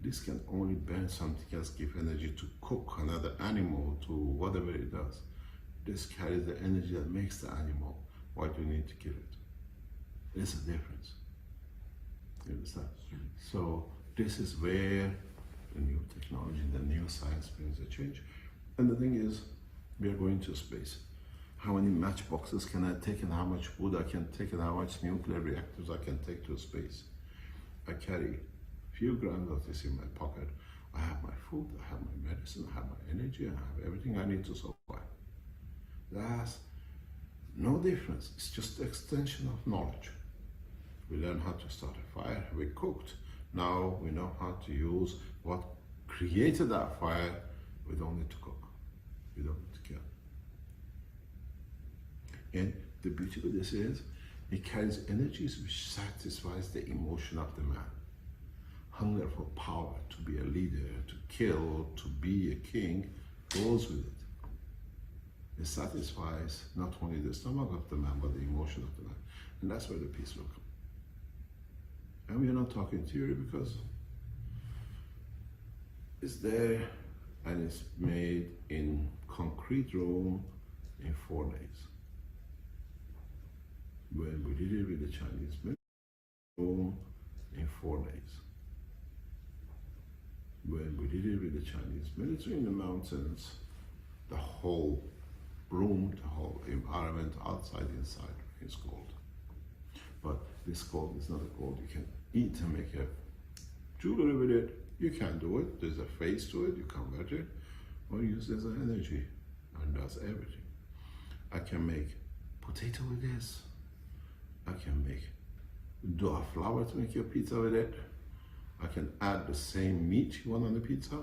This can only burn something else, give energy to cook another animal, to whatever it does. This carries the energy that makes the animal. Why do you need to kill it? There's a difference. You understand? So this is where the new technology, the new science brings a change. And the thing is, we are going to space. How many matchboxes can I take, and how much wood I can take, and how much nuclear reactors I can take to space? I carry a few grams of this in my pocket. I have my food, I have my medicine, I have my energy, I have everything I need to survive. That's no difference. It's just the extension of knowledge. We learn how to start a fire, we cooked. Now we know how to use what created that fire. We don't need to cook, we don't need to kill. And the beauty of this is, it carries energies which satisfies the emotion of the man. hunger for power, to be a leader, to kill, to be a king, goes with it. It satisfies not only the stomach of the man, but the emotion of the man. And that's where the peace will come. And we are not talking theory because it's there and it's made in concrete Rome in 4 days. When we did it with the Chinese Rome in 4 days. When we did it with the Chinese military in the mountains, the whole room, the whole environment, outside, inside, is gold. But this gold is not a gold you can eat and make a jewelry with it. You can do it. There's a face to it. You convert it or use it as an energy, and that's everything. I can make potato with this. I can make dough flour to make your pizza with it. I can add the same meat you want on the pizza.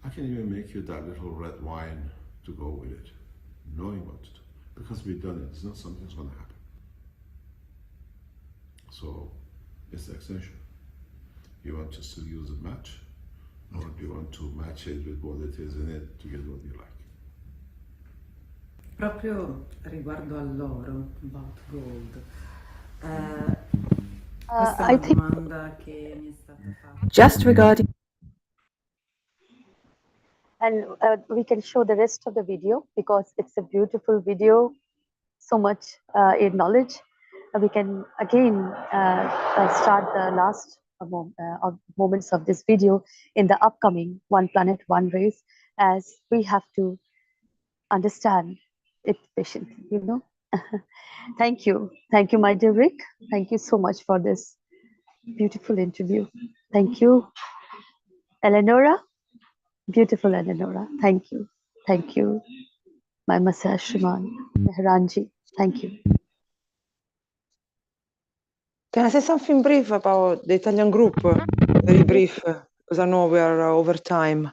I can even make you that little red wine to go with it, knowing what to do. Because we've done it, it's not something that's going to happen. So it's the extension. You want to still use a match, or do you want to match it with what it is in it to get what you like? Proprio riguardo all'oro, about gold. I think Just regarding and we can show the rest of the video because it's a beautiful video, so much knowledge. We can again start the last moments of this video in the upcoming One Planet, One Race, as we have to understand it patiently, you know. Thank you, my dear Rick. Thank you so much for this beautiful interview. Thank you, Eleonora. Beautiful Eleonora. Thank you, my Masah Shriman Mehranji. Thank you. Can I say something brief about the Italian group? Very brief, because I know we are over time.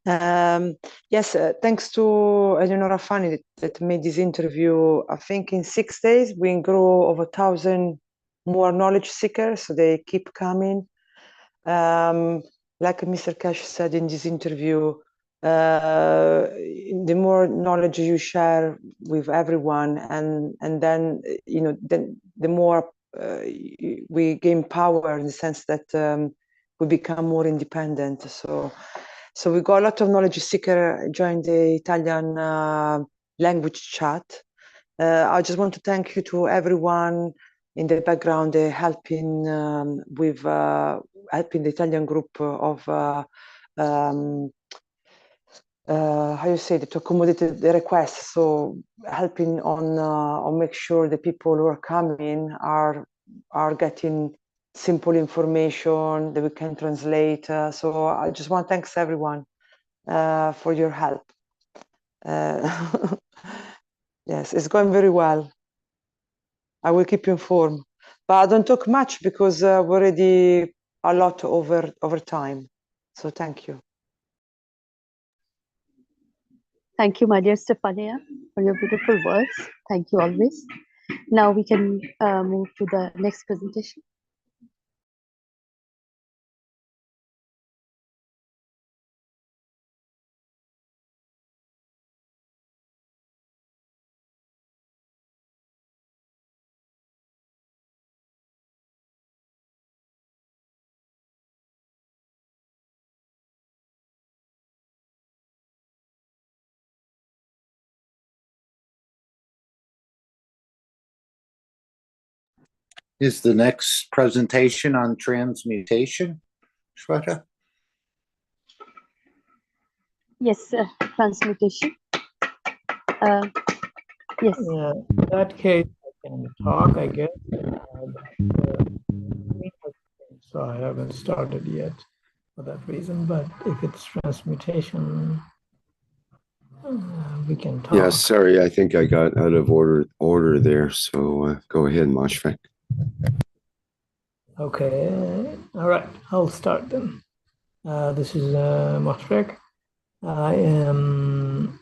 Yes, thanks to Eleonora Fani that made this interview. I think in 6 days we grow over 1,000 more knowledge seekers, so they keep coming. Like Mr. Keshe said in this interview, the more knowledge you share with everyone, and then then the more we gain power in the sense that we become more independent. So we got a lot of knowledge seeker join the Italian language chat. I just want to thank you to everyone in the background helping with helping the Italian group of how you say it, to accommodate the requests. So helping on make sure the people who are coming are getting simple information that we can translate. So I just want to thank everyone for your help. Yes, it's going very well. I will keep you informed, but I don't talk much because we're already a lot over time. So thank you. Thank you, my dear Stefania, for your beautiful words. Thank you always. Now we can move to the next presentation. Is the next presentation on transmutation, Shweta? Yes, transmutation. Yes. Yeah, in that case, I can talk, I guess. So I haven't started yet for that reason. But if it's transmutation, we can talk. Yeah, sorry, I think I got out of order there. So go ahead, Mashfaq. Okay, all right, I'll start then. This is Mashfaq. I am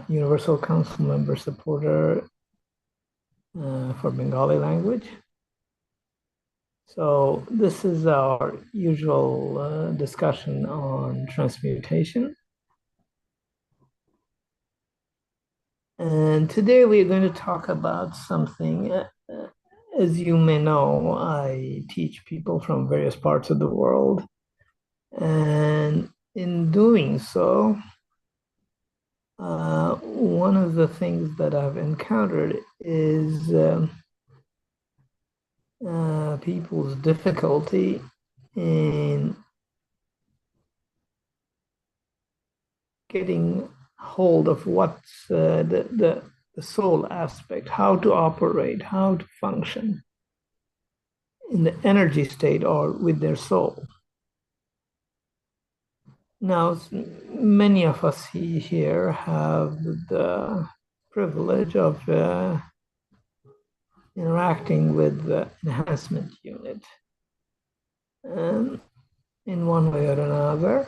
Universal Council member supporter for Bengali language. So this is our usual discussion on transmutation. And today we're going to talk about something, as you may know, I teach people from various parts of the world. And in doing so, one of the things that I've encountered is people's difficulty in getting hold of what's the soul aspect, how to operate, how to function in the energy state or with their soul. Now, many of us here have the privilege of interacting with the enhancement unit in one way or another,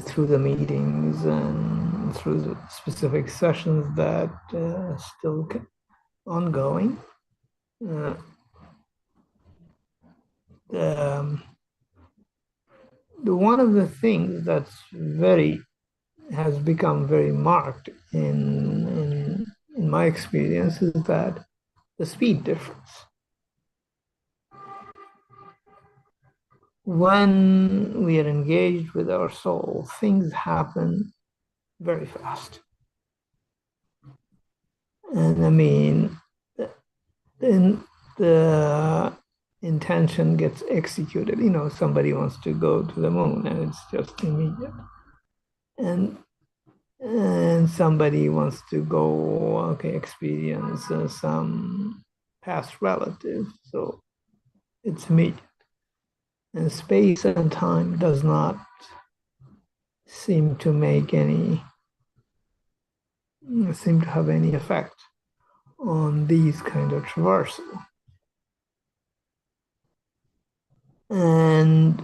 through the meetings and through the specific sessions that are still ongoing. One of the things that's has become very marked in my experience is that the speed difference. When we are engaged with our soul, things happen very fast. And I mean, then the intention gets executed. You know, somebody wants to go to the moon and it's just immediate. And somebody wants to go, okay, experience some past relative. So it's immediate. And space and time does not seem to have any effect on these kind of traversal. And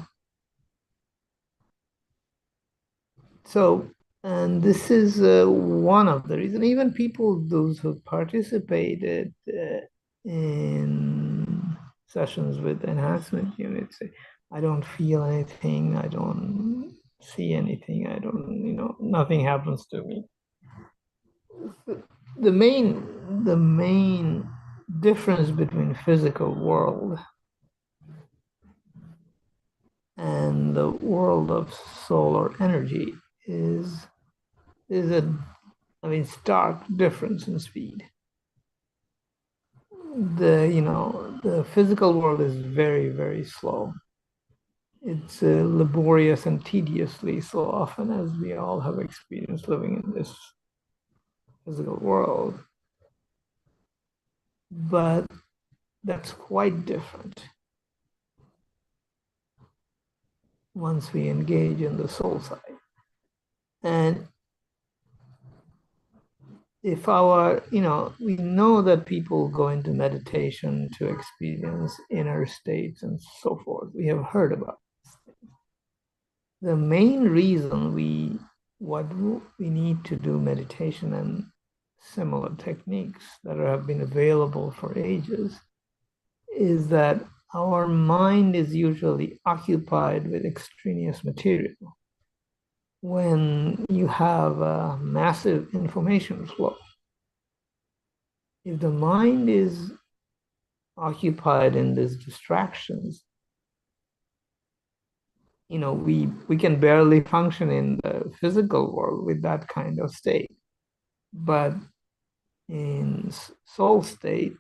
so, and this is one of the reasons, even those who participated in sessions with enhancement units say, I don't feel anything, I don't see anything, nothing happens to me. The main difference between physical world and the world of solar energy is a stark difference in speed. The physical world is very, very slow. It's laborious and tediously so often, as we all have experienced living in this physical world. But that's quite different once we engage in the soul side. And if we know that people go into meditation to experience inner states and so forth. We have heard about this thing. The main reason we need to do meditation and similar techniques that have been available for ages is that our mind is usually occupied with extraneous material. When you have a massive information flow, if the mind is occupied in these distractions, we can barely function in the physical world with that kind of state. But in soul state,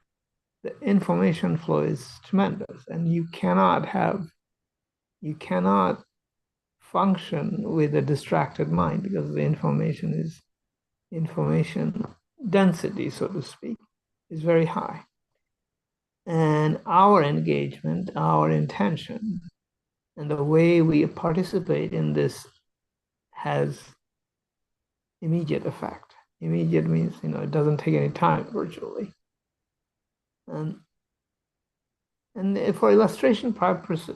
the information flow is tremendous, and you cannot function with a distracted mind because the information density, so to speak, is very high. And our engagement, our intention, and the way we participate in this has immediate effect. Immediate means, it doesn't take any time virtually. And for illustration purpose,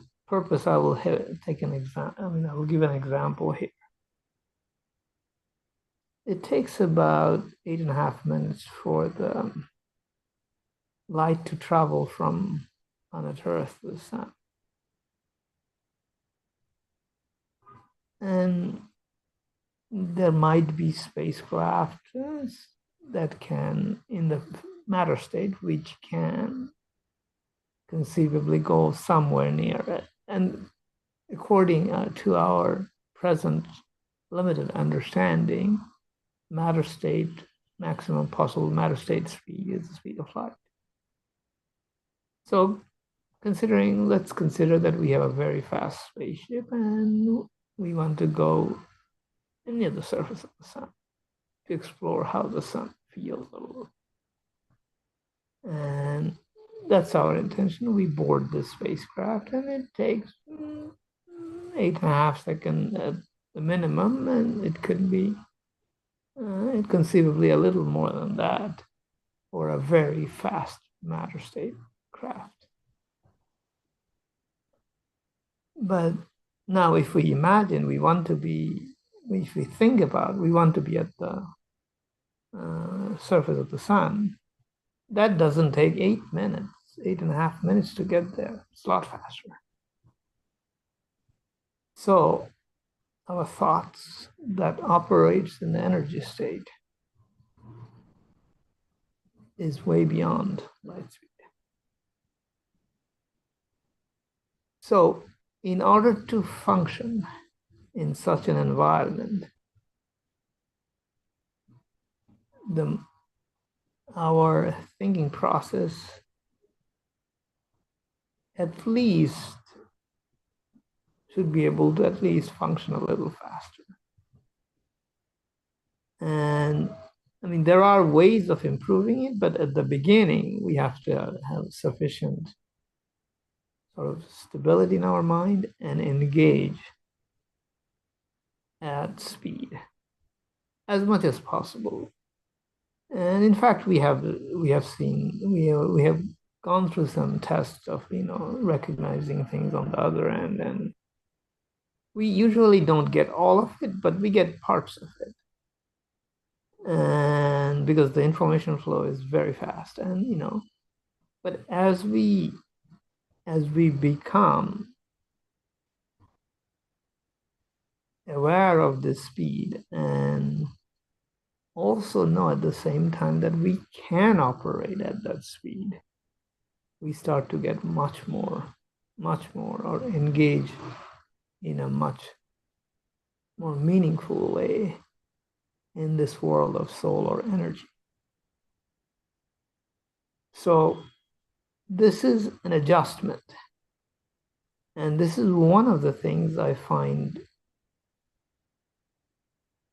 I will take an example. I will give an example here. It takes about 8.5 minutes for the light to travel from planet Earth to the sun. And there might be spacecraft that can, in the matter state, which can conceivably go somewhere near it. And according to our present limited understanding, matter state, maximum possible matter state speed is the speed of light. So let's consider that we have a very fast spaceship and we want to go near the surface of the sun to explore how the sun feels a little. And that's our intention. We board the spacecraft and it takes 8.5 seconds at the minimum, and it could be conceivably a little more than that for a very fast matter state craft. But now if we imagine we want to be, if we think about we want to be at the surface of the sun, that doesn't take 8 minutes, 8.5 minutes to get there. It's a lot faster. So our thoughts that operates in the energy state is way beyond light speed. So in order to function in such an environment, our thinking process at least should be able to at least function a little faster. And I mean, there are ways of improving it, but at the beginning, we have to have sufficient sort of stability in our mind and engage at speed as much as possible. And in fact, we have gone through some tests of recognizing things on the other end, and we usually don't get all of it, but we get parts of it. And because the information flow is very fast, and but as we become aware of the speed and also know at the same time that we can operate at that speed, we start to get much more, or engage in a much more meaningful way in this world of solar energy. So this is an adjustment. And this is one of the things I find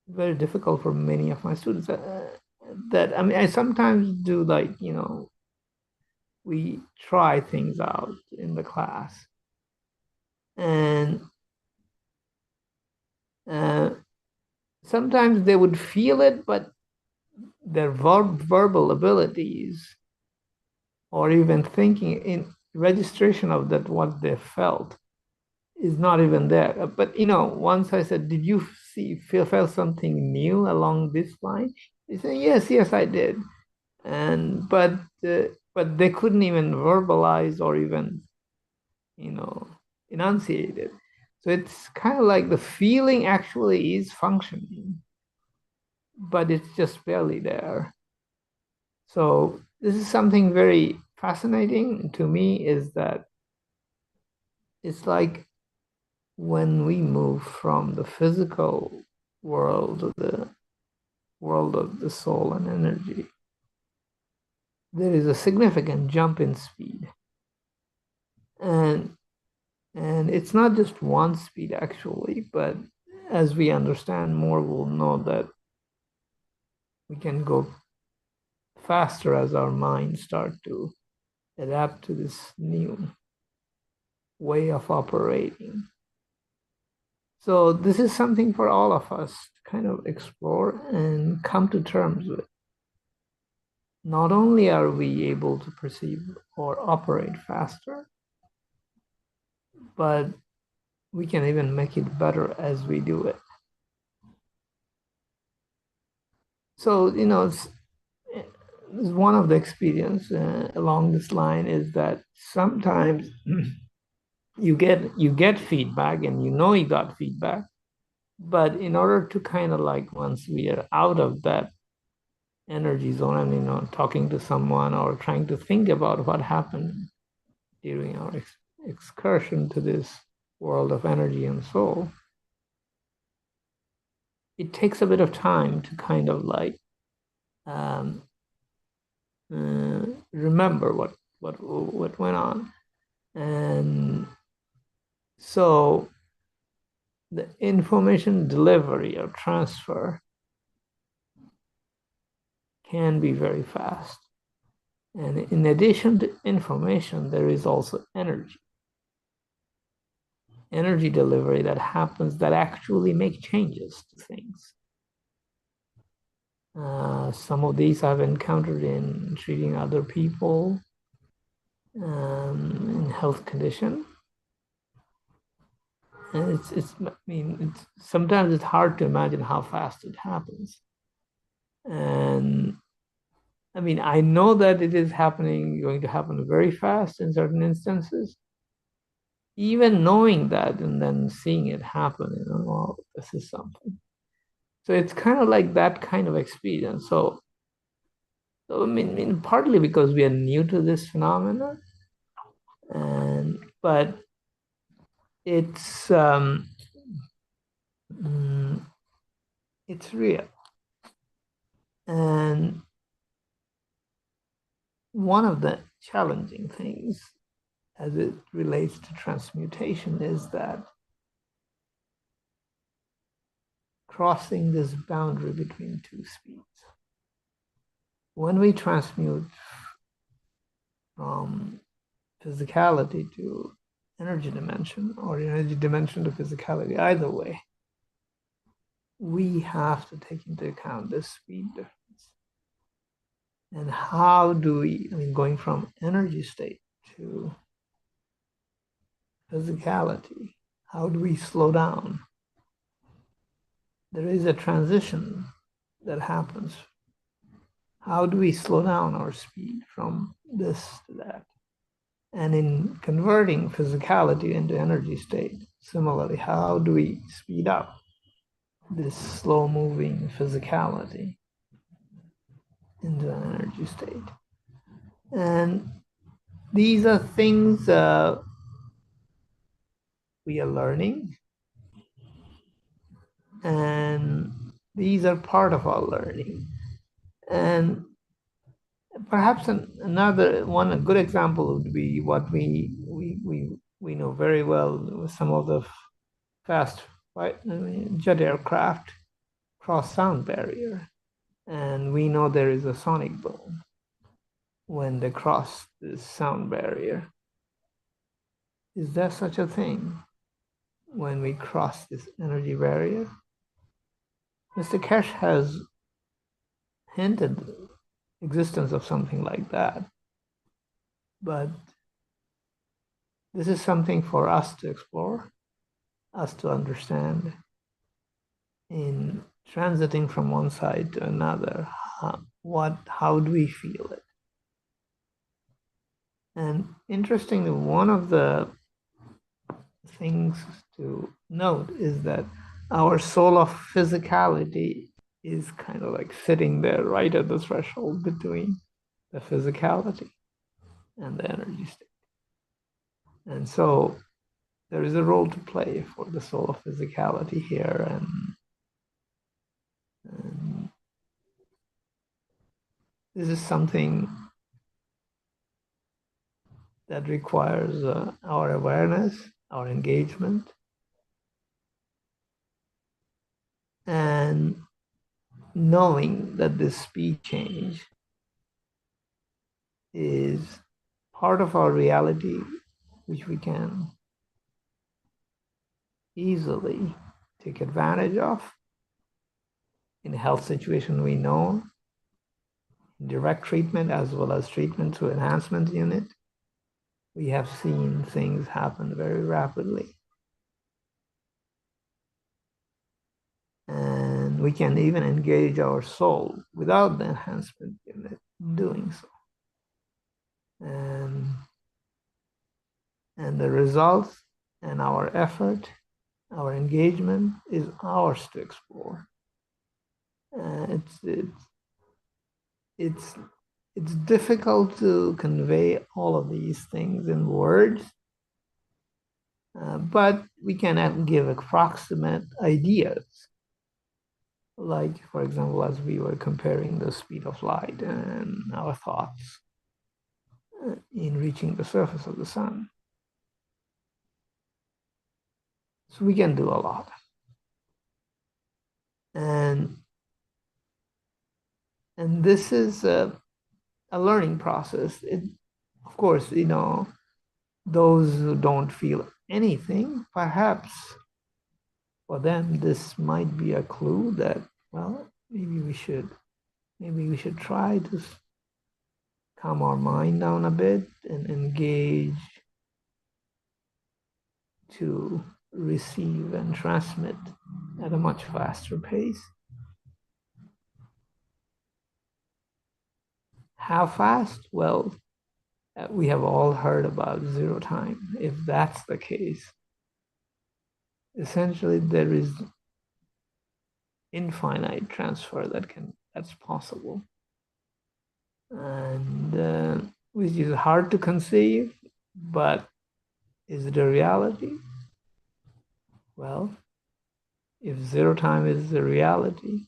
very difficult for many of my students. That I mean, I sometimes do we try things out in the class. And sometimes they would feel it, but their verbal abilities or even thinking in registration of that what they felt is not even there. But once I said, did you feel something new along this line? They said, yes, I did. And but they couldn't even verbalize or even enunciate it. So it's kind of like the feeling actually is functioning, but it's just barely there. So this is something very fascinating to me, is that it's like when we move from the physical world to the world of the soul and energy, there is a significant jump in speed. And it's not just one speed actually, but as we understand more, we'll know that we can go faster as our minds start to adapt to this new way of operating. So this is something for all of us to kind of explore and come to terms with. Not only are we able to perceive or operate faster, but we can even make it better as we do it. So, one of the experience along this line is that sometimes you get feedback and you know you got feedback, but in order to kind of like, once we are out of that energy zone and, you know, talking to someone or trying to think about what happened during our excursion to this world of energy and soul, it takes a bit of time to kind of like remember what went on. And so the information delivery or transfer can be very fast. And in addition to information, there is also energy delivery that happens that actually make changes to things. Some of these I've encountered in treating other people in health condition. And sometimes it's hard to imagine how fast it happens. And I mean, I know that it is going to happen very fast in certain instances. Even knowing that and then seeing it happen, you know, oh, this is something. So it's kind of like that kind of experience. So I mean, partly because we are new to this phenomenon, but it's real. And one of the challenging things as it relates to transmutation is that crossing this boundary between two speeds. When we transmute from physicality to energy dimension or energy dimension to physicality, either way, we have to take into account this speed difference. And how do we, I mean, going from energy state to physicality, how do we slow down? There is a transition that happens. How do we slow down our speed from this to that? And in converting physicality into energy state, similarly, how do we speed up this slow-moving physicality into an energy state? And these are things we are learning, and these are part of our learning. And perhaps a good example would be what we know very well with some of the fast jet aircraft cross sound barrier, and we know there is a sonic boom when they cross this sound barrier. Is there such a thing when we cross this energy barrier? Mr. Keshe has hinted existence of something like that, but this is something for us to explore, us to understand in transiting from one side to another. How do we feel it? And interestingly, one of the things to note is that our soul of physicality is kind of like sitting there right at the threshold between the physicality and the energy state. And so there is a role to play for the soul of physicality here. And this is something that requires our awareness, our engagement, and knowing that this speed change is part of our reality, which we can easily take advantage of in a health situation we know, direct treatment as well as treatment through enhancement unit. We have seen things happen very rapidly. And we can even engage our soul without the enhancement unit doing so. And the results and our effort, our engagement is ours to explore. It's difficult to convey all of these things in words, but we can give approximate ideas. Like, for example, as we were comparing the speed of light and our thoughts in reaching the surface of the sun. So we can do a lot. And this is a learning process. Of course, you know, those who don't feel anything, perhaps for them this might be a clue that, well, maybe we should try to calm our mind down a bit and engage to receive and transmit at a much faster pace. How fast? Well, we have all heard about zero time. If that's the case, essentially there is infinite transfer that's possible, and which is hard to conceive, but is it a reality? Well, if zero time is the reality,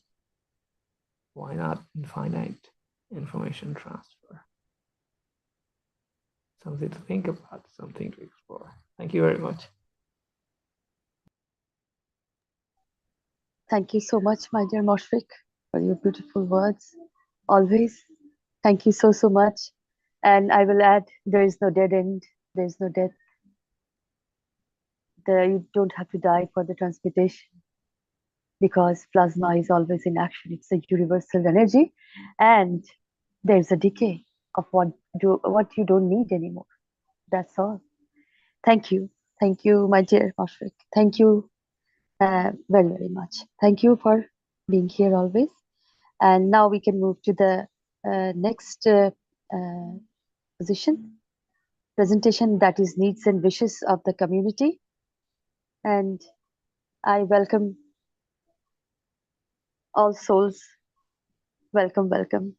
why not infinite information transfer? Something to think about, something to explore. Thank you very much. Thank you so much, my dear Moshfik, for your beautiful words. Always. Thank you so, so much. And I will add, there is no dead end. There is no death. You don't have to die for the transmutation, because plasma is always in action. It's a universal energy, and there's a decay of what you don't need anymore. That's all. Thank you, my dear Moshfik. Thank you very, very much. Thank you for being here always. And now we can move to the next presentation, that is needs and wishes of the community. And I welcome all souls. Welcome, welcome.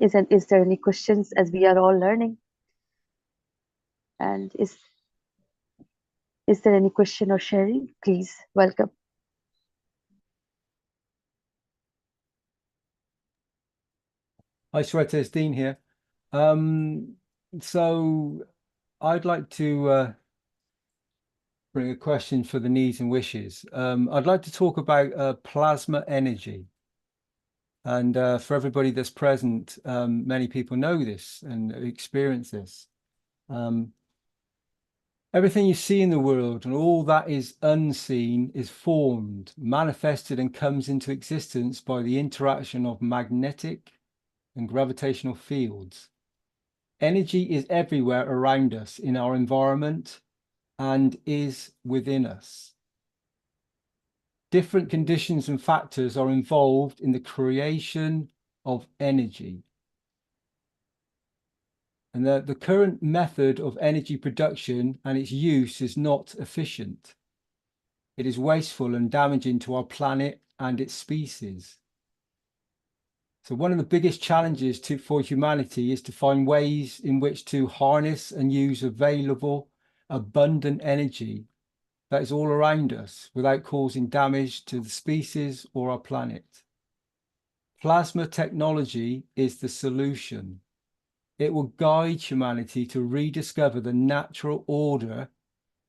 Is there any questions, as we are all learning? And is there any question or sharing? Please, welcome. Hi, Shweta, it's Dean here. So I'd like to bring a question for the needs and wishes. I'd like to talk about plasma energy. And for everybody that's present, many people know this and experience this. Everything you see in the world and all that is unseen is formed, manifested, and comes into existence by the interaction of magnetic and gravitational fields. Energy is everywhere around us in our environment and is within us. Different conditions and factors are involved in the creation of energy. And the current method of energy production and its use is not efficient. It is wasteful and damaging to our planet and its species. So one of the biggest challenges for humanity is to find ways in which to harness and use available, abundant energy that is all around us without causing damage to the species or our planet. Plasma technology is the solution. It will guide humanity to rediscover the natural order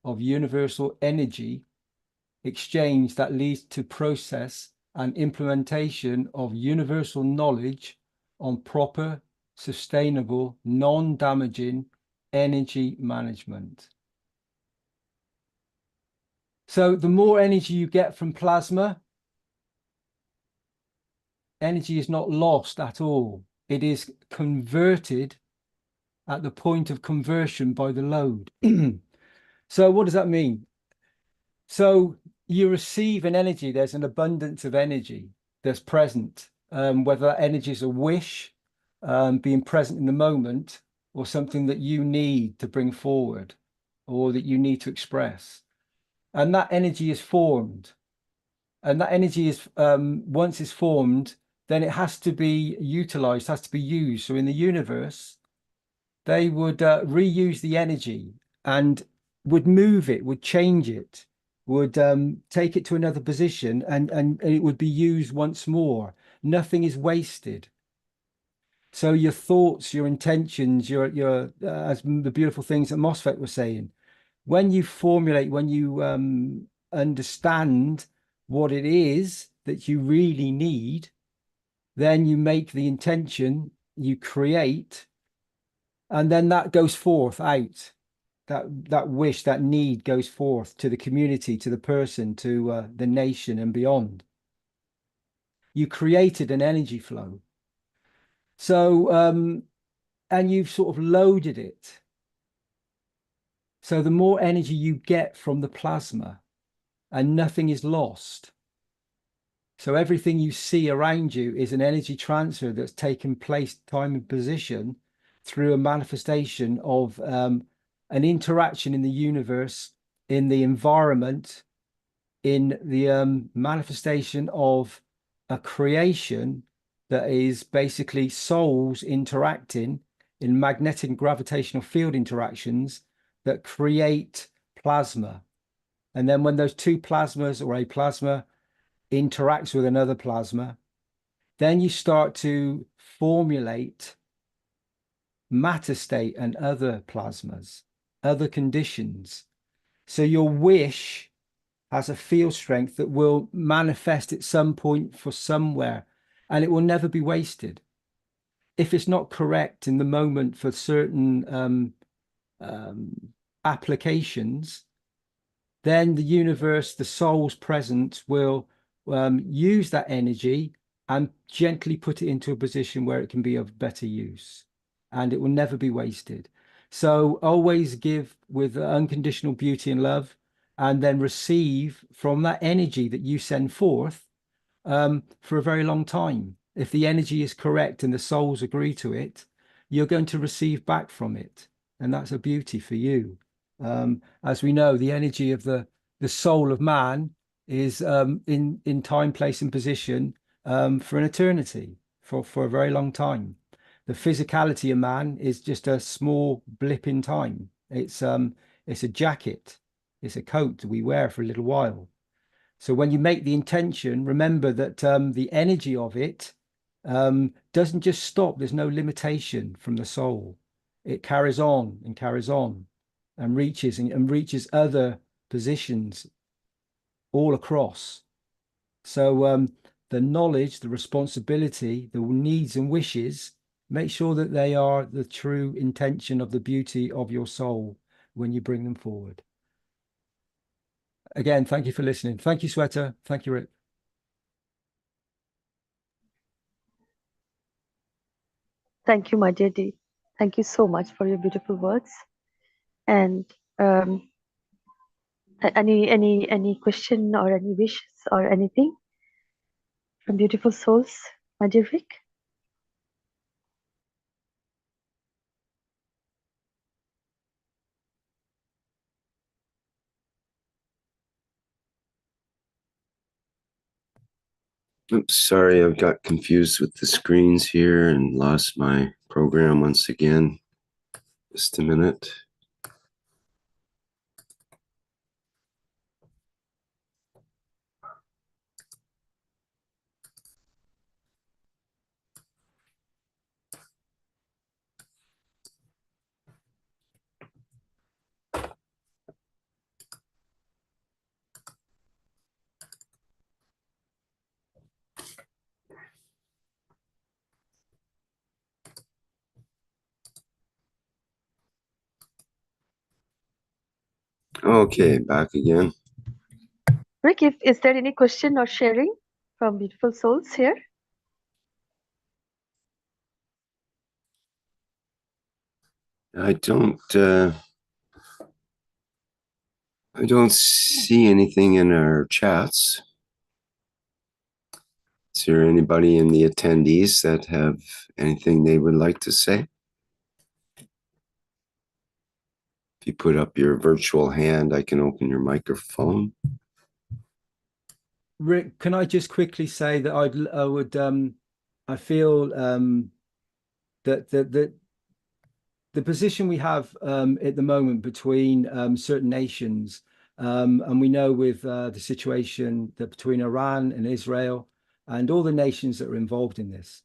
of universal energy exchange that leads to process and implementation of universal knowledge on proper, sustainable, non-damaging energy management. So the more energy you get from plasma, energy is not lost at all. It is converted at the point of conversion by the load. So what does that mean? So you receive an energy, there's an abundance of energy that's present, whether that energy is a wish, being present in the moment, or something that you need to bring forward or that you need to express. And that energy is formed. And that energy is, once it's formed, then it has to be utilized, has to be used. So in the universe, they would reuse the energy and would move it, would change it, would take it to another position, and it would be used once more. Nothing is wasted. So your thoughts, your intentions, your as the beautiful things that MOSFET was saying, when you formulate, when you understand what it is that you really need, then you make the intention, you create, and then that goes forth out. That wish, that need goes forth to the community, to the person, to the nation and beyond. You created an energy flow. So, and you've sort of loaded it. So the more energy you get from the plasma, and nothing is lost. So everything you see around you is an energy transfer that's taken place, time and position, through a manifestation of an interaction in the universe, in the environment, in the manifestation of a creation that is basically souls interacting in magnetic and gravitational field interactions that create plasma. And then when those two plasmas or a plasma interacts with another plasma, then you start to formulate matter state and other plasmas, other conditions. So your wish has a field strength that will manifest at some point for somewhere, and it will never be wasted. If it's not correct in the moment for certain applications, then the universe, the soul's presence will use that energy and gently put it into a position where it can be of better use, and it will never be wasted. So always give with unconditional beauty and love, and then receive from that energy that you send forth for a very long time. If the energy is correct and the souls agree to it, you're going to receive back from it. And that's a beauty for you. As we know, the energy of the soul of man is in time, place, and position for an eternity, for a very long time. The physicality of man is just a small blip in time. It's a jacket, it's a coat we wear for a little while. So when you make the intention, remember that the energy of it doesn't just stop. There's no limitation from the soul. It carries on and carries on and reaches other positions all across. So the knowledge, the responsibility, the needs and wishes, make sure that they are the true intention of the beauty of your soul when you bring them forward. Again, thank you for listening. Thank you, Sweta. Thank you, Rick. Thank you, my dear Dee. Thank you so much for your beautiful words. And any question or any wishes or anything from beautiful souls, my dear Rick? Oops, sorry, I've got confused with the screens here and lost my program once again. Just a minute. Okay, back again. Rick, is there any question or sharing from beautiful souls here? I don't see anything in our chats. Is there anybody in the attendees that have anything they would like to say? If you put up your virtual hand, I can open your microphone. Rick, can I just quickly say that I feel that the position we have at the moment between certain nations, and we know with the situation that between Iran and Israel and all the nations that are involved in this,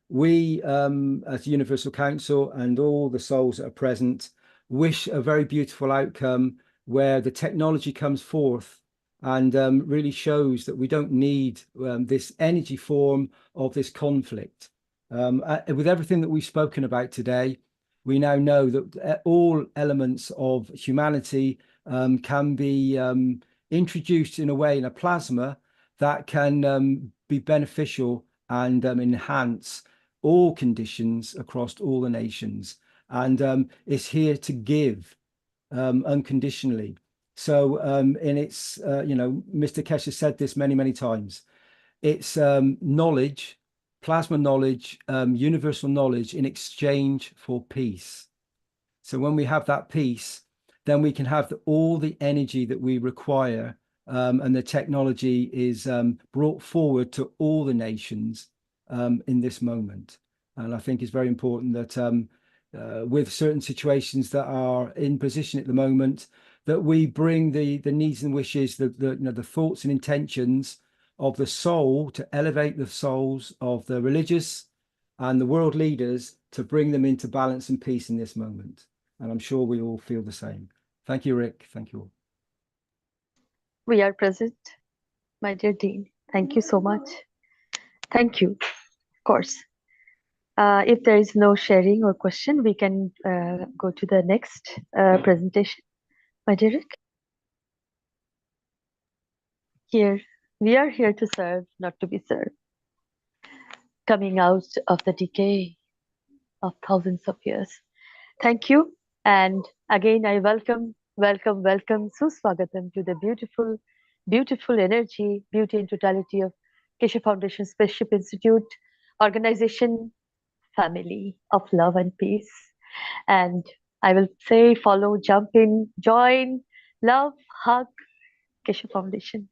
we as the Universal Council and all the souls that are present wish a very beautiful outcome where the technology comes forth and really shows that we don't need this energy form of this conflict. With everything that we've spoken about today, we now know that all elements of humanity can be introduced in a way in a plasma that can be beneficial and enhance all conditions across all the nations. And it's here to give unconditionally. So, and it's, Mr. Keshe said this many, many times. It's knowledge, plasma knowledge, universal knowledge in exchange for peace. So when we have that peace, then we can have all the energy that we require, and the technology is brought forward to all the nations in this moment. And I think it's very important that with certain situations that are in position at the moment, that we bring the needs and wishes, the thoughts and intentions of the soul to elevate the souls of the religious and the world leaders to bring them into balance and peace in this moment. And I'm sure we all feel the same. Thank you, Rick. Thank you all. We are present, my dear Dean. Thank you so much. Thank you, of course. If there is no sharing or question, we can go to the next presentation. My dear Rick. We are here to serve, not to be served. Coming out of the decay of thousands of years. Thank you. And again, I welcome Suswagatam to the beautiful energy, beauty and totality of Keshe Foundation Spaceship Institute, organization, family of love and peace. And I will say, follow, jump in, join, love, hug, Keshe Foundation.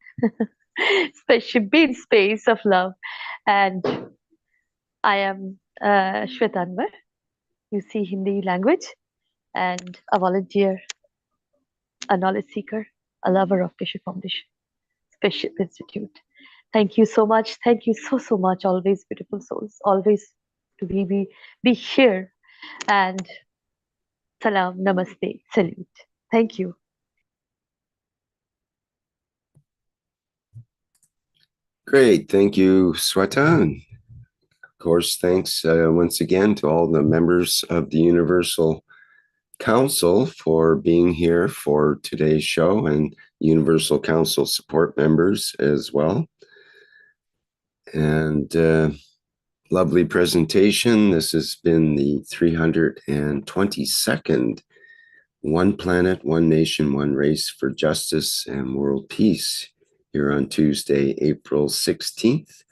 Spaceship, be in space of love. And I am Shwetanvar. You see Hindi language, and a volunteer, a knowledge seeker, a lover of Keshe Foundation, Spaceship Institute. Thank you so much. Thank you so much. Always beautiful souls. Always to be here. And salam, namaste, salute. Thank you. Great. Thank you, Sweta. And of course, thanks once again to all the members of the Universal Council for being here for today's show, and Universal Council support members as well. And lovely presentation. This has been the 322nd One Planet, One Nation, One Race for Justice and World Peace here on Tuesday, April 16th,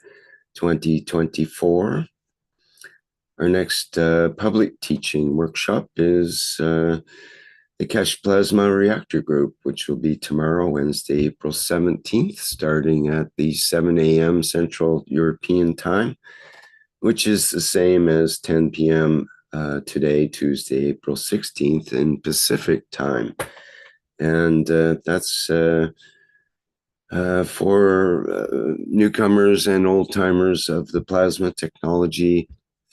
2024. Our next public teaching workshop is the Keshe Plasma Reactor Group, which will be tomorrow, Wednesday, April 17th, starting at the 7 a.m. Central European Time, which is the same as 10 p.m. Today, Tuesday, April 16th in Pacific Time. And that's for newcomers and old-timers of the plasma technology.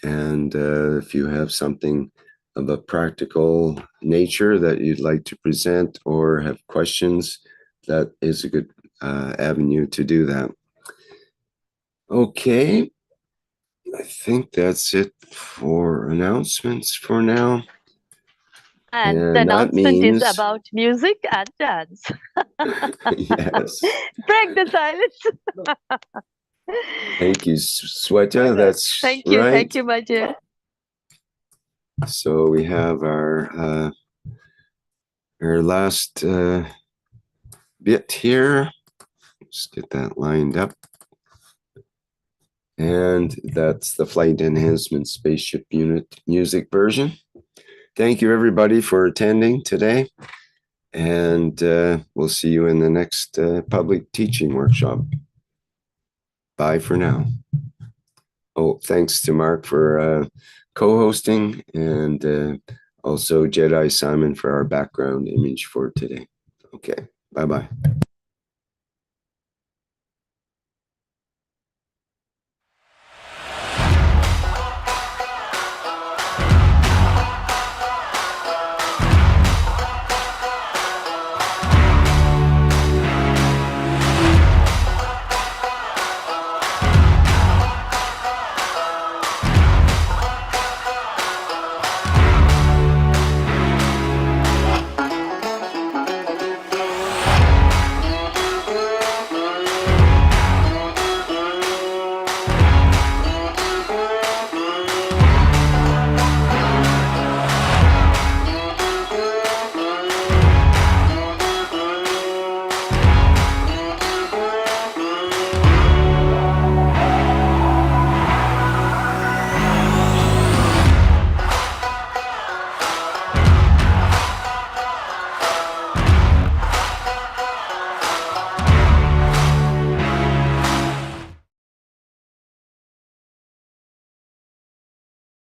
And if you have something of a practical nature that you'd like to present or have questions, that is a good avenue to do that. Okay, I think that's it for announcements for now. And the announcement is about music and dance. Yes. Break the silence. Thank you, Sweta. That's thank you, right. Thank you, my dear. So we have our last bit here. Just get that lined up. And that's the Flight Enhancement Spaceship Unit music version. Thank you, everybody, for attending today. And we'll see you in the next public teaching workshop. Bye for now. Oh, thanks to Mark for co-hosting, and also Jedi Simon for our background image for today. Okay, bye-bye.